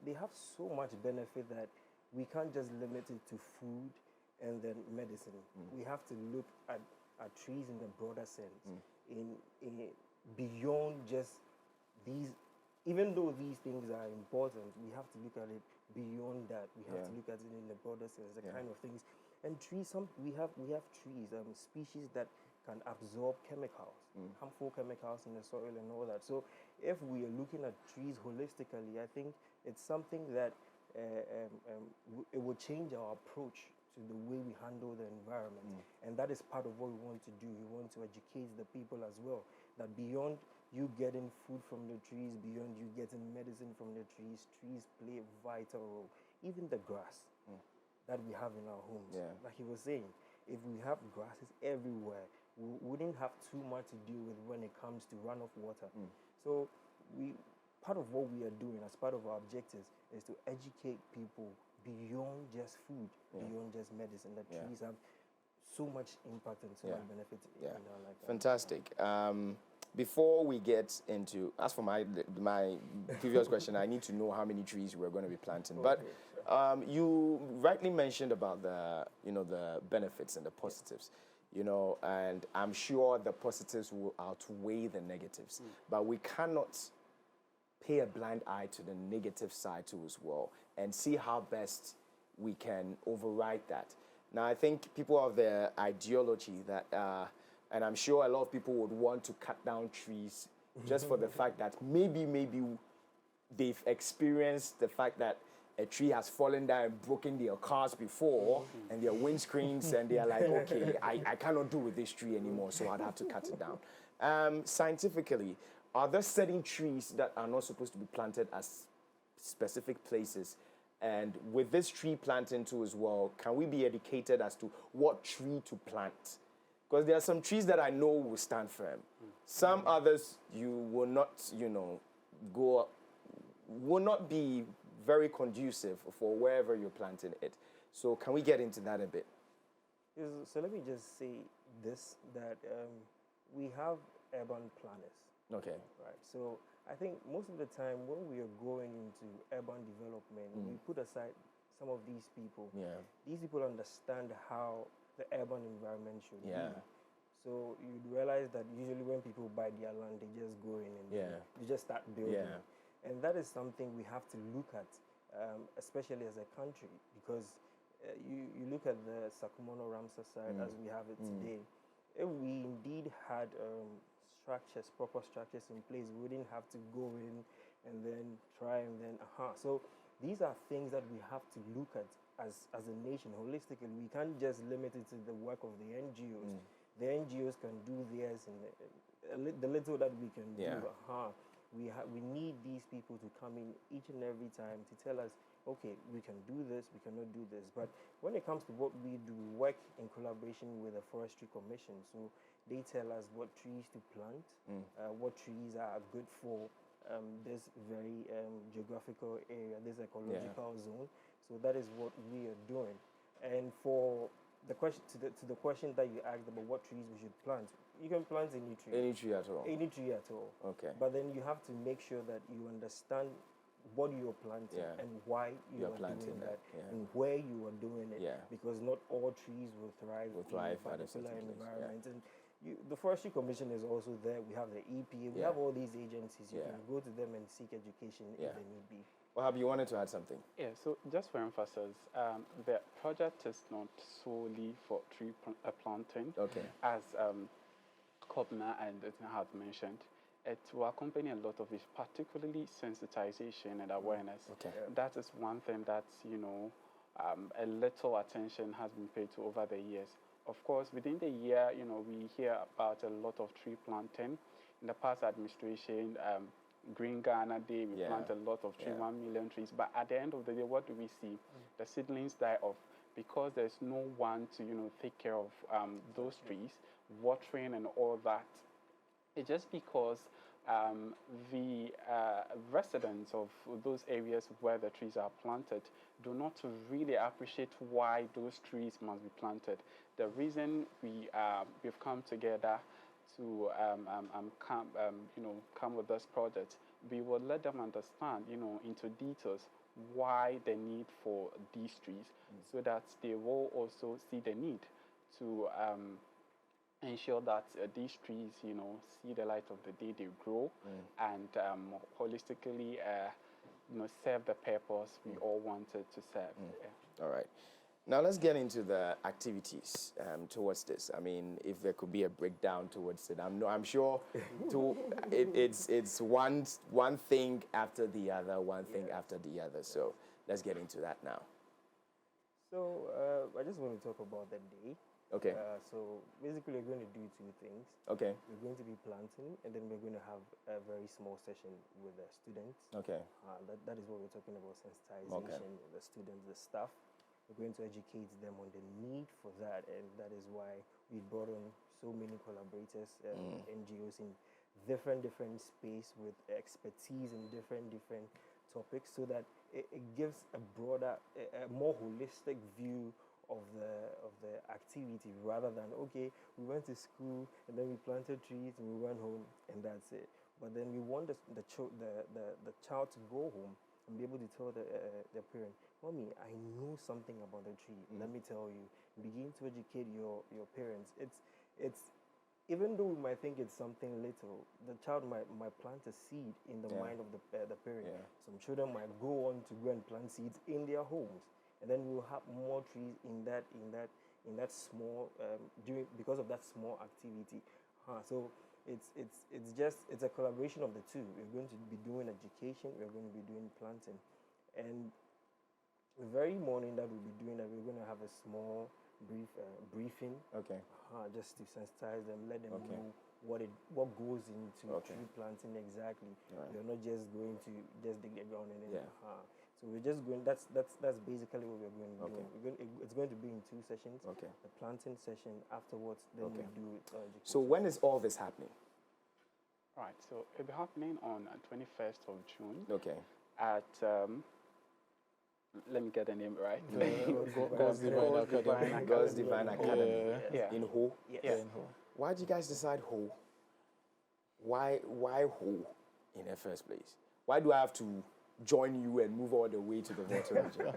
S14: They have so much benefit that we can't just limit it to food and then medicine. We have to look at trees in the broader sense, in beyond just these. Even though these things are important, we have to look at it beyond that. We have to look at it in the broader sense, the kind of things. And trees, we have trees, species that can absorb chemicals, harmful chemicals in the soil and all that. So if we are looking at trees holistically, I think it's something that it will change our approach to the way we handle the environment. And that is part of what we want to do. We want to educate the people as well, that beyond you getting food from the trees, beyond you getting medicine from the trees play a vital role. Even the grass that we have in our homes. Like he was saying, if we have grasses everywhere, we wouldn't have too much to deal with when it comes to runoff water. So part of what we are doing as part of our objectives is to educate people beyond just food, beyond just medicine. That trees have so much impact and so much benefit in our life.
S2: Fantastic. Before we get into, as for my previous question, I need to know how many trees we're going to be planting. But you rightly mentioned about the benefits and the positives, and I'm sure the positives will outweigh the negatives. But we cannot pay a blind eye to the negative side too as well, and see how best we can override that. Now, I think people have the ideology that, and I'm sure a lot of people would want to cut down trees just for the fact that maybe they've experienced the fact that a tree has fallen down and broken their cars before and their windscreens, and they're like, okay, I cannot do with this tree anymore, so I'd have to cut it down. Scientifically, are there certain trees that are not supposed to be planted at specific places? And with this tree planting too as well, can we be educated as to what tree to plant? Because there are some trees that I know will stand firm. Some others you will not, will not be very conducive for wherever you're planting it. So can we get into that a bit?
S14: So let me just say this, that we have urban planners.
S2: Okay.
S14: Right. So I think most of the time when we are going into urban development, we put aside some of these people.
S2: Yeah.
S14: These people understand how the urban environment should be. So you'd realize that usually when people buy their land, they just go in and they just start building. And that is something we have to look at, especially as a country, because you look at the Sakumono Ramsar side as we have it today. If we indeed had proper structures in place, we wouldn't have to go in and then try and then So these are things that we have to look at as a nation holistically. We can't just limit it to the work of the NGOs. The NGOs can do theirs, and the little that we can do. We need these people to come in each and every time to tell us, okay, we can do this, we cannot do this. But when it comes to what we do, work in collaboration with the Forestry Commission. So they tell us what trees to plant, what trees are good for this very geographical area, this ecological zone. So that is what we are doing. And for the question to the question that you asked about what trees we should plant, you can plant any tree.
S2: Any tree at all.
S14: Any tree at all.
S2: Okay.
S14: But then you have to make sure that you understand what you're planting and why you are doing that and where you are doing it. Because not all trees will thrive in a particular environment. And the Forestry Commission is also there. We have the EPA. We have all these agencies. You can go to them and seek education if they need be.
S2: Wahab, you wanted to add something?
S13: Yeah, so just for emphasis, the project is not solely for tree planting.
S2: Okay.
S13: As Kwabena and had mentioned, it will accompany a lot of it, particularly sensitization and awareness.
S2: Okay.
S13: That is one thing that, a little attention has been paid to over the years. Of course, within the year, we hear about a lot of tree planting. In the past administration, Green Ghana Day, we plant a lot of trees, 1 million trees. But at the end of the day, what do we see? The seedlings die off because there's no one to, take care of those trees, watering and all that. It's just because the residents of those areas where the trees are planted do not really appreciate why those trees must be planted. The reason we've come together to come with this project, we will let them understand, into details why the need for these trees, so that they will also see the need to ensure that these trees, see the light of the day, they grow, and holistically, serve the purpose we all wanted to serve.
S2: All right. Now let's get into the activities towards this. I mean, if there could be a breakdown towards it, I'm sure it's one thing after the other, one thing after the other. So let's get into that now.
S14: So I just want to talk about the day.
S2: Okay.
S14: So basically, we're going to do two things.
S2: Okay.
S14: We're going to be planting, and then we're going to have a very small session with the students.
S2: Okay.
S14: That is what we're talking about, sensitization, the students, the staff. We're going to educate them on the need for that, and that is why we brought on so many collaborators, NGOs in different space with expertise in different topics, so that it gives a broader, a more holistic view of the activity, rather than, okay, we went to school and then we planted trees and we went home and that's it. But then we want the child to go home and be able to tell their parent, Mommy, I know something about the tree. Let me tell you. Begin to educate your parents. It's even though we might think it's something little, the child might plant a seed in the mind of the parent.
S2: Yeah.
S14: Some children might go on to go and plant seeds in their homes, and then we'll have more trees in that small because of that small activity. So it's a collaboration of the two. We're going to be doing education. We're going to be doing planting, and the very morning that we'll be doing that, we're going to have a small briefing.
S2: Okay.
S14: Just to sensitize them, let them know what goes into tree planting exactly.
S2: Right.
S14: You're not just going to just dig the ground and then. So we're just going. That's basically what we're going to do. It's going to be in 2 sessions.
S2: Okay.
S14: The planting session afterwards. Then we do education.
S2: So when is all this happening?
S13: All right. So it'll be happening on 21st of June.
S2: Okay.
S13: At let me get the name right.
S12: God's Divine Academy.
S13: Yeah.
S2: In Ho?
S13: Yes.
S12: Yeah, in Ho.
S2: Why did you guys decide Ho? Why Ho in the first place? Why do I have to join you and move all the way to the water region?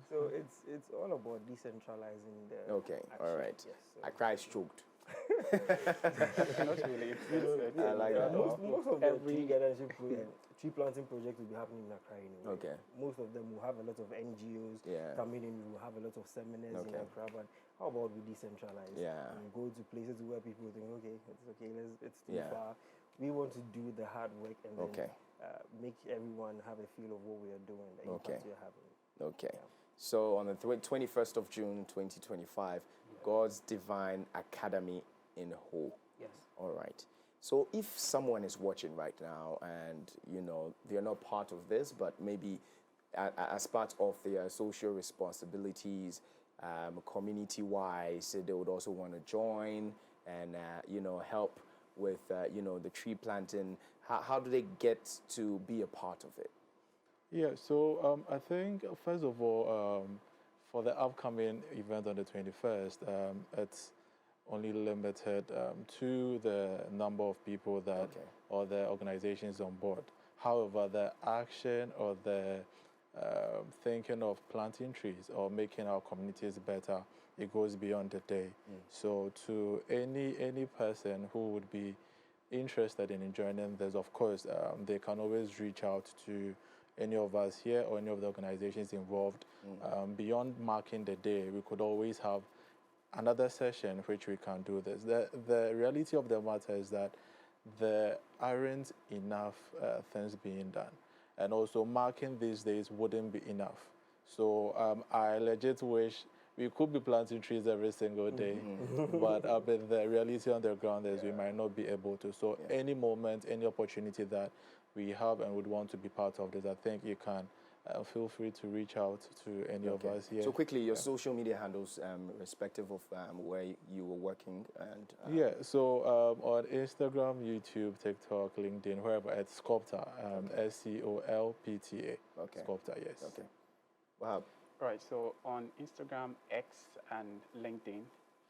S14: So it's all about decentralizing the
S2: Okay,
S14: action.
S2: all right.
S14: Yes, so
S2: I cried choked.
S13: Not really.
S2: I like that.
S14: Most of the tree planting projects will be happening in Accra anyway.
S2: Okay.
S14: Most of them will have a lot of NGOs coming in. We will have a lot of seminars in Accra. But how about we decentralize?
S2: Yeah.
S14: And go to places where people think, okay, it's okay, it's too far. We want to do the hard work and then make everyone have a feel of what we are doing, the impact we are having.
S2: Okay. So on the 21st of June, 2025, God's Divine Academy in Ho.
S14: Yes.
S2: All right. So if someone is watching right now and, they're not part of this, but maybe as part of their social responsibilities, community-wise, they would also want to join and, help with, the tree planting, how do they get to be a part of it?
S12: Yeah, so I think, first of all, for the upcoming event on the 21st, it's only limited to the number of people that or the organizations on board. However, the action or the thinking of planting trees or making our communities better, it goes beyond the day. So to any person who would be interested in joining this, of course, they can always reach out to any of us here or any of the organizations involved. Beyond marking the day, we could always have another session which we can do this. The reality of the matter is that there aren't enough things being done. And also marking these days wouldn't be enough. So I legit wish we could be planting trees every single day, but the reality on the ground is we might not be able to. So any moment, any opportunity that we have and would want to be part of this, I think you can feel free to reach out to any of us here.
S2: So quickly, your social media handles, respective of where you were working, and
S12: so on Instagram, YouTube, TikTok, LinkedIn, wherever, it's Scolpta, SCOLPTA.
S2: Okay.
S12: Scolpta, yes.
S2: Okay. Wahab.
S13: Right. So on Instagram, X, and LinkedIn,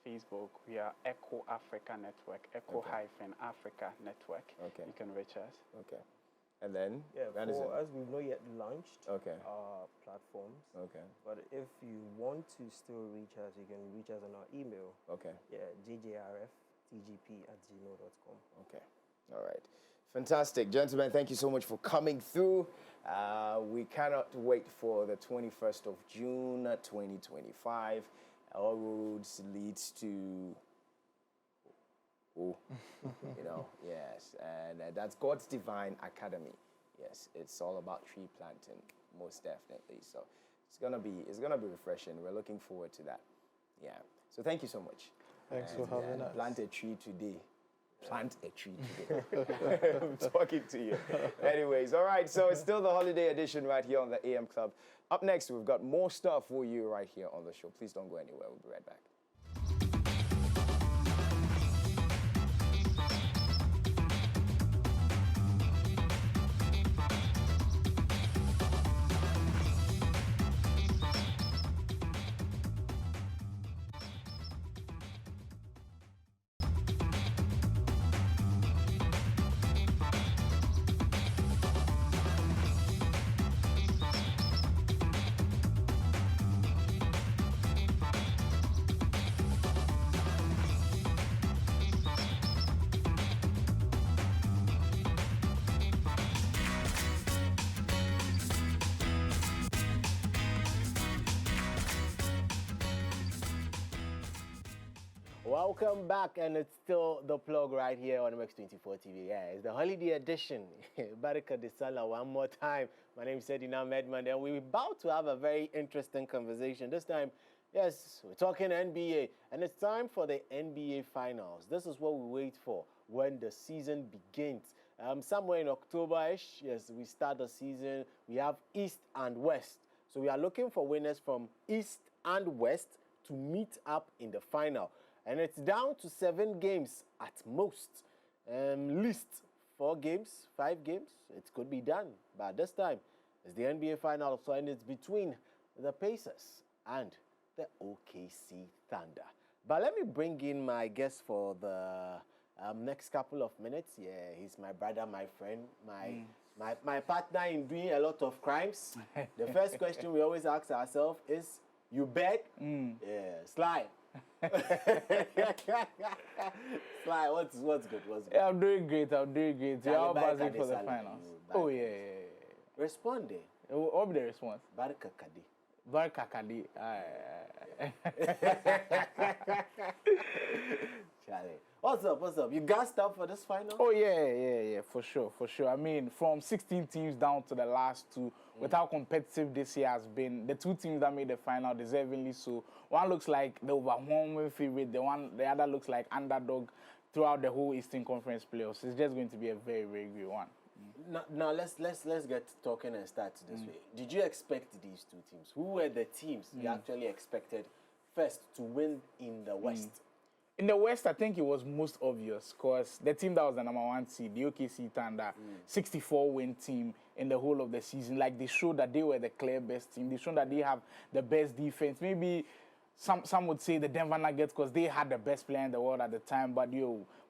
S13: Facebook, we are Echo Africa Network, Echo-Africa Network.
S2: Okay.
S13: You can reach us.
S2: Okay. And then?
S14: For us, we've not yet launched
S2: our
S14: platforms.
S2: Okay.
S14: But if you want to still reach us, you can reach us on our email.
S2: Okay.
S14: Yeah, jjrftgp@gmail.com.
S2: Okay. All right. Fantastic. Gentlemen, thank you so much for coming through. We cannot wait for the 21st of June, 2025. All roads leads to... yes, and that's God's Divine Academy. Yes, it's all about tree planting, most definitely. So it's gonna be refreshing. We're looking forward to that. Yeah. So thank you so much.
S12: Thanks for having us.
S2: Plant a tree today. Plant a tree today. I'm talking to you. Anyways, all right. So it's still the holiday edition right here on the AM Club. Up next, we've got more stuff for you right here on the show. Please don't go anywhere. We'll be right back.
S7: Welcome back, and it's still the plug right here on MX24 TV. Yeah, it's the holiday edition. Barika de Salah one more time. My name is Edina Medman, and we're about to have a very interesting conversation. This time, yes, we're talking NBA, and it's time for the NBA Finals. This is what we wait for when the season begins. Somewhere in October-ish, yes, we start the season. We have East and West. So we are looking for winners from East and West to meet up in the final. And it's down to 7 games at most. Least 4 games, 5 games, it could be done. But this time, it's the NBA Finals, so and it's between the Pacers and the OKC Thunder. But let me bring in my guest for the next couple of minutes. Yeah, he's my brother, my friend, my partner in doing a lot of crimes. The first question we always ask ourselves is, you bet? Yeah, Sly. Sly, what's good? What's good?
S15: Yeah, I'm doing great. You're all buzzing for the finals. Oh, yeah.
S7: Respond.
S15: What will be the response?
S7: Barka Kadi.
S15: Barka Kadi.
S7: Charlie. What's up? You gassed up for this final?
S15: Oh, yeah, for sure. I mean, from 16 teams down to the last 2, with how competitive this year has been, the 2 teams that made the final deservingly so. One looks like the overwhelming favorite, the other looks like underdog throughout the whole Eastern Conference playoffs. It's just going to be a very, very great one.
S7: Now let's get talking and start this way. Did you expect these 2 teams? Who were the teams you actually expected first to win in the West?
S15: In the West, I think it was most obvious because the team that was the number 1 seed, the OKC Thunder, 64-win team in the whole of the season. Like, they showed that they were the clear best team. They showed that they have the best defense. Maybe some would say the Denver Nuggets because they had the best player in the world at the time. But,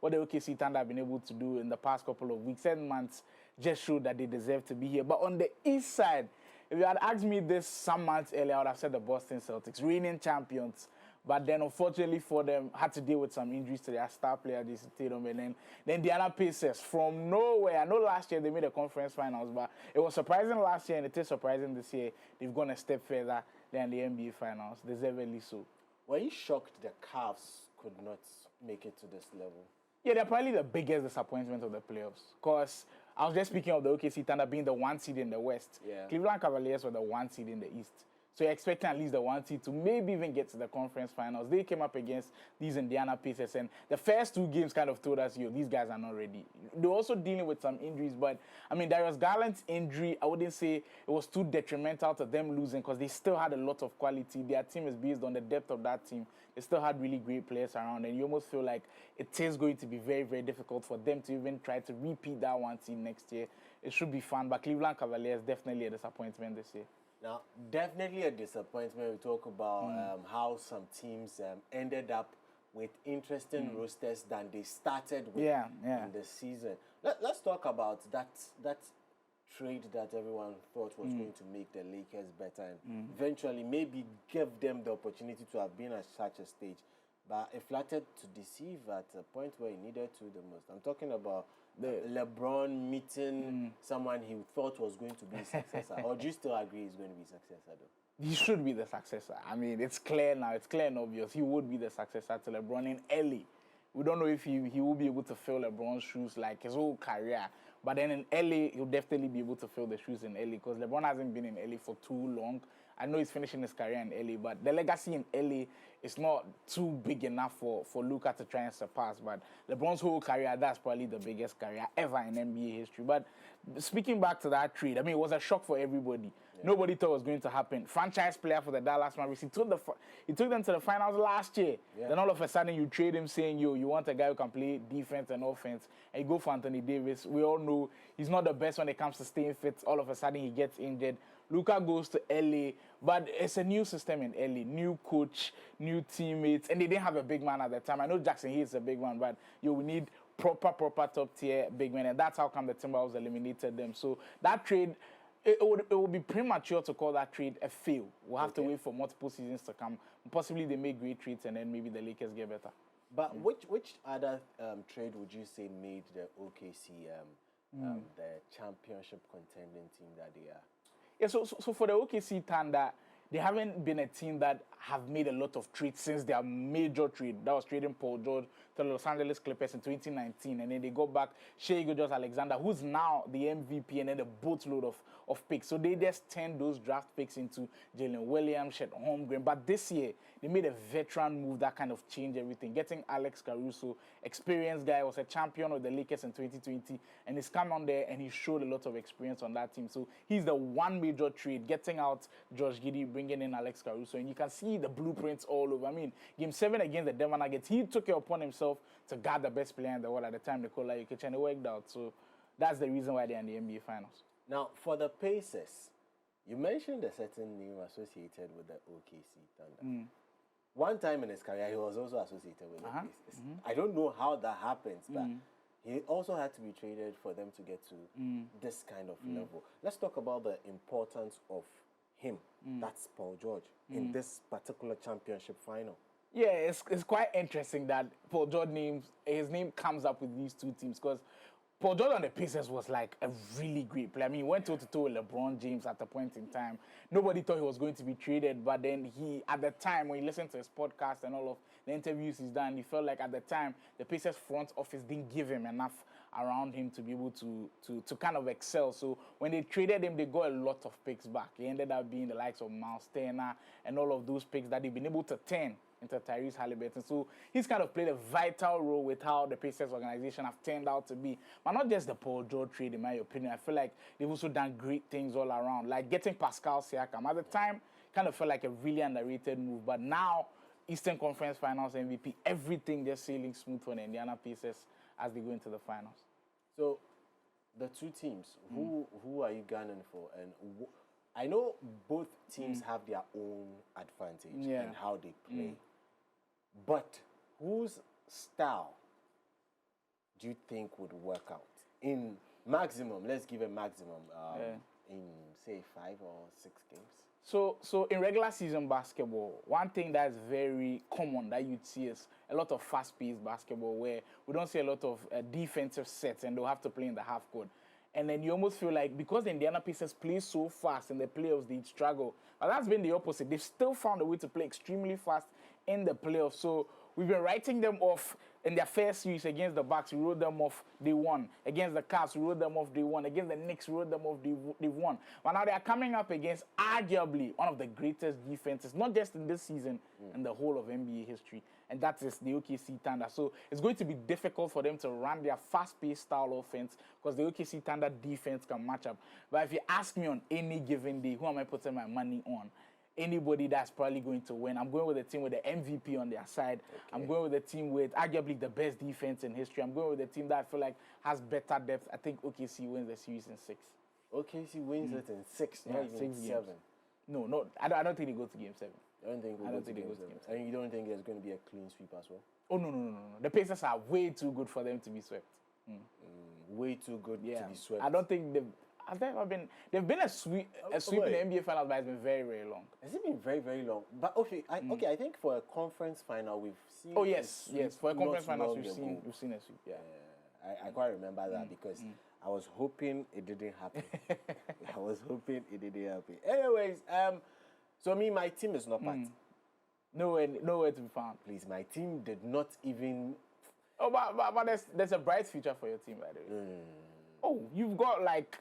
S15: what the OKC Thunder have been able to do in the past couple of weeks and months just showed that they deserve to be here. But on the East side, if you had asked me this some months earlier, I would have said the Boston Celtics, reigning champions. But then, unfortunately for them, had to deal with some injuries to their star player, Jason Tatum. And then the other Pacers from nowhere. I know last year they made the conference finals, but it was surprising last year, and it is surprising this year. They've gone a step further than the NBA finals, deservedly so.
S7: Were you shocked the Cavs could not make it to this level?
S15: Yeah, they're probably the biggest disappointment of the playoffs. Because I was just speaking of the OKC Thunder being the 1 seed in the West.
S7: Yeah.
S15: Cleveland Cavaliers were the 1 seed in the East. So you're expecting at least the 1 seed to maybe even get to the conference finals. They came up against these Indiana Pacers, and the first 2 games kind of told us, these guys are not ready. They're also dealing with some injuries, but, I mean, Darius Garland's injury, I wouldn't say it was too detrimental to them losing because they still had a lot of quality. Their team is based on the depth of that team. They still had really great players around, and you almost feel like it is going to be very, very difficult for them to even try to repeat that 1 seed next year. It should be fun, but Cleveland Cavaliers definitely a disappointment this year.
S7: Now, definitely a disappointment. We talk about how some teams ended up with interesting rosters than they started with in the season. Let's talk about that trade that everyone thought was going to make the Lakers better and eventually maybe give them the opportunity to have been at such a stage. But it flattered to deceive at a point where he needed to the most. I'm talking about the LeBron meeting someone he thought was going to be a successor. Or do you still agree he's going to be a successor, though?
S15: He should be the successor. I mean, it's clear now. It's clear and obvious. He would be the successor to LeBron in LA. We don't know if he will be able to fill LeBron's shoes like his whole career. But then in LA, he'll definitely be able to fill the shoes in LA because LeBron hasn't been in LA for too long. I know he's finishing his career in LA, but the legacy in LA is not too big enough for Luka to try and surpass. But LeBron's whole career, that's probably the biggest career ever in NBA history. But speaking back to that trade, I mean, it was a shock for everybody. Yeah. Nobody thought it was going to happen. Franchise player for the Dallas Mavericks. He took them to the finals last year. Yeah. Then all of a sudden you trade him saying, you want a guy who can play defense and offense. And you go for Anthony Davis. We all know he's not the best when it comes to staying fit. All of a sudden he gets injured. Luka goes to LA, but it's a new system in LA, new coach, new teammates, and they didn't have a big man at the time. I know Jackson Hayes is a big man, but we need proper top tier big men, and that's how come the Timberwolves eliminated them. So that trade, it would be premature to call that trade a fail. We'll have to wait for multiple seasons to come. Possibly they make great trades, and then maybe the Lakers get better.
S7: But which other trade would you say made the OKC the championship contending team that they are?
S15: Yeah, so for the OKC Thunder, they haven't been a team that have made a lot of trades since their major trade. That was trading Paul George to the Los Angeles Clippers in 2019. And then they got back Shai Gilgeous-Alexander, who's now the MVP, and then a boatload of picks. So they just turned those draft picks into Jalen Williams, Chet Holmgren. But this year, they made a veteran move that kind of changed everything. Getting Alex Caruso, experienced guy, was a champion of the Lakers in 2020, and he's come on there and he showed a lot of experience on that team. So he's the one major trade, getting out Josh Giddey, bringing in Alex Caruso, and you can see the blueprints all over. I mean, Game 7 against the Denver Nuggets, he took it upon himself to guard the best player in the world at the time, Nikola Jokic, and it worked out. So that's the reason why they're in the NBA Finals.
S7: Now, for the Pacers, you mentioned a certain name associated with the OKC Thunder. One time in his career, he was also associated with the Pacers. I don't know how that happens, but he also had to be traded for them to get to this kind of level. Let's talk about the importance of him, that's Paul George, in this particular championship final.
S15: Yeah, it's quite interesting that Paul George his name comes up with these two teams, because Paul George on the Pacers was like a really great player. I mean, he went toe-to-toe with LeBron James at a point in time. Nobody thought he was going to be traded, but then at the time, when he listened to his podcast and all of the interviews he's done, he felt like at the time, the Pacers front office didn't give him enough around him to be able to kind of excel. So when they traded him, they got a lot of picks back. He ended up being the likes of Miles Turner and all of those picks that they've been able to turn into Tyrese Halliburton. So he's kind of played a vital role with how the Pacers organization have turned out to be. But not just the Paul George trade, in my opinion. I feel like they've also done great things all around. Like getting Pascal Siakam. At the time, kind of felt like a really underrated move. But now, Eastern Conference Finals MVP, everything just sailing smooth for the Indiana Pacers as they go into the finals.
S7: So, the two teams, who are you gunning for? And I know both teams have their own advantage in how they play. But whose style do you think would work out? In maximum, let's give a maximum, in say 5 or 6 games.
S15: So in regular season basketball, one thing that's very common that you'd see is a lot of fast-paced basketball where we don't see a lot of defensive sets and they'll have to play in the half court. And then you almost feel like because the Indiana Pacers play so fast in the playoffs, they struggle. But that's been the opposite. They've still found a way to play extremely fast in the playoffs. So we've been writing them off in their first series against the Bucks. We wrote them off, they won. Against the Cavs, we wrote them off, they won. Against the Knicks, we wrote them off, they won. But now they are coming up against arguably one of the greatest defenses, not just in this season, in the whole of NBA history. And that is the OKC Thunder. So it's going to be difficult for them to run their fast-paced style offense because the OKC Thunder defense can match up. But if you ask me on any given day, who am I putting my money on? Anybody that's probably going to win. I'm going with a team with the MVP on their side. Okay. I'm going with a team with arguably the best defense in history. I'm going with a team that I feel like has better depth. I think OKC wins the series in 6.
S7: OKC wins it in 6, not even 7.
S15: No, I don't think they go to game 7.
S7: I don't think they go to game 7. And you don't think there's going to be a clean sweep as well?
S15: Oh, no. The Pacers are way too good for them to be swept.
S7: Way too good to be swept.
S15: I don't think they've been a sweep in the NBA Finals, but it's been very, very long.
S7: Has it been very, very long? But okay, I think for a conference final we've seen.
S15: Oh yes, for a conference final we've seen a sweep. Yeah,
S7: I quite remember that because I was hoping it didn't happen. I was hoping it didn't happen. Anyways, so my team is not part.
S15: Nowhere to be found.
S7: Please, my team did not even.
S15: Oh, but there's a bright future for your team, by the way. Oh, you've got like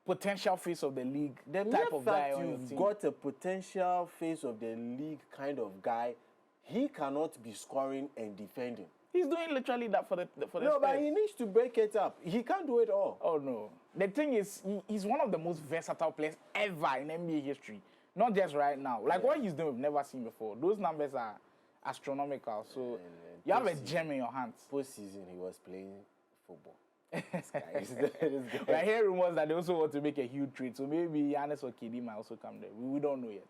S15: potential face of the league, that type of guy on your team.
S7: You've got a potential face of the league kind of guy. He cannot be scoring and defending.
S15: He's doing literally that for the
S7: No, but he needs to break it up. He can't do it all.
S15: Oh no. The thing is, he's one of the most versatile players ever in NBA history. Not just right now. Like what he's doing, we've never seen before. Those numbers are astronomical. So you have a gem in your hands.
S7: Postseason, he was playing football.
S15: I hear rumors that they also want to make a huge trade, so maybe Giannis or KD might also come there. We don't know yet.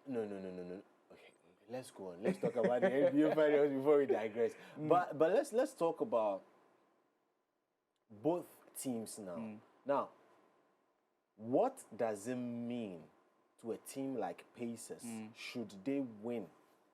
S7: No. Okay, let's go on. Let's talk about the NBA finals before we digress. But let's talk about both teams now. Now, what does it mean to a team like Pacers should they win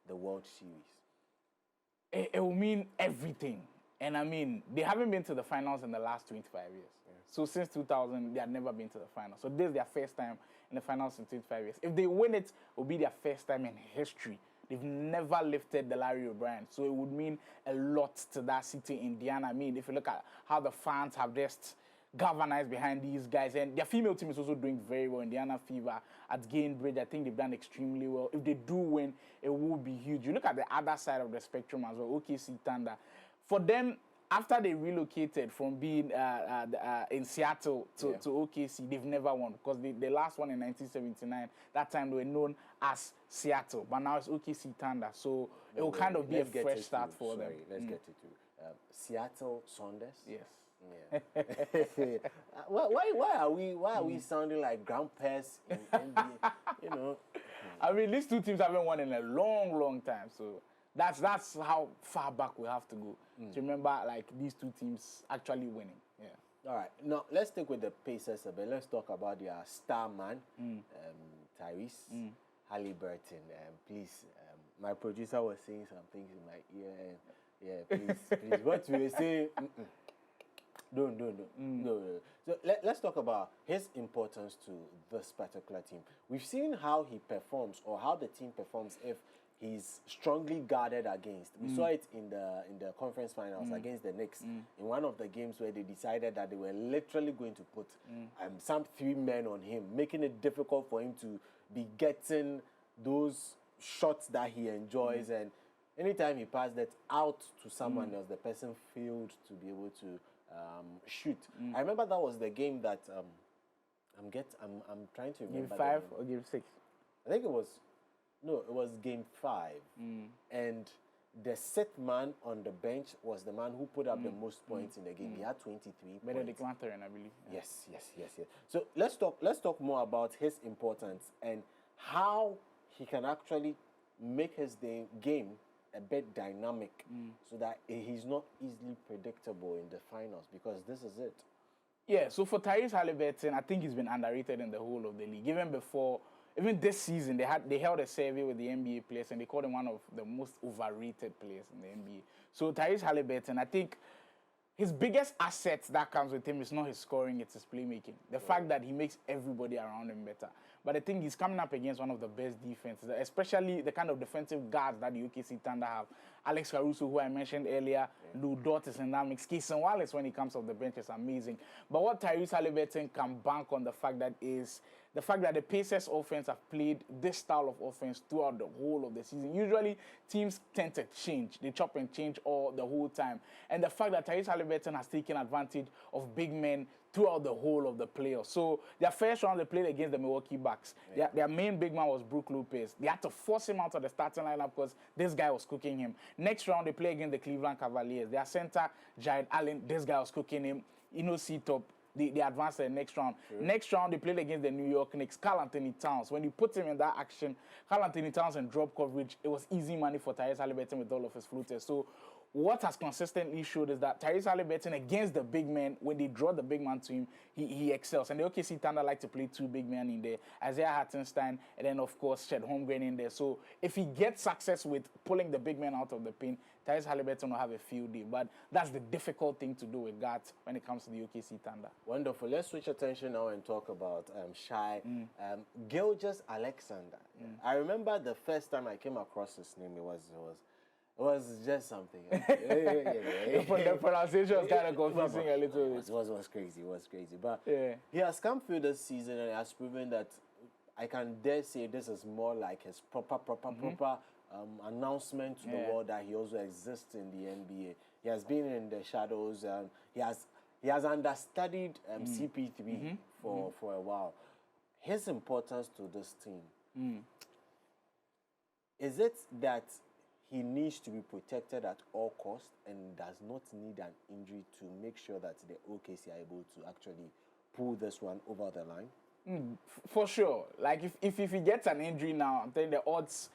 S7: the World Series?
S15: It will mean everything. And I mean, they haven't been to the finals in the last 25 years. Yeah. So since 2000, they had never been to the finals. So this is their first time in the finals in 25 years. If they win it, it will be their first time in history they've never lifted the Larry O'Brien. So it would mean a lot to that city, Indiana. I mean, if you look at how the fans have just galvanized behind these guys, and their female team is also doing very well. Indiana Fever at Gainbridge, I think they've done extremely well. If they do win, it will be huge. You look at the other side of the spectrum as well, OKC Thunder. For them, after they relocated from being in Seattle to OKC, they've never won because the last one in 1979, that time they were known as Seattle, but now it's OKC Thunder. So it will kind of be a fresh start for them.
S7: Let's get it to Seattle Saunders.
S15: Yes.
S7: Yeah. why are we sounding like grandpas in NBA? You know.
S15: I mean, these two teams haven't won in a long time. So that's how far back we have to go to remember like these two teams actually winning. Yeah.
S7: All right. Now let's stick with the Pacers a bit. Let's talk about their star man, Tyrese Halliburton. Please, my producer was saying some things in my ear. Please. What you were saying? Don't. No. So let's talk about his importance to this particular team. We've seen how he performs or how the team performs if he's strongly guarded against. We saw it in the conference finals against the Knicks in one of the games where they decided that they were literally going to put some 3 men on him, making it difficult for him to be getting those shots that he enjoys. And anytime he passed that out to someone else, the person failed to be able to shoot. I remember that was the game that I'm trying to remember.
S15: Game 5 or game 6?
S7: I think it was game 5. And the sixth man on the bench was the man who put up the most points in the game. He had 23
S15: Benedict
S7: points.
S15: Mathurin, I believe.
S7: Yes. So let's talk more about his importance and how he can actually make his game a bit dynamic so that he's not easily predictable in the finals, because this is it.
S15: Yeah, so for Tyrese Halliburton, I think he's been underrated in the whole of the league. Even this season, they held a survey with the NBA players and they called him one of the most overrated players in the NBA. So Tyrese Halliburton, I think his biggest asset that comes with him is not his scoring, it's his playmaking. The fact that he makes everybody around him better. But I think he's coming up against one of the best defenses, especially the kind of defensive guards that the OKC Thunder have. Alex Caruso, who I mentioned earlier, Lou Dort is in that mix. Keeson Wallace, when he comes off the bench, is amazing. But what Tyrese Halliburton can bank on the fact that the Pacers offense have played this style of offense throughout the whole of the season. Usually, teams tend to change. They chop and change the whole time. And the fact that Tyrese Halliburton has taken advantage of big men throughout the whole of the playoffs. So their first round, they played against the Milwaukee Bucks. Their main big man was Brook Lopez. They had to force him out of the starting lineup because this guy was cooking him. Next round, they play against the Cleveland Cavaliers. Their center, Jared Allen, this guy was cooking him. C-Top. They advanced to the next round. Next round, they played against the New York Knicks. Karl Anthony Towns. When you put him in that action, Karl Anthony Towns and drop coverage, it was easy money for Tyrese Halliburton with all of his floaters. So what has consistently showed is that Tyrese Halliburton against the big men, when they draw the big man to him, he excels. And the OKC Thunder like to play 2 big men in there, Isaiah Hartenstein, and then, of course, Chet Holmgren in there. So if he gets success with pulling the big men out of the paint, Tyrese Halliburton will have a field day. But that's the difficult thing to do with guards when it comes to the OKC Thunder.
S7: Wonderful. Let's switch attention now and talk about Shai Gilgeous Alexander. I remember the first time I came across his name, it was just something.
S15: The pronunciation was kind of confusing a little bit.
S7: It was crazy. But he has come through this season and has proven that I can dare say this is more like his proper announcement to the world that he also exists in the NBA. He has been in the shadows. He has understudied CP3 for a while. His importance to this team, is it that he needs to be protected at all costs and does not need an injury to make sure that the OKC are able to actually pull this one over the line?
S15: For sure. Like, if he gets an injury now, I'm telling you, the odds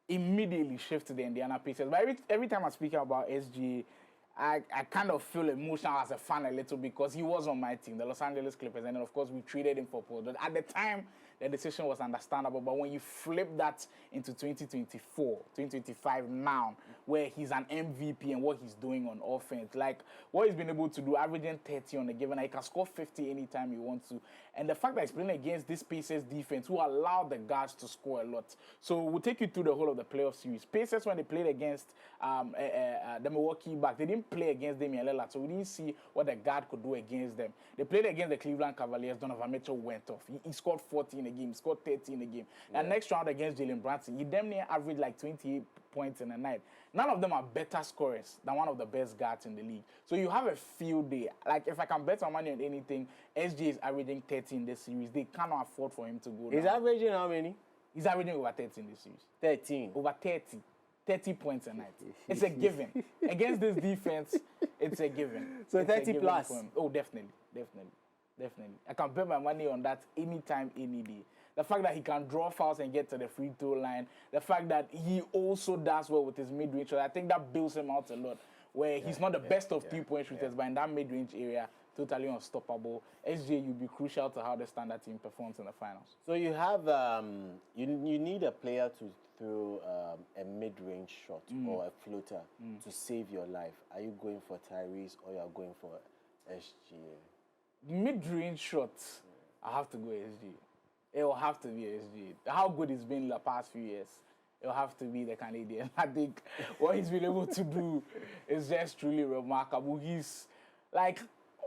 S15: immediately shift to the Indiana Pacers. But every time I speak about SG, I kind of feel emotional as a fan a little because he was on my team, the Los Angeles Clippers, and then, of course, we traded him for Paul. But at the time, the decision was understandable. But when you flip that into 2024, 2025 now, where he's an MVP and what he's doing on offense, like what he's been able to do, averaging 30 on a given night, he can score 50 anytime he wants to. And the fact that he's playing against this Pacers defense who allow the guards to score a lot. So we'll take you through the whole of the playoff series. Pacers, when they played against the Milwaukee Bucks, they didn't play against Damian Lillard, so we didn't see what the guard could do against them. They played against the Cleveland Cavaliers. Donovan Mitchell went off. He scored 40 in a game. He scored 30 in a game. Yeah. And next round against Jalen Brunson, he damn near averaged like 28 points in a night. None of them are better scorers than one of the best guards in the league. So you have a field day. Like, if I can bet my money on anything, SJ is averaging 30 in this series. They cannot afford for him to go down.
S7: He's averaging how many?
S15: He's averaging over 30 in this series.
S7: 13.
S15: Over 30. 30 points a night. It's a given. Against this defense, it's a given.
S7: So
S15: it's
S7: 30 plus?
S15: Oh, definitely. I can bet my money on that anytime, any day. The fact that he can draw fouls and get to the free throw line, the fact that he also does well with his mid-range shot, I think that builds him out a lot, where he's not the best of three-point shooters, but in that mid-range area, totally unstoppable. SJ, you'll be crucial to how the standard team performs in the finals.
S7: So you have, you need a player to throw a mid-range shot or a floater to save your life. Are you going for Tyrese or you are going for SG?
S15: Mid-range shots, I have to go SG. It will have to be SG. How good he's been the past few years, it will have to be the Canadian. I think what he's been able to do is just truly remarkable. He's like,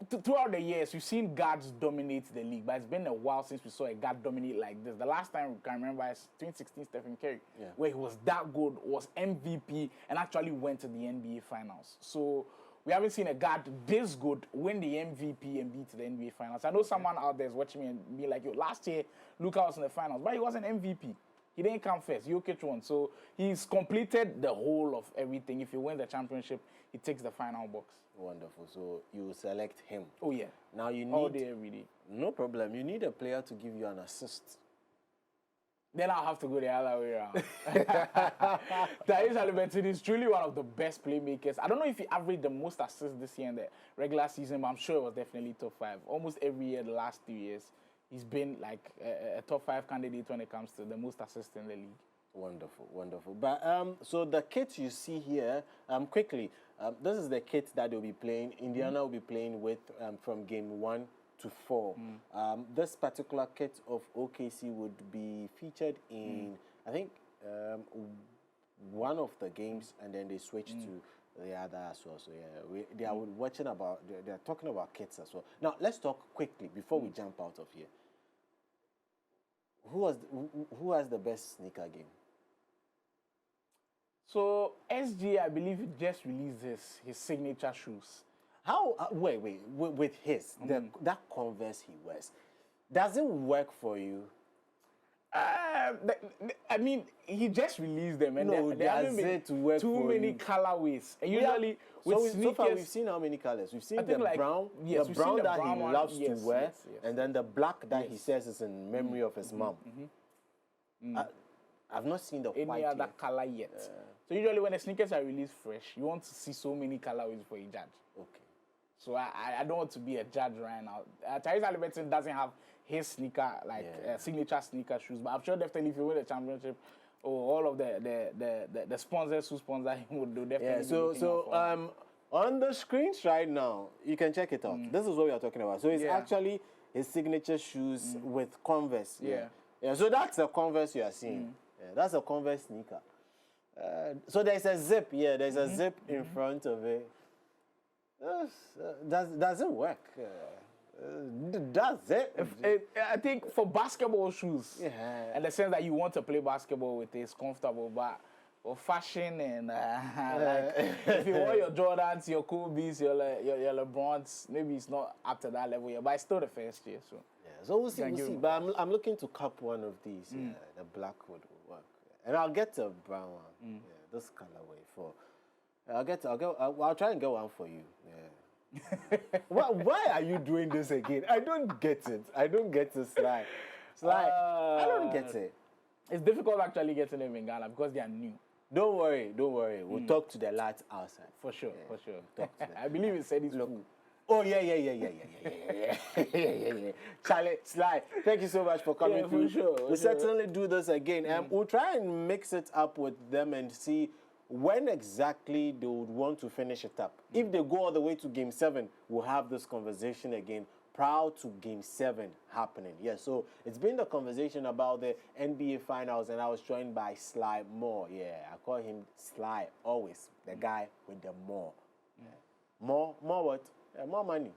S15: throughout the years, we've seen guards dominate the league, but it's been a while since we saw a guard dominate like this. The last time we can remember is 2016 Stephen Curry, where he was that good, was MVP, and actually went to the NBA Finals. So we haven't seen a guard this good win the MVP and beat the NBA Finals. I know someone out there is watching me and be like, yo, last year, Luka was in the finals, but he wasn't MVP. He didn't come first. Jokic won. So he's completed the whole of everything. If he wins the championship, he takes the final box.
S7: Wonderful. So you select him.
S15: Oh, yeah.
S7: Now you need...
S15: all day, every day.
S7: No problem. You need a player to give you an assist.
S15: Then I'll have to go the other way around. Tyrese Haliburton is truly one of the best playmakers. I don't know if he averaged the most assists this year in the regular season, but I'm sure it was definitely top 5. Almost every year the last 2 years, he's been like a top 5 candidate when it comes to the most assists in the league.
S7: Wonderful, wonderful. But so the kit you see here, quickly, this is the kit that they'll be playing. Indiana will be playing with from game 1 to 4. This particular kit of OKC would be featured in, I think, one of the games, and then they switch to the other as well. So yeah, they are watching about, they are talking about kits as well. Now let's talk quickly before we jump out of here. Who has the best sneaker game?
S15: So SG, I believe, just released his signature shoes.
S7: How? Wait, with his that Converse he wears, does it work for you?
S15: I mean, he just released them, and
S7: no,
S15: there haven't been too many colorways. And usually, with sneakers,
S7: so far we've seen how many colors? We've seen the brown,
S15: yes,
S7: the brown that he loves to wear,
S15: yes.
S7: and then the black that he says is in memory of his mom. I've not seen the
S15: any
S7: white
S15: other
S7: yet.
S15: color yet. So usually, when the sneakers are released fresh, you want to see so many colorways before you judge.
S7: Okay.
S15: So I don't want to be a judge right now. Tyrese Haliburton doesn't have his sneaker, signature sneaker shoes, but I'm sure definitely if you win the championship, all of the sponsors who sponsor him would do definitely.
S7: Yeah, so on the screens right now, you can check it out. This is what we are talking about. So it's actually his signature shoes with Converse. Yeah. So that's a Converse you are seeing. Yeah, that's a Converse sneaker. So there's a zip. Yeah, there's a zip in front of it. Doesn't work. Does it?
S15: I think for basketball shoes, and the sense that you want to play basketball with, it's comfortable, but for fashion and like if you want your Jordans, your Kobe's, your LeBrons, maybe it's not up to that level yet, but it's still the first year. So
S7: so we'll see. But I'm looking to cup one of these. The black would work, and I'll get the brown one. This colorway for. I'll try and get one for you. Yeah. Why are you doing this again? I don't get it. I don't get this slide. I don't get it.
S15: It's difficult actually getting them in Ghana because they are new.
S7: Don't worry. We'll talk to the lads outside.
S15: For sure. Talk to them. I believe he said it's cool.
S7: Oh, yeah. Charlie, Sly, thank you so much for coming
S9: Yeah,
S7: through.
S9: for sure.
S7: We'll certainly do this again. We'll try and mix it up with them and see when exactly they would want to finish it up. If they go all the way to Game 7, we'll have this conversation again prior to Game 7 happening. Yes, so it's been the conversation about the NBA Finals, and I was joined by Slymorh. Yeah, I call him Sly always, the guy with the more. More what? More money.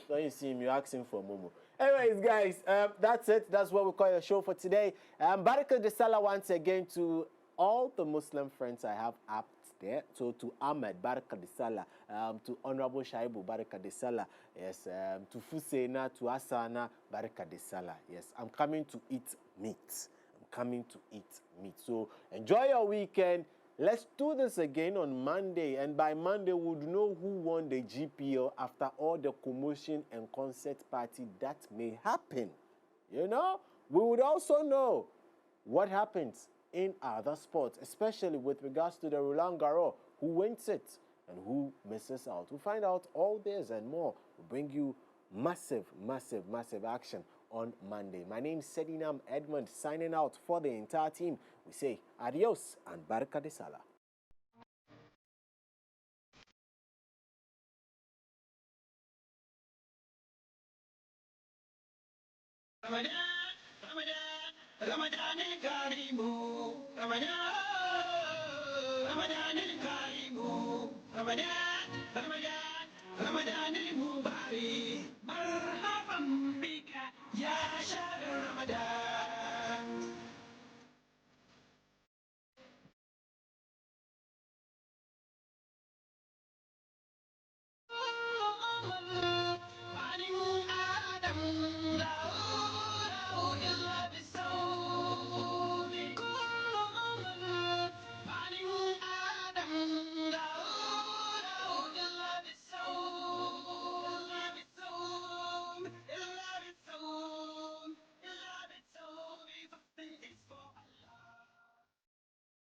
S7: So you see him, you ask him for Momo. Anyways, guys, that's it. That's what we call the show for today. Baraka de Salah once again to all the Muslim friends I have up there. So to Ahmed Baraka de Salah, to Honorable Shaibu Baraka de Salah, yes, to Fusena, to Asana Baraka de Salah. Yes, I'm coming to eat meat. So enjoy your weekend. Let's do this again on Monday, and by Monday we'll know who won the GPL after all the commotion and concert party that may happen. You know, we would also know what happens in other sports, especially with regards to the Roland Garros, who wins it and who misses out. We'll find out all this and more. We'll bring you massive action on Monday. My name is Sedinam Edmund, signing out for the entire team. We say adios and Baraka de Salah. Ramadan Mubarak.